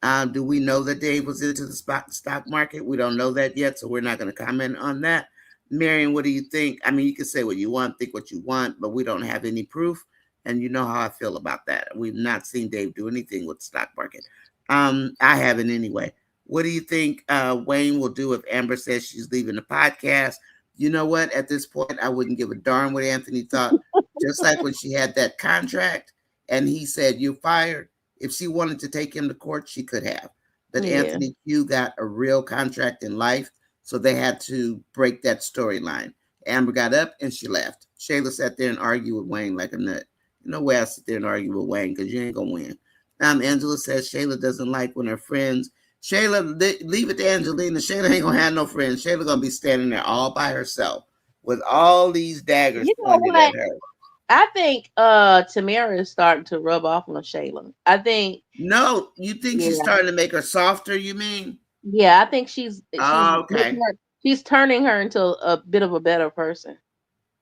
Do we know that Dave was into the stock market? We don't know that yet, so we're not going to comment on that. Marion, what do you think? I mean, you can say what you want, think what you want, but we don't have any proof. And you know how I feel about that. We've not seen Dave do anything with the stock market. I haven't anyway. What do you think Wayne will do if Amber says she's leaving the podcast? You know what? At this point, I wouldn't give a darn what Anthony thought. Just like when she had that contract and he said, "You're fired." If she wanted to take him to court, she could have. But Yeah. Anthony Q got a real contract in life, so they had to break that storyline. Amber got up and she left. Shayla sat there and argued with Wayne like a nut. No way I sit there and argue with Wayne because you ain't gonna win. Angela says Shayla doesn't like when her friends. Shayla, leave it to Angelina. Shayla ain't gonna have no friends. Shayla gonna be standing there all by herself with all these daggers You know pointed what? at her. I think Tamara is starting to rub off on Shayla. I think No, you think she's yeah. starting to make her softer? You mean? Yeah, I think she's Oh, making okay. her she's turning her into a bit of a better person.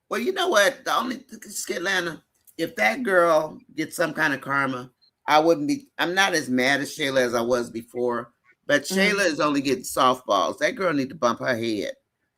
Well, you know what? The only Atlanta, if that girl gets some kind of karma, I wouldn't be. I'm not as mad at Shayla as I was before, but Mhm. Shayla is only getting softballs. That girl need to bump her head,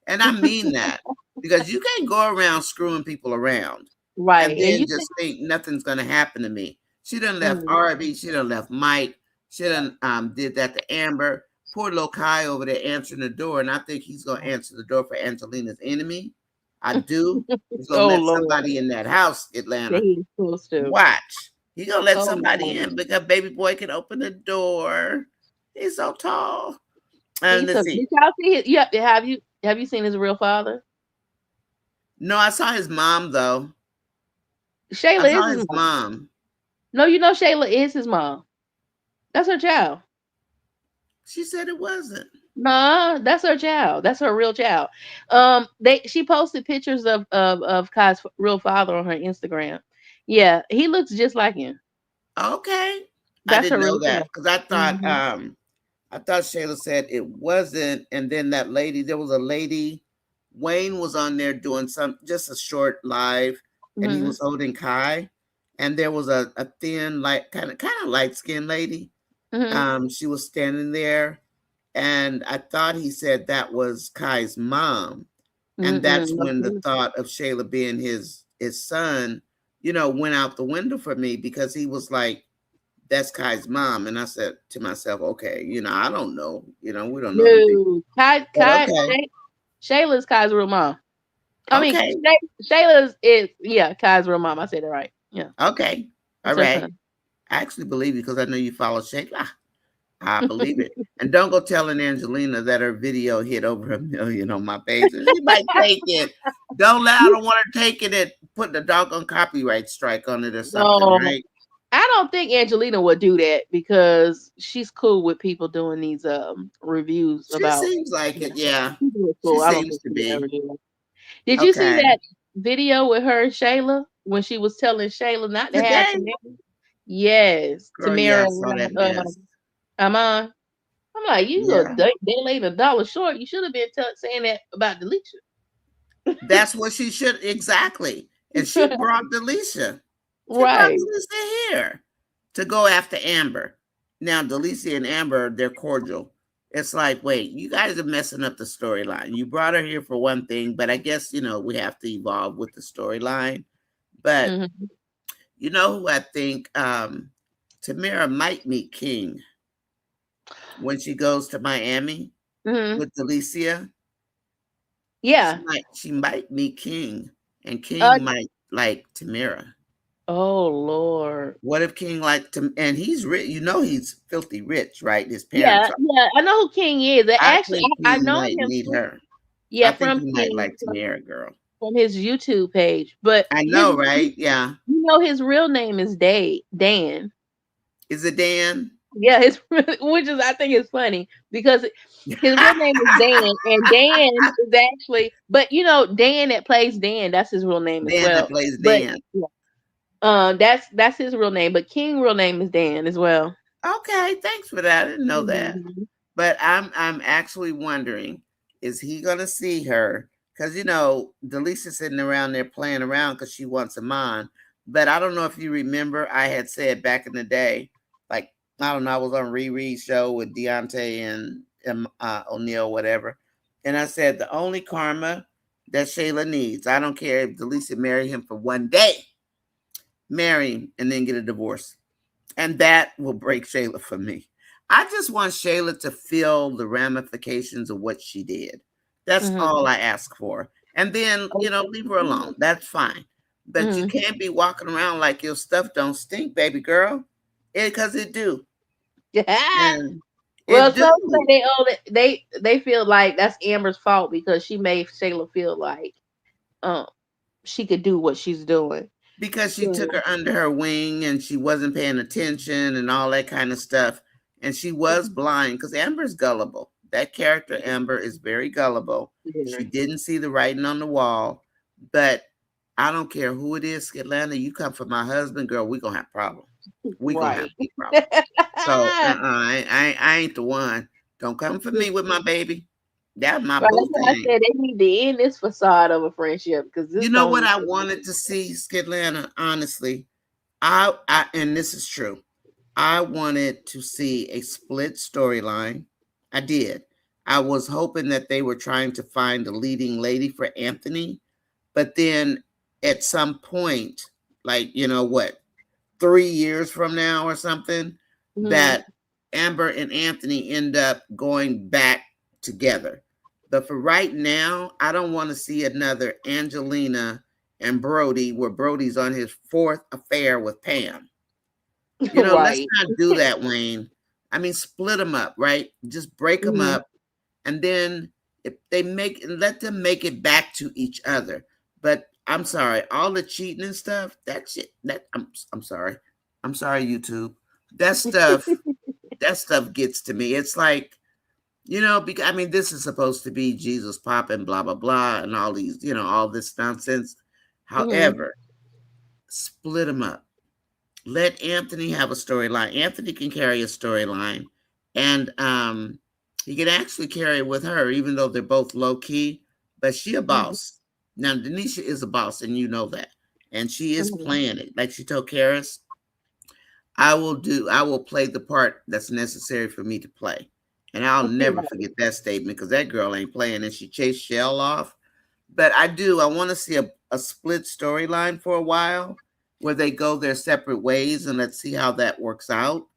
and I mean that because you can't go around screwing people around and Right. And then you think just think nothing's going to happen to me. She done left mhm. Arby. She done left Mike. She done did that to Amber. Poor little Kai over there answering the door, and I think he's going to answer the door for Angelina's enemy. I do. He's gonna Oh let Lord, somebody in that house, that Atlanta. he's supposed to. Watch. He gonna let Oh somebody Lord. in because baby boy can open the door. He's so tall. And He's let's so see. did y'all see it? Yeah, have you seen his real father? No, I saw his mom though. I Shayla is saw his his mom. mom. No, you know Shayla is his mom. That's her child. She said it wasn't. Nah, that's her child. That's her real child. She posted pictures of Kai's real father on her Instagram. Yeah, he looks just like him. Okay. I That's didn't her know real that child. because Hmm. I thought Shayla said it wasn't. And then that lady, there was a lady, Wayne was on there doing just a short live, and he Hmm. was holding Kai. And there was a thin, like kind of light skinned lady. Hmm. She was standing there, and I thought he said that was Kai's mom. And that's No, when the thought of Shayla being his son, went out the window for me because he was like, that's Kai's mom. And I said to myself, okay, I don't know. We don't know them people. no. But okay. Shayla's Kai's real mom. I mean, Okay. Shayla's is yeah, Kai's real mom. I said it right. Yeah, Okay. All that's her right. son. I actually believe you because I know you follow Shayla. I believe it. And don't go telling Angelina that her video hit over 1 million on my page. And she might take it. I don't want her taking it, putting a doggone copyright strike on it or something, No, right? I don't think Angelina would do that because she's cool with people doing these reviews She about. seems like Yeah, it, yeah. she's really She cool. I don't seems think to she would ever be. do that. Did you see Okay. that video with her and Shayla when she was telling Shayla not to have Today, Tamara? Yes, girl, yeah, Tamara I saw that around mess. Amon. I'm like, you go Yeah. they laid $1 short. You should have been saying that about Delisha. That's what she should exactly. And she brought Delisha. She brought Right. Delisha here to go after Amber. Now, Delisha and Amber, they're cordial. It's like, wait, you guys are messing up the storyline. You brought her here for one thing, but I guess, we have to evolve with the storyline. But Hmm. you know who I think Tamara might meet King. when she goes to Miami Hmm. with Delicia, Yeah. she might meet King, and Uh, King might like Tamara. oh Lord. What if King like to, and he's rich, he's filthy rich, right? His Yeah, parents are. yeah. I know who King is. I Actually, think I King know might him meet too. her. I Yeah, think from he might King like Tamara, girl. from his YouTube page. But I his know, right? Yeah. his real name is Dan. Is it Dan? Yeah, his which is I think is funny because his real name is Dan, and Dan is actually, but Dan that plays Dan, that's his real name as Dan that well. plays But Dan. yeah, that's his real name. But King real name is Dan as well. Okay, thanks for that. I didn't know that. Mhm. But I'm actually wondering, is he gonna see her? Because Delicia's sitting around there playing around because she wants him on. But I don't know if you remember, I had said back in the day, like I don't know, I was on Riri's show with Deontay and O'Neal, whatever, and I said the only karma that Shayla needs, I don't care if Delicia marry him for one day, marry him and then get a divorce, and that will break Shayla for me. I just want Shayla to feel the ramifications of what she did. That's Mhm. all I ask for. And then, leave her alone. That's fine. But you Mhm. can't be walking around like your stuff don't stink, baby girl. Because it do. And Well, it some say do. they own it. They feel like that's Amber's fault because she made Shayla feel like um she could do what she's doing. Because she took So, her under her wing and she wasn't paying attention and all that kind of stuff. And she was blind because Amber's gullible. That character, Amber, is very gullible. yeah. She didn't see the writing on the wall. But I don't care who it is, Atlanta, you come for my husband, girl, we're going to have problems. We're going to have Right. big problems. So I ain't the one. Don't come for me with my baby. That's my Right, boo that's why I thing. said they need to end this facade of a friendship because this You know what don't. I wanted to see, Skitlanta, honestly? I and this is true. I wanted to see a split storyline. I did. I was hoping that they were trying to find a leading lady for Anthony, but then at some point, like, what, 3 years from now or something, Mhm. that Amber and Anthony end up going back together. But for right now, I don't want to see another Angelina and Brody where Brody's on his fourth affair with Pam. Let's Right. not do that, Wayne. I mean, split them up, right? Just break them Mhm. up, and then if they make let them make it back to each other. But I'm sorry, all the cheating and stuff, that shit, I'm sorry. I'm sorry, YouTube. That stuff, that stuff gets to me. It's like, because I mean, this is supposed to be Jesus pop and blah blah blah and all these, all this nonsense. Mhm. However, split them up. Let Anthony have a storyline. Anthony can carry a storyline, and he can actually carry it with her, even though they're both low key. But she a Mhm. boss. Now, Denisha is a boss, and you know that, and she is Mhm. playing it. Like she told Karis, I will play the part that's necessary for me to play. And I'll never Right. forget that statement because that girl ain't playing and she chased Shell off. But I want to see a split storyline for a while where they go their separate ways and let's see how that works out.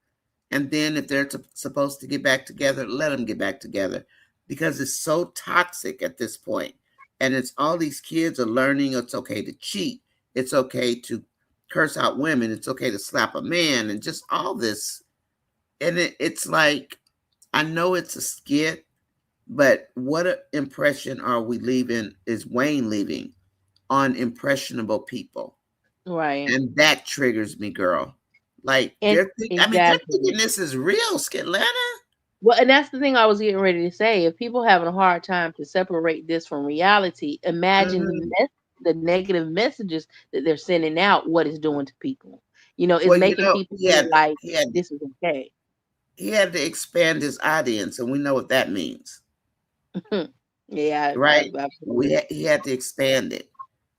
And then if they're supposed to get back together, let them get back together because it's so toxic at this point. And it's all these kids are learning it's okay to cheat. It's okay to curse out women. It's okay to slap a man and just all this. And it's like, I know it's a skit, but what impression are we leaving, is Wayne leaving on impressionable people? Right. And that triggers me, girl. Like And they're exactly. thinking this is real, Skitlanta. Well, and that's the thing I was getting ready to say. If people having a hard time to separate this from reality, imagine Hmm. the negative messages that they're sending out. What it's doing to people, it's Well, making people he feel had like he had this is okay. he had to expand his audience, and we know what that means, Yeah, right? absolutely. He had to expand it.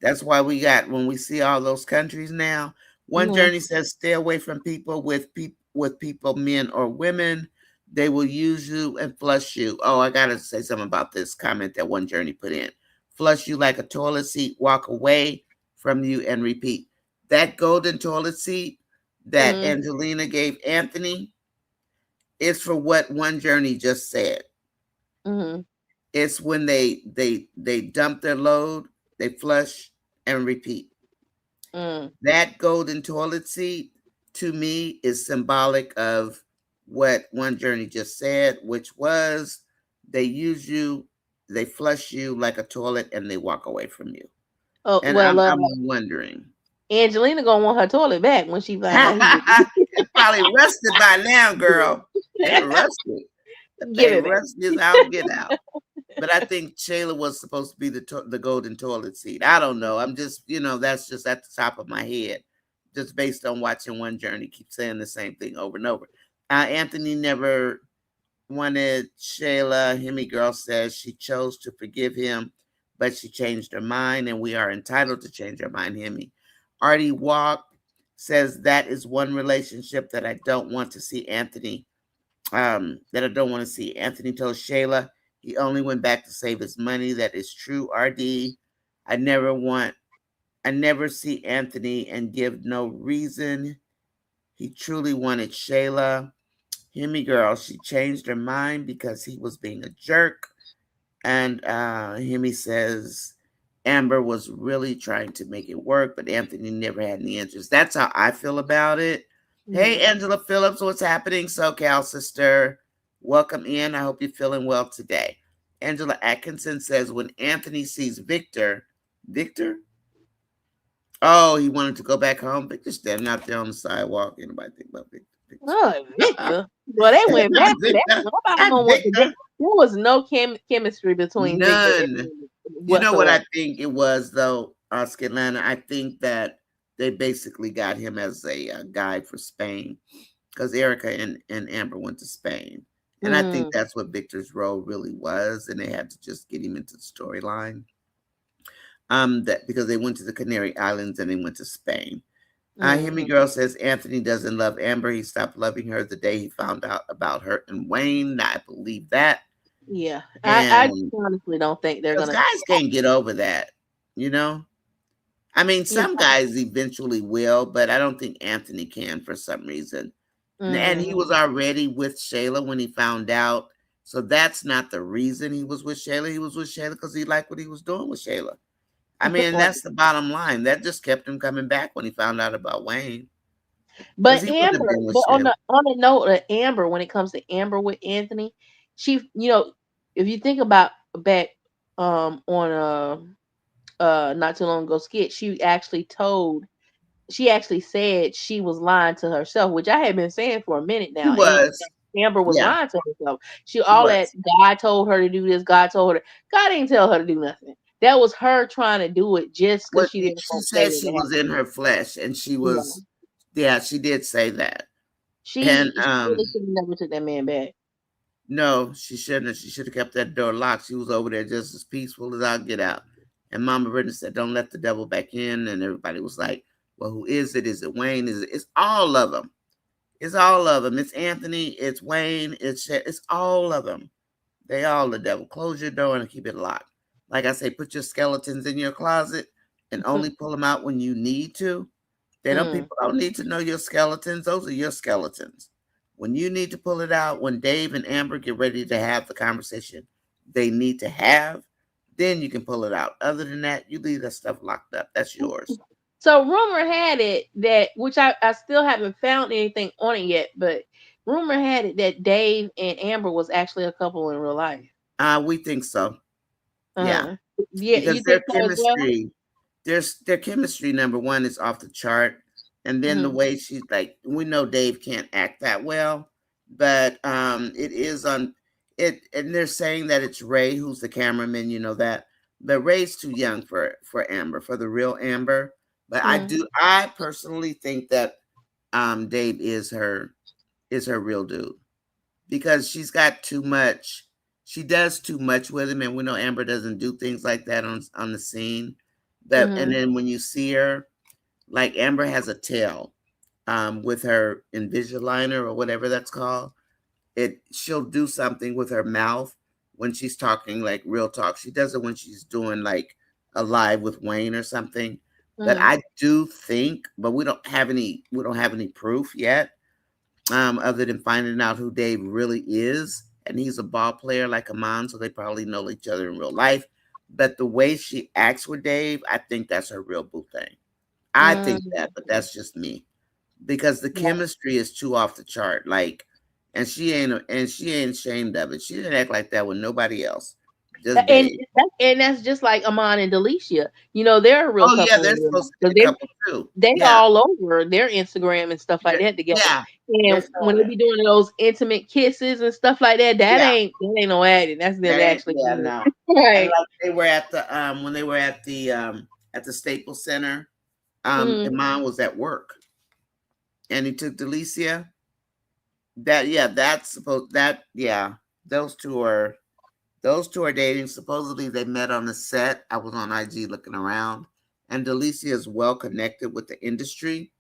That's why when we see all those countries now. One Hmm. journey says stay away from people with people, men or women. They will use you and flush you. Oh, I gotta say something about this comment that one journey put in. Flush you like a toilet seat, walk away from you and repeat. That golden toilet seat that Hmm. Angelina gave Anthony, It's for what One Journey just said. Mm-hmm. It's when they dump their load, they flush and repeat. Mm. That golden toilet seat to me is symbolic of what One Journey just said, which was they use you, they flush you like a toilet, and they walk away from you. Oh And well, I'm wondering. Angelina gonna want her toilet back when she find out he was. It's probably rusted by now, girl. It's rusted. That Give thing it back. rusted as all get out. But I think Shayla was supposed to be the golden toilet seat. I don't know. I'm just, that's just at the top of my head, just based on watching One Journey keep saying the same thing over and over. Anthony never wanted Shayla. Hemi Girl says she chose to forgive him, but she changed her mind, and we are entitled to change our mind, Hemi. Artie Walk says that is one relationship that I don't want to see Anthony. That I don't want to see. Anthony told Shayla he only went back to save his money. That is true, RD. I never want, I never see Anthony and give no reason. He truly wanted Shayla. Hemi Girl, she changed her mind because he was being a jerk. And Hemi says Amber was really trying to make it work, but Anthony never had any interest. That's how I feel about it. Hey, Angela Phillips, what's happening? SoCal sister, welcome in. I hope you're feeling well today. Angela Atkinson says when Anthony sees Victor? Oh, he wanted to go back home. Victor's standing out there on the sidewalk. Anybody think about Victor? Oh, Victor. Well, they went back to that. Victor. Nobody gonna want to. There was no chemistry between Victor and None. You know what whatsoever. I think it was, though, Skitlana? I think that they basically got him as a guy for Spain because Erica and Amber went to Spain. And I think that's what Victor's role really was. And they had to just get him into the storyline. That because they went to the Canary Islands and they went to Spain. Hemi Girl says Anthony doesn't love Amber. He stopped loving her the day he found out about her and Wayne. I believe that. Yeah, I And honestly don't think they're because gonna. guys can't get over that, you know? I mean, Yeah. some guys eventually will, but I don't think Anthony can for some reason. And he was already with Shayla when he found out. So that's not the reason he was with Shayla. He was with Shayla because he liked what he was doing with Shayla. I mean, that's the bottom line. That just kept him coming back when he found out about Wayne. Because But he wouldn't have Amber, been with but Shayla. on the note of Amber, when it comes to Amber with Anthony, she, if you think about back on not too long ago skit, she actually said she was lying to herself, which I had been saying for a minute She now. And was. Amber was Yeah, lying to herself. She she all that was. God told her to do this, God told her. God didn't tell her to do nothing. That was her trying to do it just because What she didn't she want said Shayla she to have was it. in her flesh and she Yeah. was, yeah, she did say that. And She really should have never took that man back. no, she shouldn't have. She should have kept that door locked. She was over there just as peaceful as I'll get out. And Mama Brittany said, "Don't let the devil back in." And everybody was like, "Well, who is it? Is it Wayne? Is it? It's all of them. It's all of them. It's Anthony. It's Wayne. It's all of them. They all the devil. Close your door and keep it locked. Like I say, put your skeletons in your closet and only pull them out when you need to. People don't need to know your skeletons. Those are your skeletons. When you need to pull it out, when Dave and Amber get ready to have the conversation they need to have, then you can pull it out. Other than that, you leave that stuff locked up. That's yours. So rumor had it that, which I still haven't found anything on it yet, but rumor had it that Dave and Amber was actually a couple in real life. We think so. Yeah. Uh-huh. Yeah, Because you think so as well? their chemistry number one is off the chart. And then the way she's like, we know Dave can't act that well, but it is on it, and they're saying that it's Ray who's the cameraman, you know that. But Ray's too young for Amber, for the real Amber. But I personally think that Dave is her real dude because she's got too much. She does too much with him, and we know Amber doesn't do things like that on the scene. But and then when you see her, like Amber has a tail with her Invisaligner or whatever that's called. She'll do something with her mouth when she's talking like real talk. She does it when she's doing like a live with Wayne or something. But I do think, but we don't have any proof yet. other than finding out who Dave really is. And he's a ball player like Amon, so they probably know each other in real life. But the way she acts with Dave, I think that's her real boo thing. I think that, but that's just me. Because the Yeah. chemistry is too off the chart. Like, and she ain't ashamed of it. She didn't act like that with nobody else. Just And Dave. that's just like Amon and Delicia. You know, they're a real Oh yeah, couple they're in real life supposed to be because a couple too. they Yeah. all over their Instagram and stuff like Yeah. that together. Yeah. They're And when showing they it. be doing those intimate kisses and stuff like that, Yeah. that ain't no acting. That's them That ain't, actually yeah, doing no. it. And Right. like they were at the when they were at the Staples Center, Mm. Iman was at work and he took Delicia. That yeah, that's supposed that yeah, those two are those two are dating. Supposedly they met on the set. I was on IG looking around, and Delicia is well connected with the industry.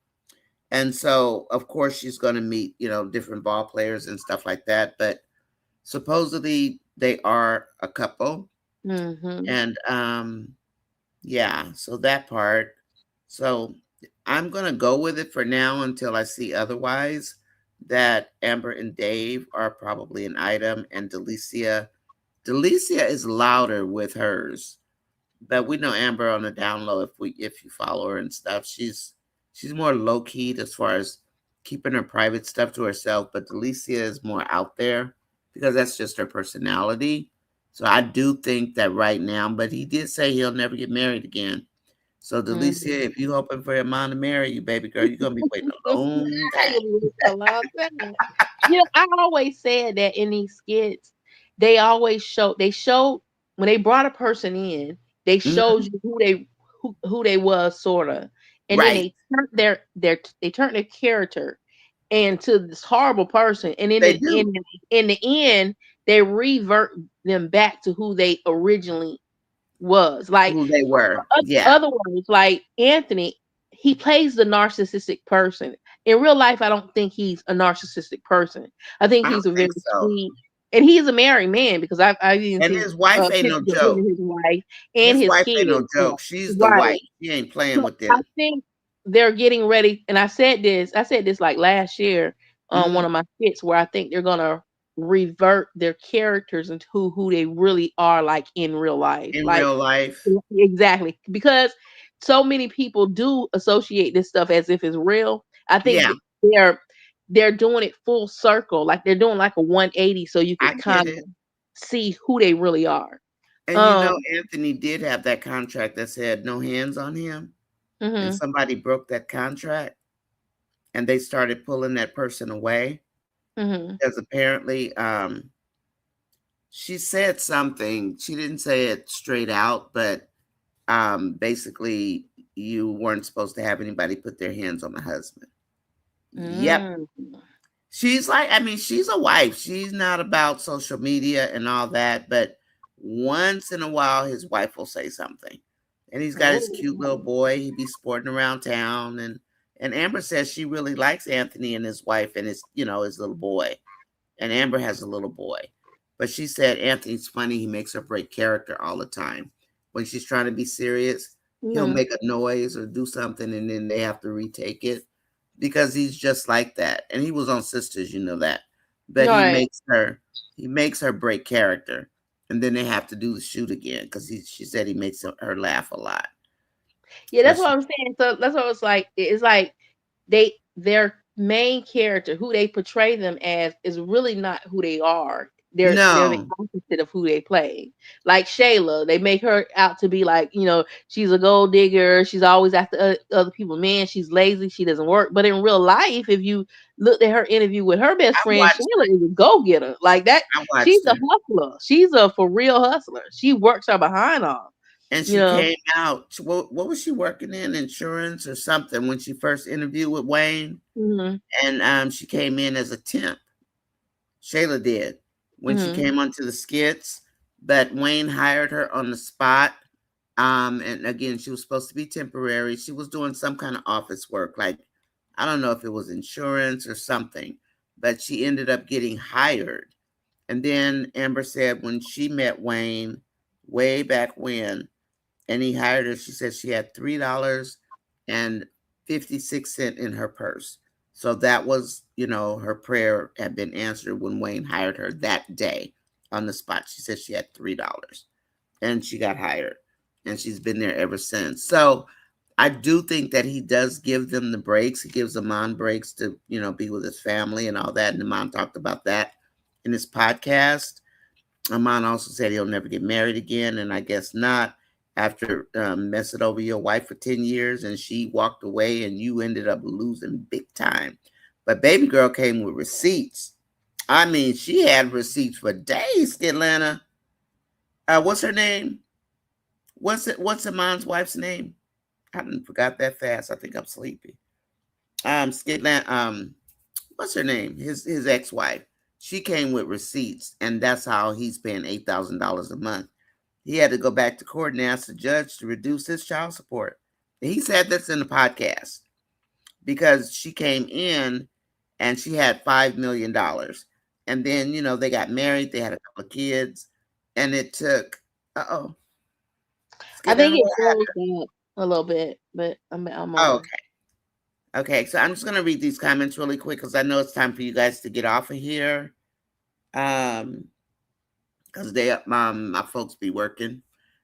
And so of course she's gonna meet, different ball players and stuff like that. But supposedly they are a couple. Mm-hmm. And yeah, so that part. So I'm gonna go with it for now until I see otherwise. That Amber and Dave are probably an item, and Delicia is louder with hers. But we know Amber on the down low if you follow her and stuff. She's more low keyed as far as keeping her private stuff to herself, but Delicia is more out there because that's just her personality. So I do think that right now, but he did say he'll never get married again. So Delicia, Mm-hmm. if you hoping for your mom to marry you, baby girl, you're gonna be waiting a long time. A long time. I always said that in these skits, they showed when they brought a person in, they Mhm. showed you who they was sorta. And then Right. they turned their character into this horrible person. And They do in the end, they revert them back to who they originally was. Like who they were. Yeah. other words, like Anthony, he plays the narcissistic person. In real life, I don't think he's a narcissistic person. I think I he's don't a very think so. sweet, and he's a married man because I've even And seen his wife ain't no pictures of him joke. and his wife and His his wife ain't kids. no joke. She's the Right. wife. She ain't playing So with I them. think they're getting ready, and I said this like last year on Mhm. one of my skits where I think they're gonna revert their characters into who they really are like in real life. In Like real life. exactly. Because so many people do associate this stuff as if it's real. I think Yeah, that they're doing it full circle. Like they're doing like a 180 so you I could get kind it. of see who they really are. And Um Anthony did have that contract that said no hands on him. And mhm, somebody broke that contract and they started pulling that person away. mhm, Because apparently she said something. She didn't say it straight out, but basically you weren't supposed to have anybody put their hands on the husband. Yep. mm. She's like, I mean, she's a wife. She's not about social media and all that, but once in a while his wife will say something. And he's got his cute little Oh. boy. He be sporting around town and Amber says she really likes Anthony and his wife and his little boy. And Amber has a little boy. But she said Anthony's funny. He makes her break character all the time. When she's trying to be serious, he'll Mhm. make a noise or do something and then they have to retake it because he's just like that. And he was on Sisters, you know that. But Right. he makes her break character. And then they have to do the shoot again because she said he makes her laugh a lot. Yeah, But that's what she, I'm saying. So that's what it's like. It's like their main character, who they portray them as, is really not who they are. They're the no, opposite of who they play. Like Shayla, they make her out to be like, she's a gold digger. She's always after other people. Man, she's lazy. She doesn't work. But in real life, if you looked at her interview with her best I friend, watched Shayla is a go getter. Like that, I she's watched a her. hustler. She's a for real hustler. She works her behind off. And You she know. came out. What was she working in? Insurance or something when she first interviewed with Wayne? Hmm. And she came in as a temp. Shayla did when she Hmm. came onto the skits, but Wayne hired her on the spot. And again, she was supposed to be temporary. She was doing some kind of office work, like I don't know if it was insurance or something, but she ended up getting hired. And then Amber said when she met Wayne way back when, and he hired her, she said she had $3.56 in her purse. So that was, her prayer had been answered when Wayne hired her that day on the spot. She said she had $3 and she got hired and she's been there ever since. So I do think that he does give them the breaks. He gives Amon breaks to, be with his family and all that. And Amon talked about that in his podcast. Amon also said he'll never get married again, and I guess not after messing over your wife for 10 years and she walked away and you ended up losing big time. But baby girl came with receipts. I mean, she had receipts for days, Atlanta. What's her name? What's Amon's wife's name? I didn't forgot that fast. I think I'm sleepy. Skitland, what's her name? His ex-wife. She came with receipts, and that's how he's paying $8,000 a month. He had to go back to court and ask the judge to reduce his child support. And he said that's in the podcast because she came in and she had $5 million. And then, they got married, they had a couple of kids, and it took, uh-oh. I think it froze up a little bit, but I'm oh, okay. Okay, so I'm just going to read these comments really quick because I know it's time for you guys to get off of here. Because my folks be working.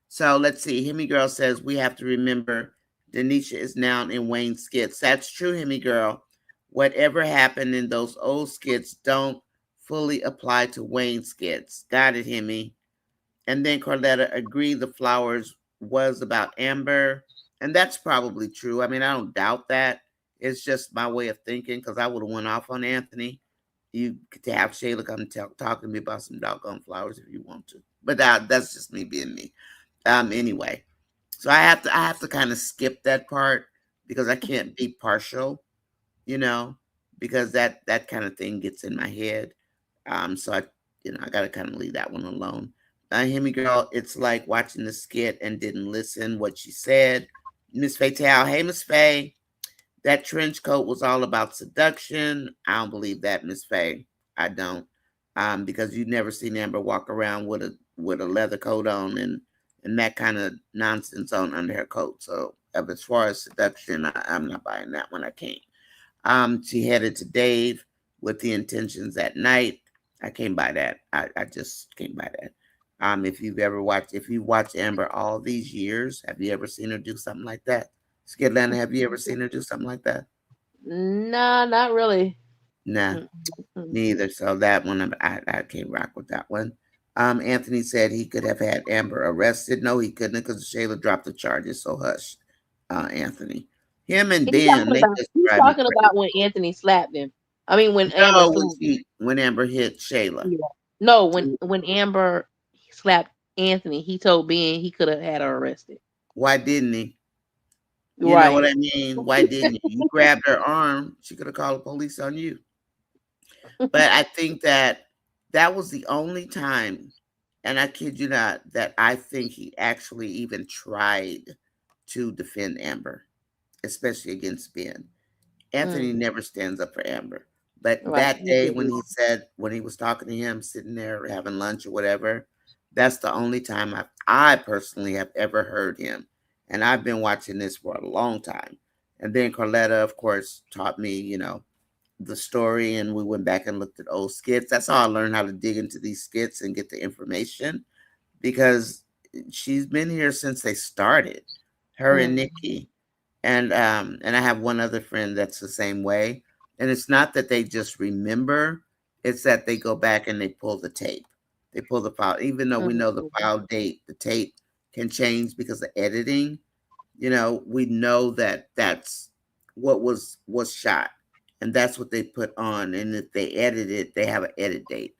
So let's see. Hemi Girl says, we have to remember Denisha is now in Wayne's skits. That's true, Hemi Girl. Whatever happened in those old skits don't fully apply to Wayne's skits. Got it, Hemi. And then Corletta agreed the flowers was about Amber. And that's probably true. I mean, I don't doubt that. It's just my way of thinking because I would have went off on Anthony. You could have Shayla come talk to me about some doggone flowers if you want to. But that's just me being me. Anyway, so I have to kind of skip that part because I can't be partial, because that kind of thing gets in my head. So I got to kind of leave that one alone. Hemi Girl, it's like watching the skit and didn't listen what she said. Miss Fatal, hey Miss Faye. That trench coat was all about seduction. I don't believe that, Miss Faye. I don't, because you've never seen Amber walk around with a leather coat on and that kind of nonsense on under her coat. So as far as seduction, I'm not buying that one. I can't. She headed to Dave with the intentions that night. I can't buy that. I just can't buy that. If you watched Amber all these years, have you ever seen her do something like that? Skidlanda, have you ever seen her do something like that? Nah, not really. Nah, neither. So that one, I can't rock with that one. Anthony said he could have had Amber arrested. No, he couldn't because Shayla dropped the charges. So hush, Anthony. Him and Ben, they just he's drive me talking crazy. about when Anthony slapped him. I mean, when Amber No, slapped him. when Amber hit Shayla. Yeah. No, when Amber slapped Anthony, he told Ben he could have had her arrested. Why didn't he? You Right. know what I mean? Why didn't you? You grabbed her arm. She could have called the police on you. But I think that was the only time, and I kid you not, that I think he actually even tried to defend Amber, especially against Ben. Anthony never stands up for Amber. But that day when he was talking to him, sitting there having lunch or whatever, that's the only time I personally have ever heard him. And I've been watching this for a long time. And then Corletta, of course, taught me, the story, and we went back and looked at old skits. That's how I learned how to dig into these skits and get the information, because she's been here since they started, her and Nikki. And I have one other friend that's the same way. And it's not that they just remember, it's that they go back and they pull the tape. They pull the file, even though we know the file date, the tape can change because of editing. We know that that's what was shot, and that's what they put on. And if they edit it, they have an edit date.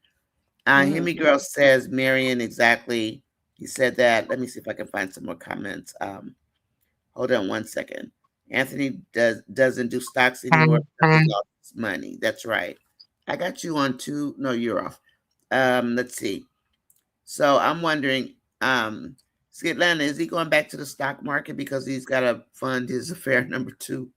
Hemi Girl says, Marion, exactly. He said that. Let me see if I can find some more comments. Hold on one second. Anthony doesn't do stocks anymore because he lost his money. That's right. I got you on two. No, you're off. Let's see. So I'm wondering, Skitlanda, is he going back to the stock market because he's got to fund his affair number 2?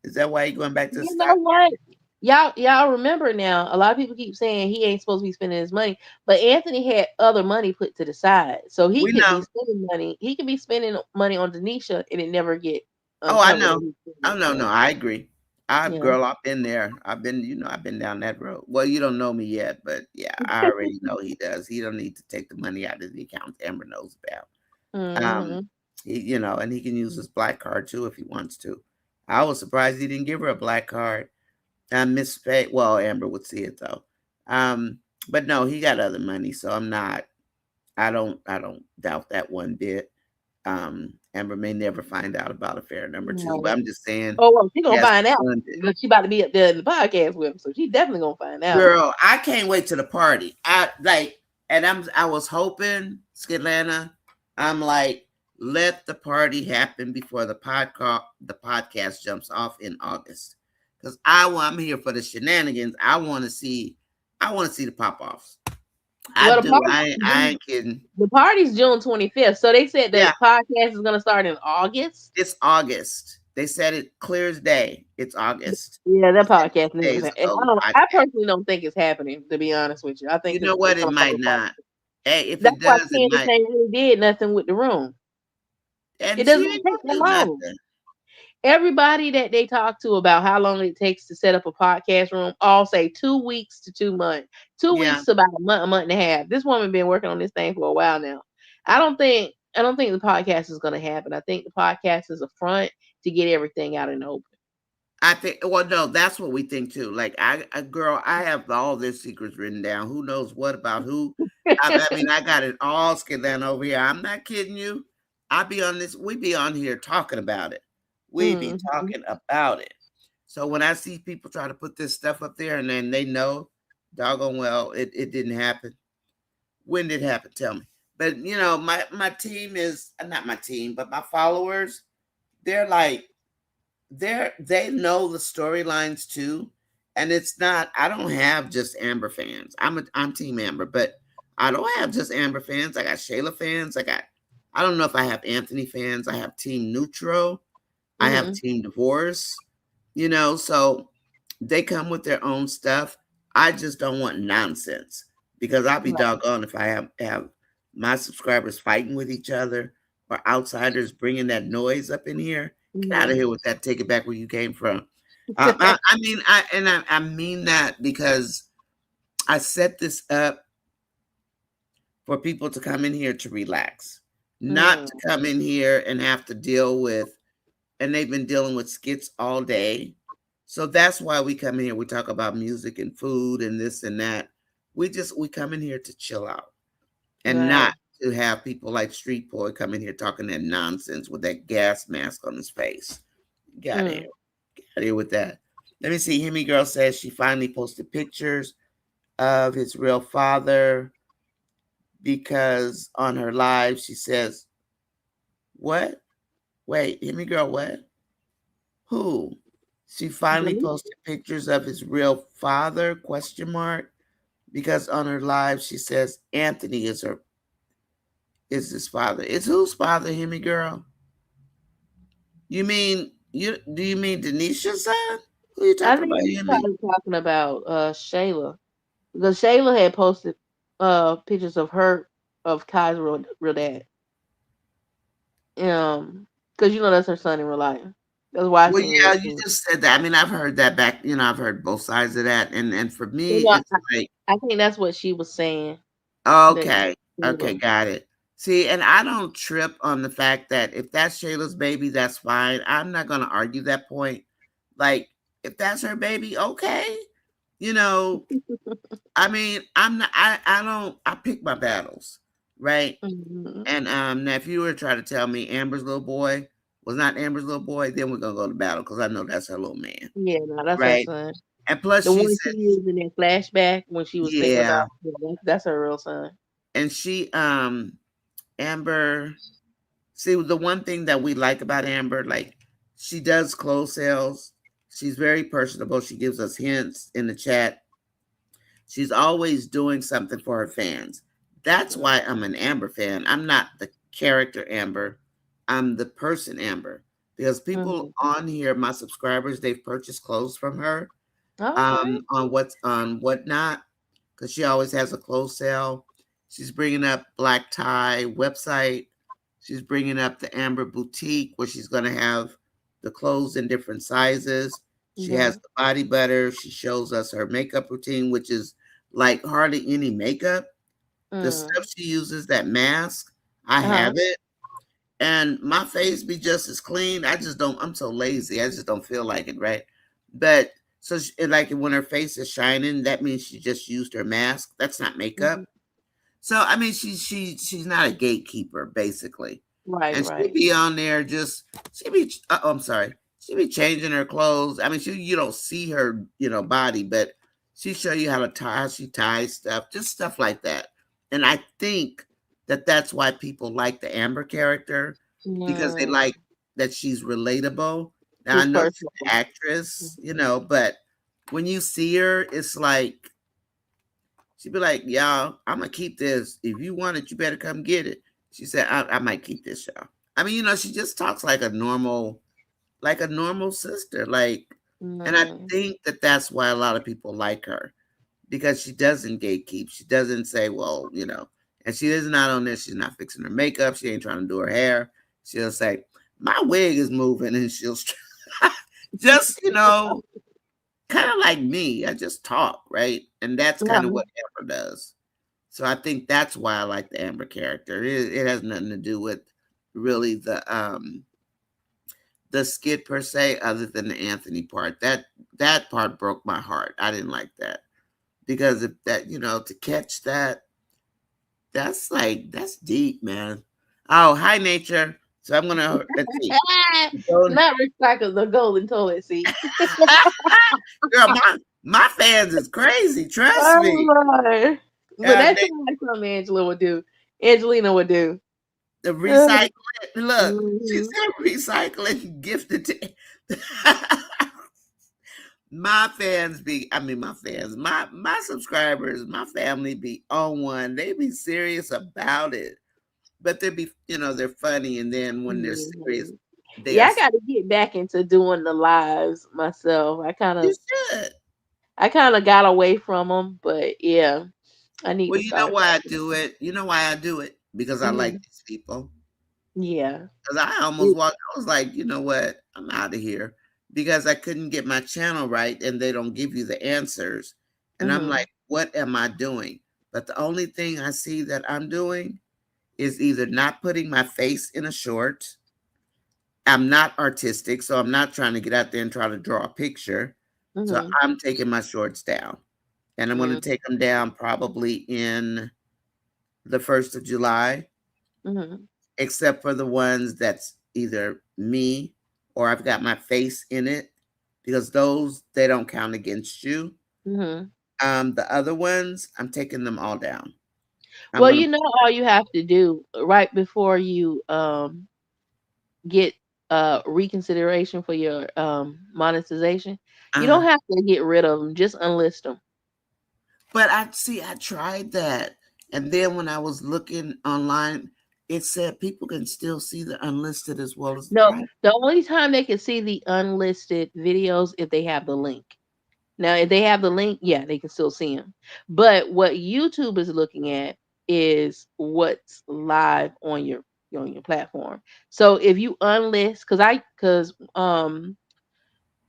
Is that why he's going back to the stock market? Y'all remember now, a lot of people keep saying he ain't supposed to be spending his money, but Anthony had other money put to the side. So he could be spending money. He could be spending money on Denisha and it never get I know. Oh, no, I agree. Yeah. Girl, I've been there. I've been, I've been down that road. Well, you don't know me yet, but yeah, I already know he does. He don't need to take the money out of the account Amber knows about. Um, Mm-hmm. and he can use his black card too if he wants to. I was surprised he didn't give her a black card. Miss Faye, well, Amber would see it though. But no, he got other money, so I don't doubt that one bit. Amber may never find out about affair number two, but Right. I'm just saying, Oh well, she gonna yes, find out. funded. But she about to be up there in the podcast with him, so she definitely gonna find out. Girl, I can't wait to the party. I was hoping, Skitlana, I'm like, let the party happen before the podcast jumps off in August. Because I'm here for the shenanigans. I want to see the pop-offs. Well, I do. I ain't kidding. the party's June 25th, so they said the Yeah. podcast is gonna start in August. It's August. They said it clear as day. It's August. Yeah, that podcast Days needs. ago, I personally don't think it's happening. To be honest with you, I think you know what? it's It gonna fall might apart. not. Hey, if That's it why does, it Candace might. ain't really did nothing with the room. And It she doesn't ain't take that gonna do long. nothing. Everybody that they talk to about how long it takes to set up a podcast room all say 2 weeks to 2 months. 2 Yeah. weeks to about a month and a half. This woman been working on this thing for a while now. I don't think the podcast is gonna happen. I think the podcast is a front to get everything out in the open. I think. Well, no, that's what we think too. Like, girl, I have all their secrets written down. Who knows what about who? I mean, I got it all skid down over here. I'm not kidding you. I be on this. We be on here talking about it. We be Mhm. talking about it. So when I see people try to put this stuff up there, and then they know, doggone well, it didn't happen. When did it happen? Tell me. But my team is not my team, but my followers. They're like, they know the storylines too, and it's not. I don't have just Amber fans. I'm Team Amber, but I don't have just Amber fans. I got Shayla fans. I don't know if I have Anthony fans. I have Team Neutral. I have Mhm. Team Divorce. So they come with their own stuff. I just don't want nonsense because I'll be Right. doggone if I have my subscribers fighting with each other or outsiders bringing that noise up in here. Get out of Mhm. here with that. Take it back where you came from. I mean that because I set this up for people to come in here to relax, not to come in here and have to deal with. And they've been dealing with skits all day. So that's why we come in here. We talk about music and food and this and that. We come in here to chill out and Right. not to have people like Street Boy come in here talking that nonsense with that gas mask on his face. Get out of here with that. Let me see. Himmy Girl says she finally posted pictures of his real father because on her live she says, "What? Wait, Himmy Girl, what? Who?" She finally Blake? posted pictures of his real father, question mark, because on her live she says Anthony is his father. Is whose father, Himmy Girl? Do you mean Denisha's son? Who are you I talking think about, he's Himmy? probably talking about Shayla. Because Shayla had posted pictures of her of Kai's real dad. Because that's her son in real life. That's why I Well, seen yeah, it. you just said that. I mean, I've heard that back. I've heard both sides of that, and for me, You know, it's like, I think that's what she was saying. okay, okay, Shayla. got it. See, and I don't trip on the fact that if that's Shayla's baby, that's fine. I'm not going to argue that point. Like, if that's her baby, okay. I mean, I'm not. I don't. I pick my battles, right? Mhm. And now if you were trying to tell me Amber's little boy was not Amber's little boy, then we're gonna go to battle because I know that's her little man, Yeah, no, that's her right? son. And plus, The she one she said, used in that flashback when she was thinking yeah, about that's her real son. and Amber. See, the one thing that we like about Amber, like she does clothes sales. She's very personable. She gives us hints in the chat. She's always doing something for her fans. That's why I'm an Amber fan. I'm not the character Amber. I'm the person Amber. Because people on here, my subscribers, they've purchased clothes from her Okay. on whatnot, because she always has a clothes sale. She's bringing up Black Tie website. She's bringing up the Amber Boutique, where she's going to have the clothes in different sizes. She has the body butter. She shows us her makeup routine, which is like hardly any makeup. The stuff she uses, that mask, I Uh-huh. have it. And my face be just as clean. I just don't, I'm so lazy. I just don't feel like it, right? But so she, like when her face is shining, that means she just used her mask. That's not makeup. So I mean, she's not a gatekeeper basically, Right, and she'd right. be on there just she'd be. Oh, I'm sorry. She'd be changing her clothes. I mean, you don't see her body, but she show you how to tie, how she ties stuff, just stuff like that. And I think that that's why people like the Amber character because they Mm, like that she's relatable. Now I she's know she's an personable. actress, but when you see her, it's like she'd be like, "Y'all, I'm gonna keep this. If you want it, you better come get it." She said, "I might keep this, y'all." I mean, she just talks like a normal sister. Like, and I Mm, think that that's why a lot of people like her because she doesn't gatekeep. She doesn't say, "Well, and she is not on this. She's not fixing her makeup. She ain't trying to do her hair. She'll say, "My wig is moving," and she'll just kind of like me. I just talk, right? And that's yeah. kind of what Amber does. So I think that's why I like the Amber character. It has nothing to do with really the skit per se, other than the Anthony part. That part broke my heart. I didn't like that because if that to catch that, that's deep, man. Oh, hi nature. So I'm gonna let's see. Go- Not recycle the golden toilet seat. Girl, my fans is crazy. Trust Oh me. Lord. But Uh, that's they, like something Angela would do. Angelina would do. the Ugh. recycling. Look, she Mhm. said recycling gifted to my fans be. I mean, my fans, my subscribers, my family be on one. They be serious about it, but they be they're funny, and then when they're serious, Mhm. they Yeah, are. I got to get back into doing the lives myself. You should. I kind of got away from them, but yeah, I need Well, to you know start why back. I do it. You know why I do it because I like Mhm. these people. Yeah. Because I almost walked. I was like, you know what? I'm out of here because I couldn't get my channel right, and they don't give you the answers. And I'm Mhm. like, what am I doing? But the only thing I see that I'm doing is either not putting my face in a short. I'm not artistic, so I'm not trying to get out there and try to draw a picture. So Mhm. I'm taking my shorts down, and I'm going to Mhm. take them down probably in the 1st of July, Mhm. except for the ones that's either me or I've got my face in it, because those they don't count against you. Mhm. The other ones, I'm taking them all down. I'm Well, gonna all you have to do right before you get reconsideration for your monetization, you don't uh have to get rid of them. Just unlist them. but I tried that. And then when I was looking online, it said people can still see the unlisted as well as the No, private. the only time they can see the unlisted videos if they have the link. Now, if they have the link, yeah, they can still see them. But what YouTube is looking at is what's live on your platform. So if you unlist, because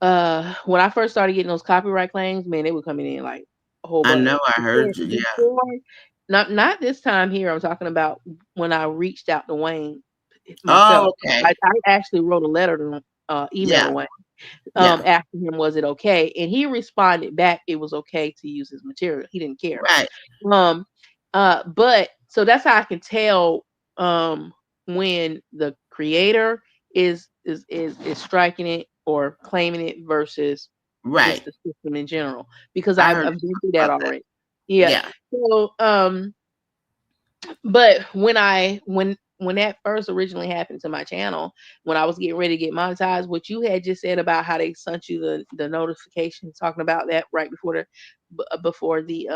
when I first started getting those copyright claims, man, they were coming in like a whole I bunch. know I heard you. Yeah. Before, not this time here. I'm talking about when I reached out to Wayne Oh, myself. okay. I actually wrote a letter to email Yeah. to Wayne, Yeah. asking him was it okay, and he responded back it was okay to use his material. He didn't care. Right. Um, but so that's how I can tell when the creator is striking it or claiming it versus just Right. the system in general, because I I've heard been you through talk that about that. already. Yeah. Yeah. So but when that first originally happened to my channel, when I was getting ready to get monetized, what you had just said about how they sent you the notification talking about that right before before the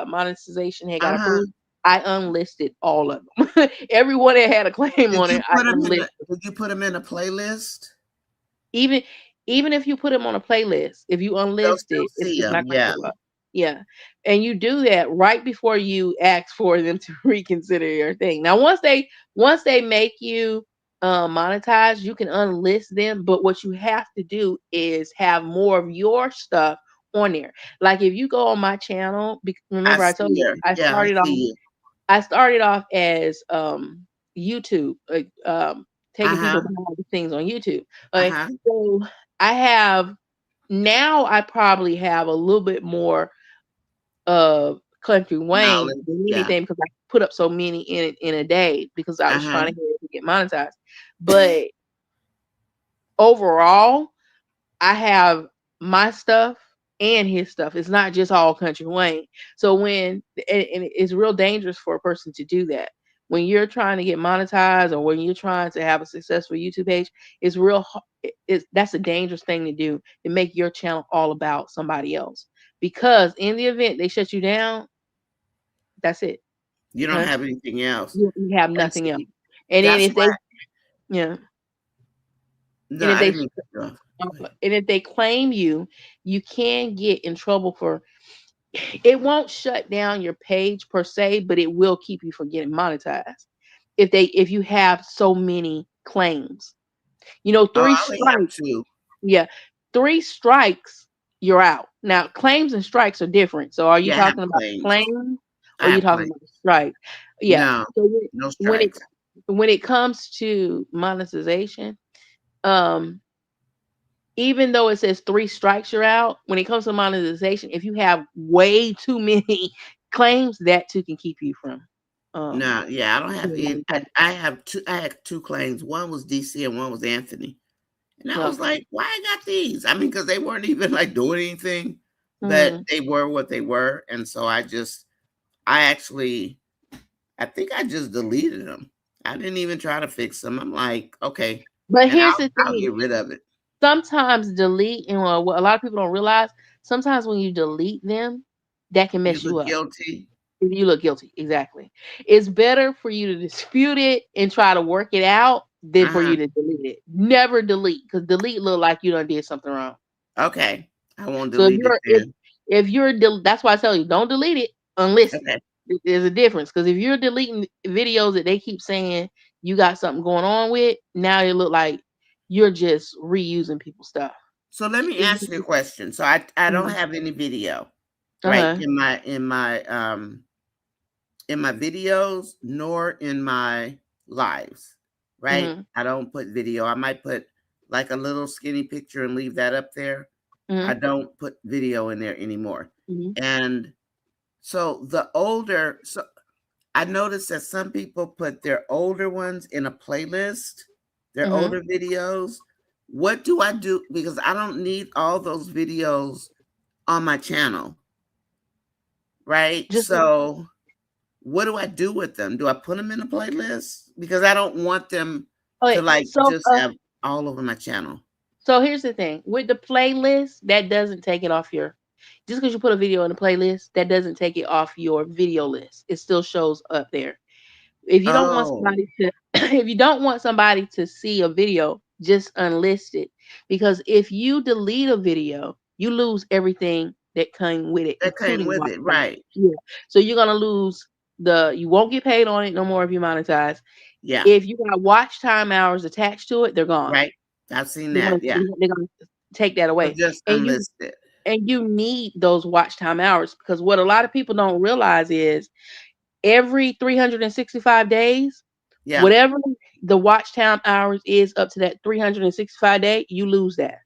monetization had got Uh-huh. approved, I unlisted all of them. Everyone that had a claim Did on you it, I put them in unlisted. a playlist? Even even if you put them on a playlist, if you They'll unlist still it, see it's them. not gonna Yeah. show up. Yeah. And you do that right before you ask for them to reconsider your thing. Now once they make you monetized, you can unlist them, but what you have to do is have more of your stuff on there. Like if you go on my channel, I remember I told see you her. Yeah, I see you. I started off as YouTube, taking people Uh-huh. behind the scenes on YouTube. Okay, Uh-huh. so I have now I probably have a little bit more of Country Wayne Knowledge. than Yeah. anything because I put up so many in a day because I was Uh-huh. trying to get monetized. But overall, I have my stuff and his stuff. It's not just all Country Wayne. So and it's real dangerous for a person to do that. When you're trying to get monetized or when you're trying to have a successful YouTube page, it's that's a dangerous thing to do to make your channel all about somebody else. Because in the event they shut you down, that's it. You don't Okay. have anything else. You have And nothing else. see, And then that's if they why yeah, no, and if I they didn't mean to cut you off. Go ahead. and if they claim you, you can get in trouble for it won't shut down your page per se, but it will keep you from getting monetized. If you have so many claims. You know, Oh, three I only have strikes. two. Yeah. Three strikes, you're out. Now, claims and strikes are different. So are you Yeah, I have talking about claims. claims or I are you have talking claims. about strike? Yeah. No, So no when it strikes. when it comes to monetization, um, even though it says three strikes, you're out. When it comes to monetization, if you have way too many claims, that too can keep you from No, yeah, I don't have getting any. monetized. I have two. I had two claims. One was DC and one was Anthony. And I was Okay. like, why I got these? I mean, because they weren't even like doing anything, but Mm. they were what they were. And so I actually, I think I just deleted them. I didn't even try to fix them. I'm like, okay, But and here's the I'll thing: get rid of it. sometimes delete, and what a lot of people don't realize, sometimes when you delete them, that can You mess you look up. guilty. If you look guilty, exactly. It's better for you to dispute it and try to work it out than for Uh-huh. you to delete it. Never delete, because delete look like you done did something wrong. Okay. I won't So delete it then. that's why I tell you don't delete it, unlist it. Okay. There's a difference because if you're deleting videos that they keep saying you got something going on with, now it look like you're just reusing people's stuff. So let me If ask you a question. So I don't you, have any video, right? uh-huh. In my videos nor in my lives, right? Hmm. I don't put video. I might put like a little skinny picture and leave that up there. I Hmm. don't put video in there anymore. Hmm. And so I noticed that some people put their older ones in a playlist, their Hmm. older videos. What do I do? Because I don't need all those videos on my channel, right? Just So what do I do with them? Do I put them in a playlist? Because I don't want them to okay. like just have all over my channel. So here's the thing with the playlist, that doesn't take it off your. Just because you put a video in a playlist, that doesn't take it off your video list. It still shows up there. If you don't want Oh, somebody to if you don't want somebody to see a video, just unlist it. Because if you delete a video, you lose everything that came with it, that came including with watch it, time. right? Yeah. So you're gonna lose you won't get paid on it no more if you monetize. Yeah, If you got watch time hours attached to it, they're gone. right. I've seen that. Yeah. They're gonna take that So away. just And you unlist it. need those watch time hours because what a lot of people don't realize is every 365 days, Yeah. whatever the watch time hours is up to that 365 day, you lose that.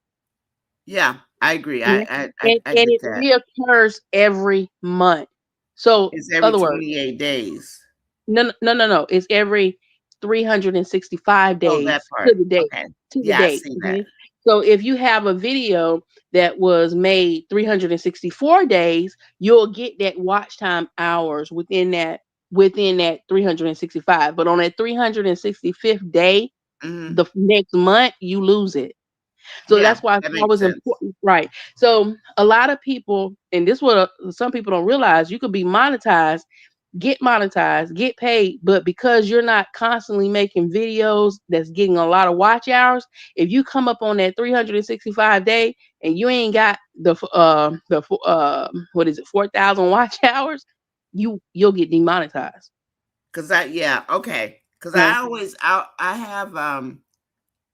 Yeah. I agree. Yeah. I And get it that. reoccurs every month. So, It's every other words, 28 days. no. It's every 365 Oh, that days part. to the date. Okay. To the Yeah, I date. see that. Okay. So if you have a video that was made 364 days, you'll get that watch time hours within that 365. But on that 365th day, Hmm. the next month, you lose it. So Yeah, that's why it's that makes always sense. important, right? So a lot of people, and this is what some people don't realize, you could be monetized, get paid, but because you're not constantly making videos that's getting a lot of watch hours, if you come up on that 365 day and you ain't got what is it, 4,000 watch hours, you'll get demonetized. Yeah, okay. because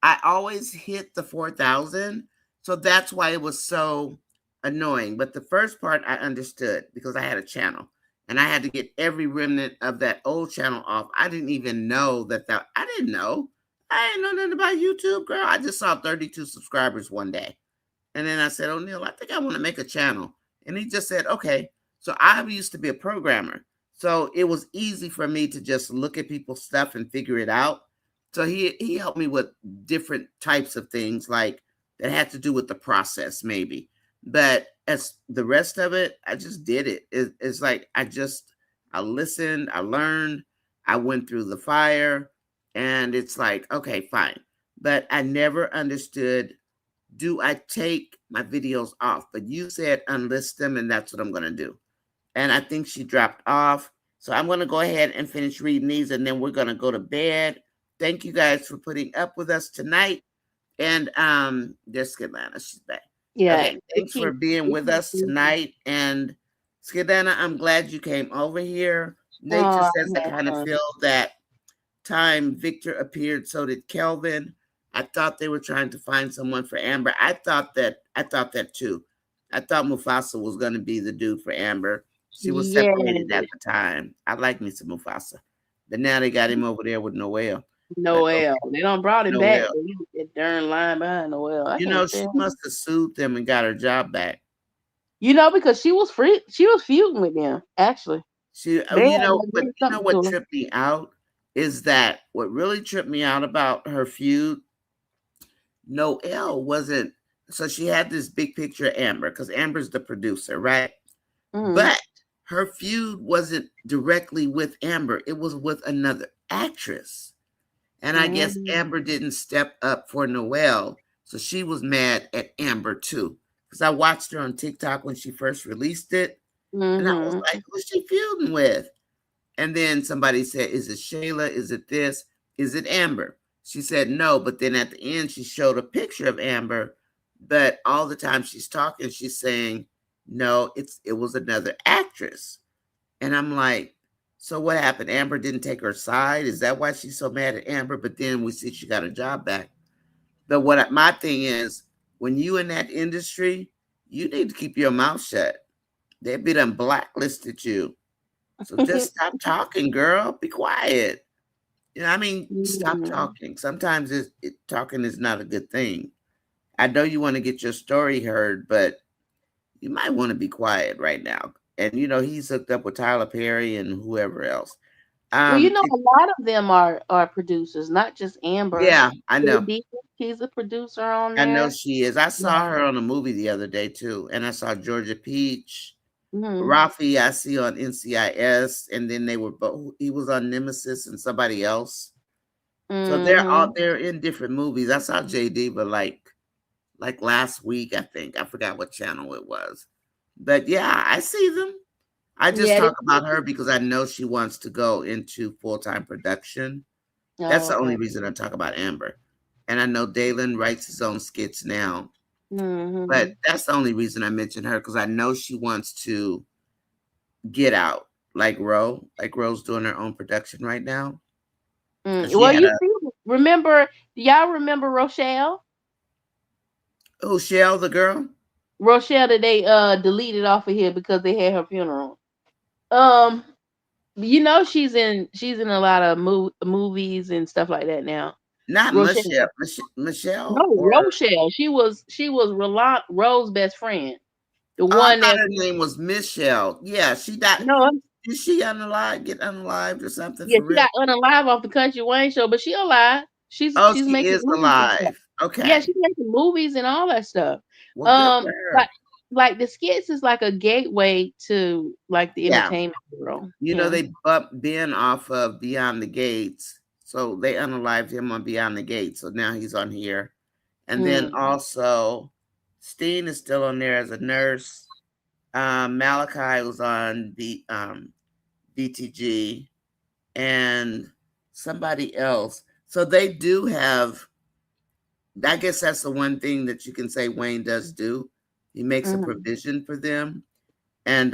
I always hit the 4,000. So that's why it was so annoying. But the first part I understood because I had a channel and I had to get every remnant of that old channel off. I didn't even know I didn't know. I didn't know nothing about YouTube, girl. I just saw 32 subscribers one day. And then I said, O'Neill, I think I want to make a channel. And he just said, okay. So I used to be a programmer. So it was easy for me to just look at people's stuff and figure it out. So he helped me with different types of things like that had to do with the process, maybe. But as the rest of it, I just did it. It's like I listened, I learned, I went through the fire, and it's like, okay, fine. But I never understood, do I take my videos off? But you said unlist them, and that's what I'm going to do. And I think she dropped off. So I'm going to go ahead and finish reading these, and then we're going to go to bed. Thank you guys for putting up with us tonight. And there's Skidana. She's back. Yeah. Okay, thanks for being with us tonight. And Skidana, I'm glad you came over here. Nature says I kind of feel that time Victor appeared, so did Kelvin. I thought they were trying to find someone for Amber. I thought that too. I thought Mufasa was going to be the dude for Amber. She was separated at the time. I like me some Mufasa. But now they got him over there with Noelle. Noelle. They don't brought him back. He was that darn line behind Noelle. She must have sued them and got her job back. Because she was free. She was feuding with them, actually. What tripped me out is that what really tripped me out about her feud, Noelle wasn't. So she had this big picture of Amber because Amber's the producer, right? Mm-hmm. But her feud wasn't directly with Amber. It was with another actress. And I guess Amber didn't step up for Noelle. So she was mad at Amber too. Because I watched her on TikTok when she first released it. And I was like, who's she feuding with? And then somebody said, is it Shayla? Is it this? Is it Amber? She said no. But then at the end, she showed a picture of Amber. But all the time she's talking, she's saying, no, it was another actress. And I'm like, so what happened? Amber didn't take her side? Is that why she's so mad at Amber? But then we see she got her job back. But my thing is, when you in that industry, you need to keep your mouth shut. They've been done blacklisted you. So just stop talking, girl. Be quiet. Stop talking. Sometimes talking is not a good thing. I know you want to get your story heard, but you might want to be quiet right now. And, he's hooked up with Tyler Perry and whoever else. A lot of them are producers, not just Amber. Yeah, I know. She's a producer on there. I know she is. I saw her on a movie the other day, too. And I saw Georgia Peach. Rafi, I see on NCIS. And then he was on Nemesis and somebody else. So they're in different movies. I saw JD, but like last week, I think. I forgot what channel it was. But yeah, I see them. I just talk about her because I know she wants to go into full-time production. That's the only reason I talk about Amber. And I know Dalen writes his own skits now. But that's the only reason I mention her, because I know she wants to get out like Ro. Like Ro's doing her own production right now. Remember, y'all remember Rochelle? Oh, Shell, the girl? Rochelle that they deleted off of here because they had her funeral. She's in a lot of movies and stuff like that now. Not Rochelle. Michelle. No, Rochelle. She was Rose's best friend. The one that her name was Michelle. Yeah, she died. No, did she get unalived or something? Yeah, she got unalived off the Country Wayne show, but she alive. She's making is alive. Okay. Yeah, she's making movies and all that stuff. Well, like the skits is like a gateway to like the entertainment world. They bumped Ben off of Beyond the Gates, so they unalived him on Beyond the Gates. So now he's on here, and then also Steen is still on there as a nurse. Malachi was on the BTG, and somebody else. So they do have. I guess that's the one thing that you can say Wayne does do. He makes a provision for them. And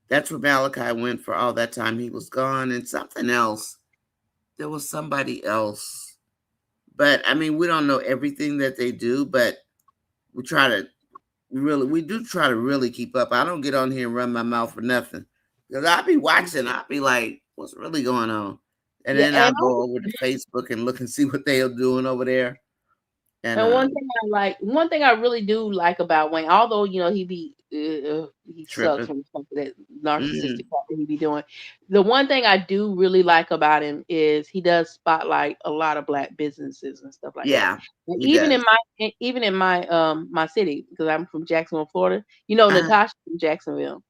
that's where Malachi went for all that time he was gone. And something else there was somebody else. But I mean, we don't know everything that they do, but we try to we do try to really keep up. I don't get on here and run my mouth for nothing. Because I'll be watching, I'll be like, what's really going on? And Yeah, then I'll go over to Facebook and look and see what they are doing over there. And and one thing I really do like about Wayne, although he sucks tripping. from some of that narcissistic Mm, stuff that he be doing. The one thing I do really like about him is he does spotlight a lot of black businesses and stuff like that. yeah, And he does. even in my city, because I'm from Jacksonville, Florida. Uh, Natasha from Jacksonville.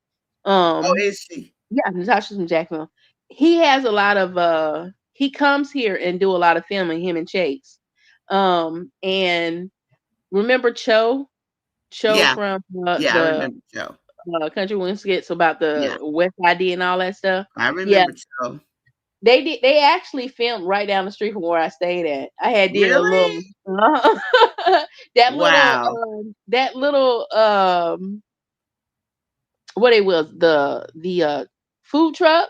oh, Um, is she? yeah, Natasha's from Jacksonville. He has a lot of he comes here and do a lot of filming, him and Chase. And remember Cho Yeah, from yeah, I the remember Joe. Country Wing skits about Yeah, the West ID and all that stuff. I Yeah, remember Joe. they actually filmed right down the street from where I stayed at. I had did a little Really? Wow. that little what it was, the food truck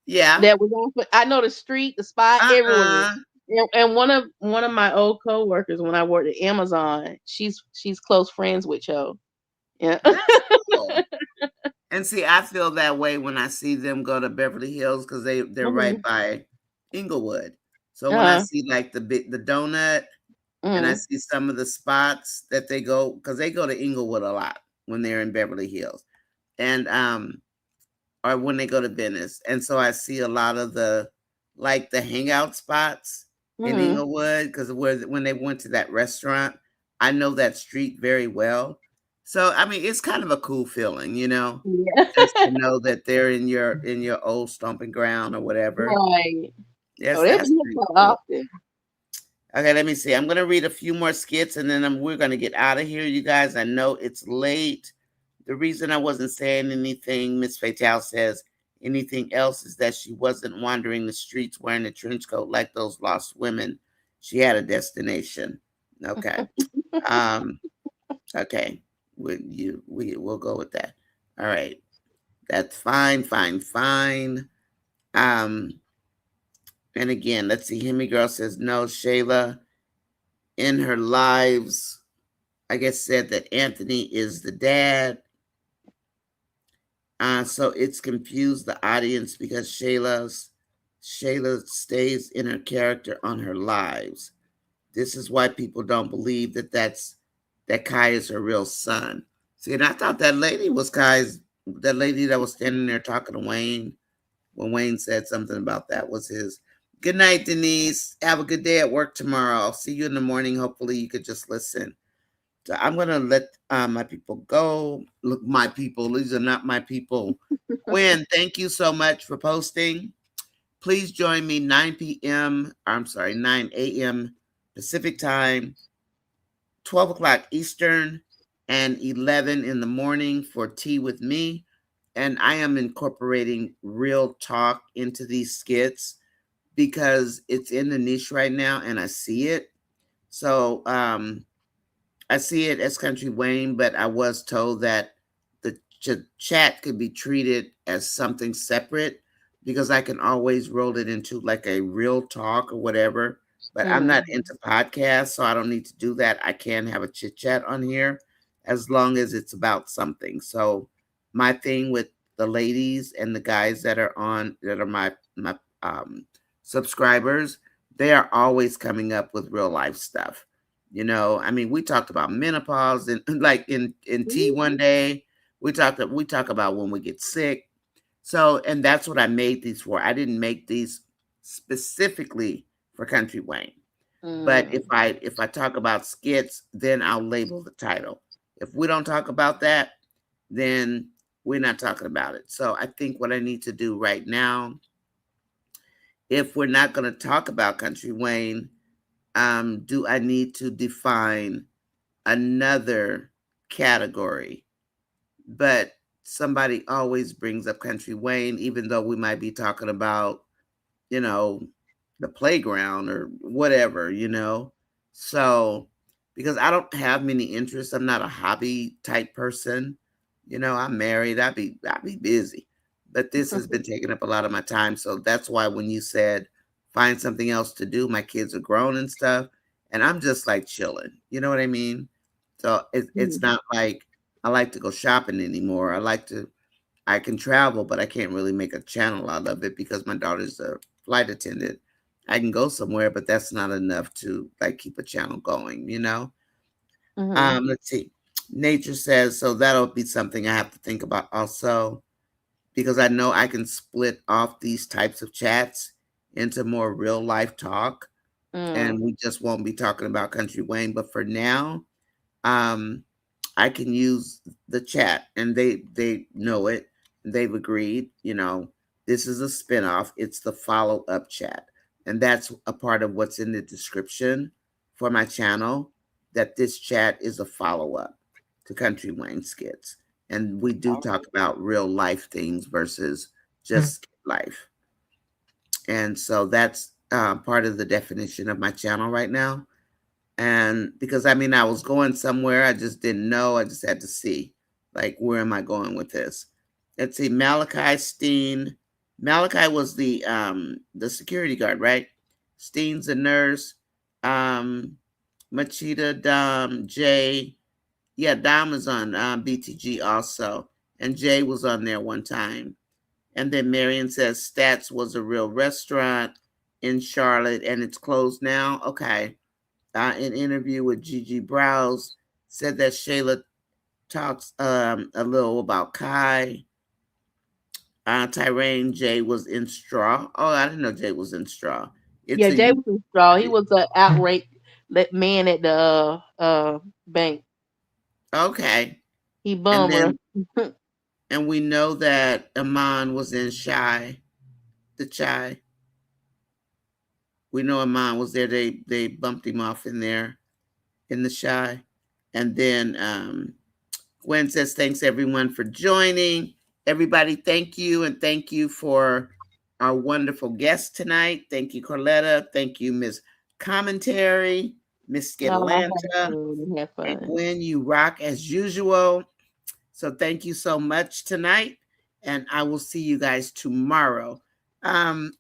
Yeah. that was on. I know the street, the spot, everywhere. Uh-uh. And one of my old coworkers when I worked at Amazon, she's close friends with Cho. Yeah. That's cool. And see, I feel that way when I see them go to Beverly Hills because they're right Mhm. by Inglewood. So when I Uh-huh. see like the donut and I Mhm. see some of the spots that they go, because they go to Inglewood a lot when they're in Beverly Hills. And or when they go to Venice. And so I see a lot of the hangout spots in Mhm. Inglewood because when they went to that restaurant, I know that street very well. So I mean, it's kind of a cool feeling, Yeah. just to know that they're in your old stomping ground or whatever. Right. Oh, Yes, they be that's here pretty quite cool. often. Okay, let me see. I'm gonna read a few more skits and then we're gonna get out of here, you guys. I know it's late. The reason I wasn't saying anything, Miss Fatal says, anything else is that she wasn't wandering the streets wearing a trench coat like those lost women. She had a destination. Okay. Um, okay. We'll go with that. All right. That's fine, fine, fine. Um, and again, let's see. Hemi Girl says no. Shayla in her lives, I guess, said that Anthony is the dad. So it's confused the audience because Shayla stays in her character on her lives. This is why people don't believe that Kai is her real son. See, and I thought that lady that was standing there talking to Wayne when Wayne said something about that was his. Good night, Denise. Have a good day at work tomorrow. I'll see you in the morning. Hopefully, you could just listen. So I'm gonna let my people go. Look, my people, these are not my people. Gwen, thank you so much for posting. Please join me 9 p.m. I'm sorry, 9 a.m. Pacific time, 12 o'clock Eastern, and 11 in the morning for tea with me. And I am incorporating real talk into these skits because it's in the niche right now and I see it. So I see it as Country Wayne, but I was told that the chat could be treated as something separate because I can always roll it into like a real talk or whatever. But I'm not Mhm. into podcasts, so I don't need to do that. I can have a chit chat on here as long as it's about something. So my thing with the ladies and the guys that are my subscribers, they are always coming up with real life stuff. I mean, we talked about menopause and like in tea one day. We talk about when we get sick. So, and that's what I made these for. I didn't make these specifically for Country Wayne. But if Mm. I talk about skits, then I'll label the title. If we don't talk about that, then we're not talking about it. So I think what I need to do right now, if we're not going to talk about Country Wayne, do I need to define another category? But somebody always brings up Country Wayne, even though we might be talking about, you know, the playground or whatever. So, because I don't have many interests, I'm not a hobby type person. I'm married, I'd be busy. But this has been taking up a lot of my time. So that's why when you said find something else to do. My kids are grown and stuff, and I'm just like chilling. You know what I mean? So it's Mhm. not like I like to go shopping anymore. I can travel, but I can't really make a channel out of it because my daughter's a flight attendant. I can go somewhere, but that's not enough to like keep a channel going, you know? Mhm. Let's see. Nature says, so that'll be something I have to think about also because I know I can split off these types of chats into more real life talk and Mm. we just won't be talking about Country Wayne. But for now, um, I can use the chat and they know it. They've agreed, you know, this is a spinoff. It's the follow-up chat. And that's a part of what's in the description for my channel, that this chat is a follow-up to Country Wayne skits. And we do talk about real life things versus just life. And so that's part of the definition of my channel right now. And because I mean, I was going somewhere, I just didn't know. I just had to see, like, where am I going with this? Let's see, Malachi Steen. Malachi was the security guard, right? Steen's the nurse. Um, Machida, Dom, Jay. Yeah, Dom is on BTG also, and Jay was on there one time. And then Marion says Stats was a real restaurant in Charlotte, and it's closed now. Okay. An interview with Gigi Browse said that Shayla talks a little about Kai. Tyrone Jay was in Straw. Oh, I didn't know Jay was in Straw. It's Yeah, a Jay youth. was in straw. He was an outright man at the bank. Okay. He And bum her. then and we know that Amon was in Shy, the Chai. We know Amon was there. They bumped him off in there in the Shy. And then Gwen says, thanks everyone for joining. Everybody, thank you. And thank you for our wonderful guest tonight. Thank you, Corletta. Thank you, Miss Commentary, Miss Oh, I had Skidalanta. fun. I had And fun. Gwen, you rock as usual. So thank you so much tonight. And I will see you guys tomorrow. Um,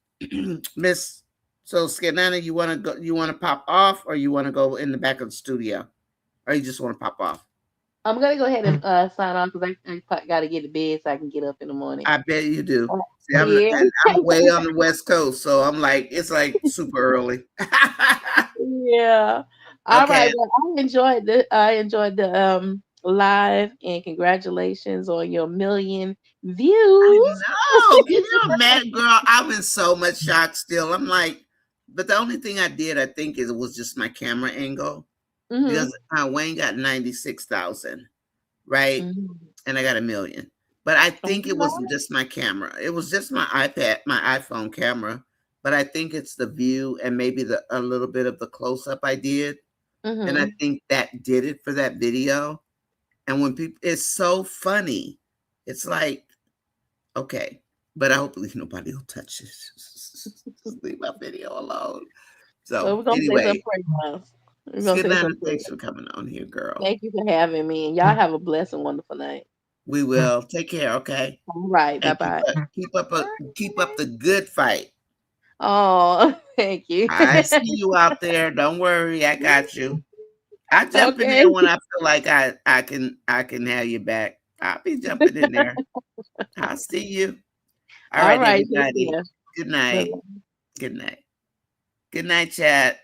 Miss so Skidana, you wanna go, you wanna pop off, or you wanna go in the back of the studio? Or you just wanna pop off? I'm gonna go ahead and sign off because I got to get to bed so I can get up in the morning. I bet you do. See, Yeah. I'm way on the West Coast, so I'm like, it's like super early. Yeah. All Okay. right. Well, I enjoyed the live, and congratulations on your million I views. know. Can you imagine, girl? I'm in so much shock still. I'm like, but the only thing I did, I think, is it was just my camera angle Mm-hmm. because Wayne got 96,000, right? Mm-hmm. And I got a million. But I All think it wasn't right. just my camera. It was just my iPad, my iPhone camera. But I think it's the view and maybe a little bit of the close up I did. And I Mm-hmm. think that did it for that video. And when people, it's so funny. It's like, okay, but I hope nobody will touch it. Just leave my video alone. Well, So we're gonna say some anyway, prayers. We're gonna say Skidana, some thanks prayers. for coming on here, girl. Thank you for having me, and y'all have a blessed and wonderful night. We will take care, okay? All right. Bye And bye. keep up the good fight. Oh, thank you. I see you out there. Don't worry, I got you. I jump in Okay. there when I feel like I can have you back. I'll be jumping in there. I'll see you. All All right, right. Take everybody. care. Good Bye night. bye. Good night. Good night, chat.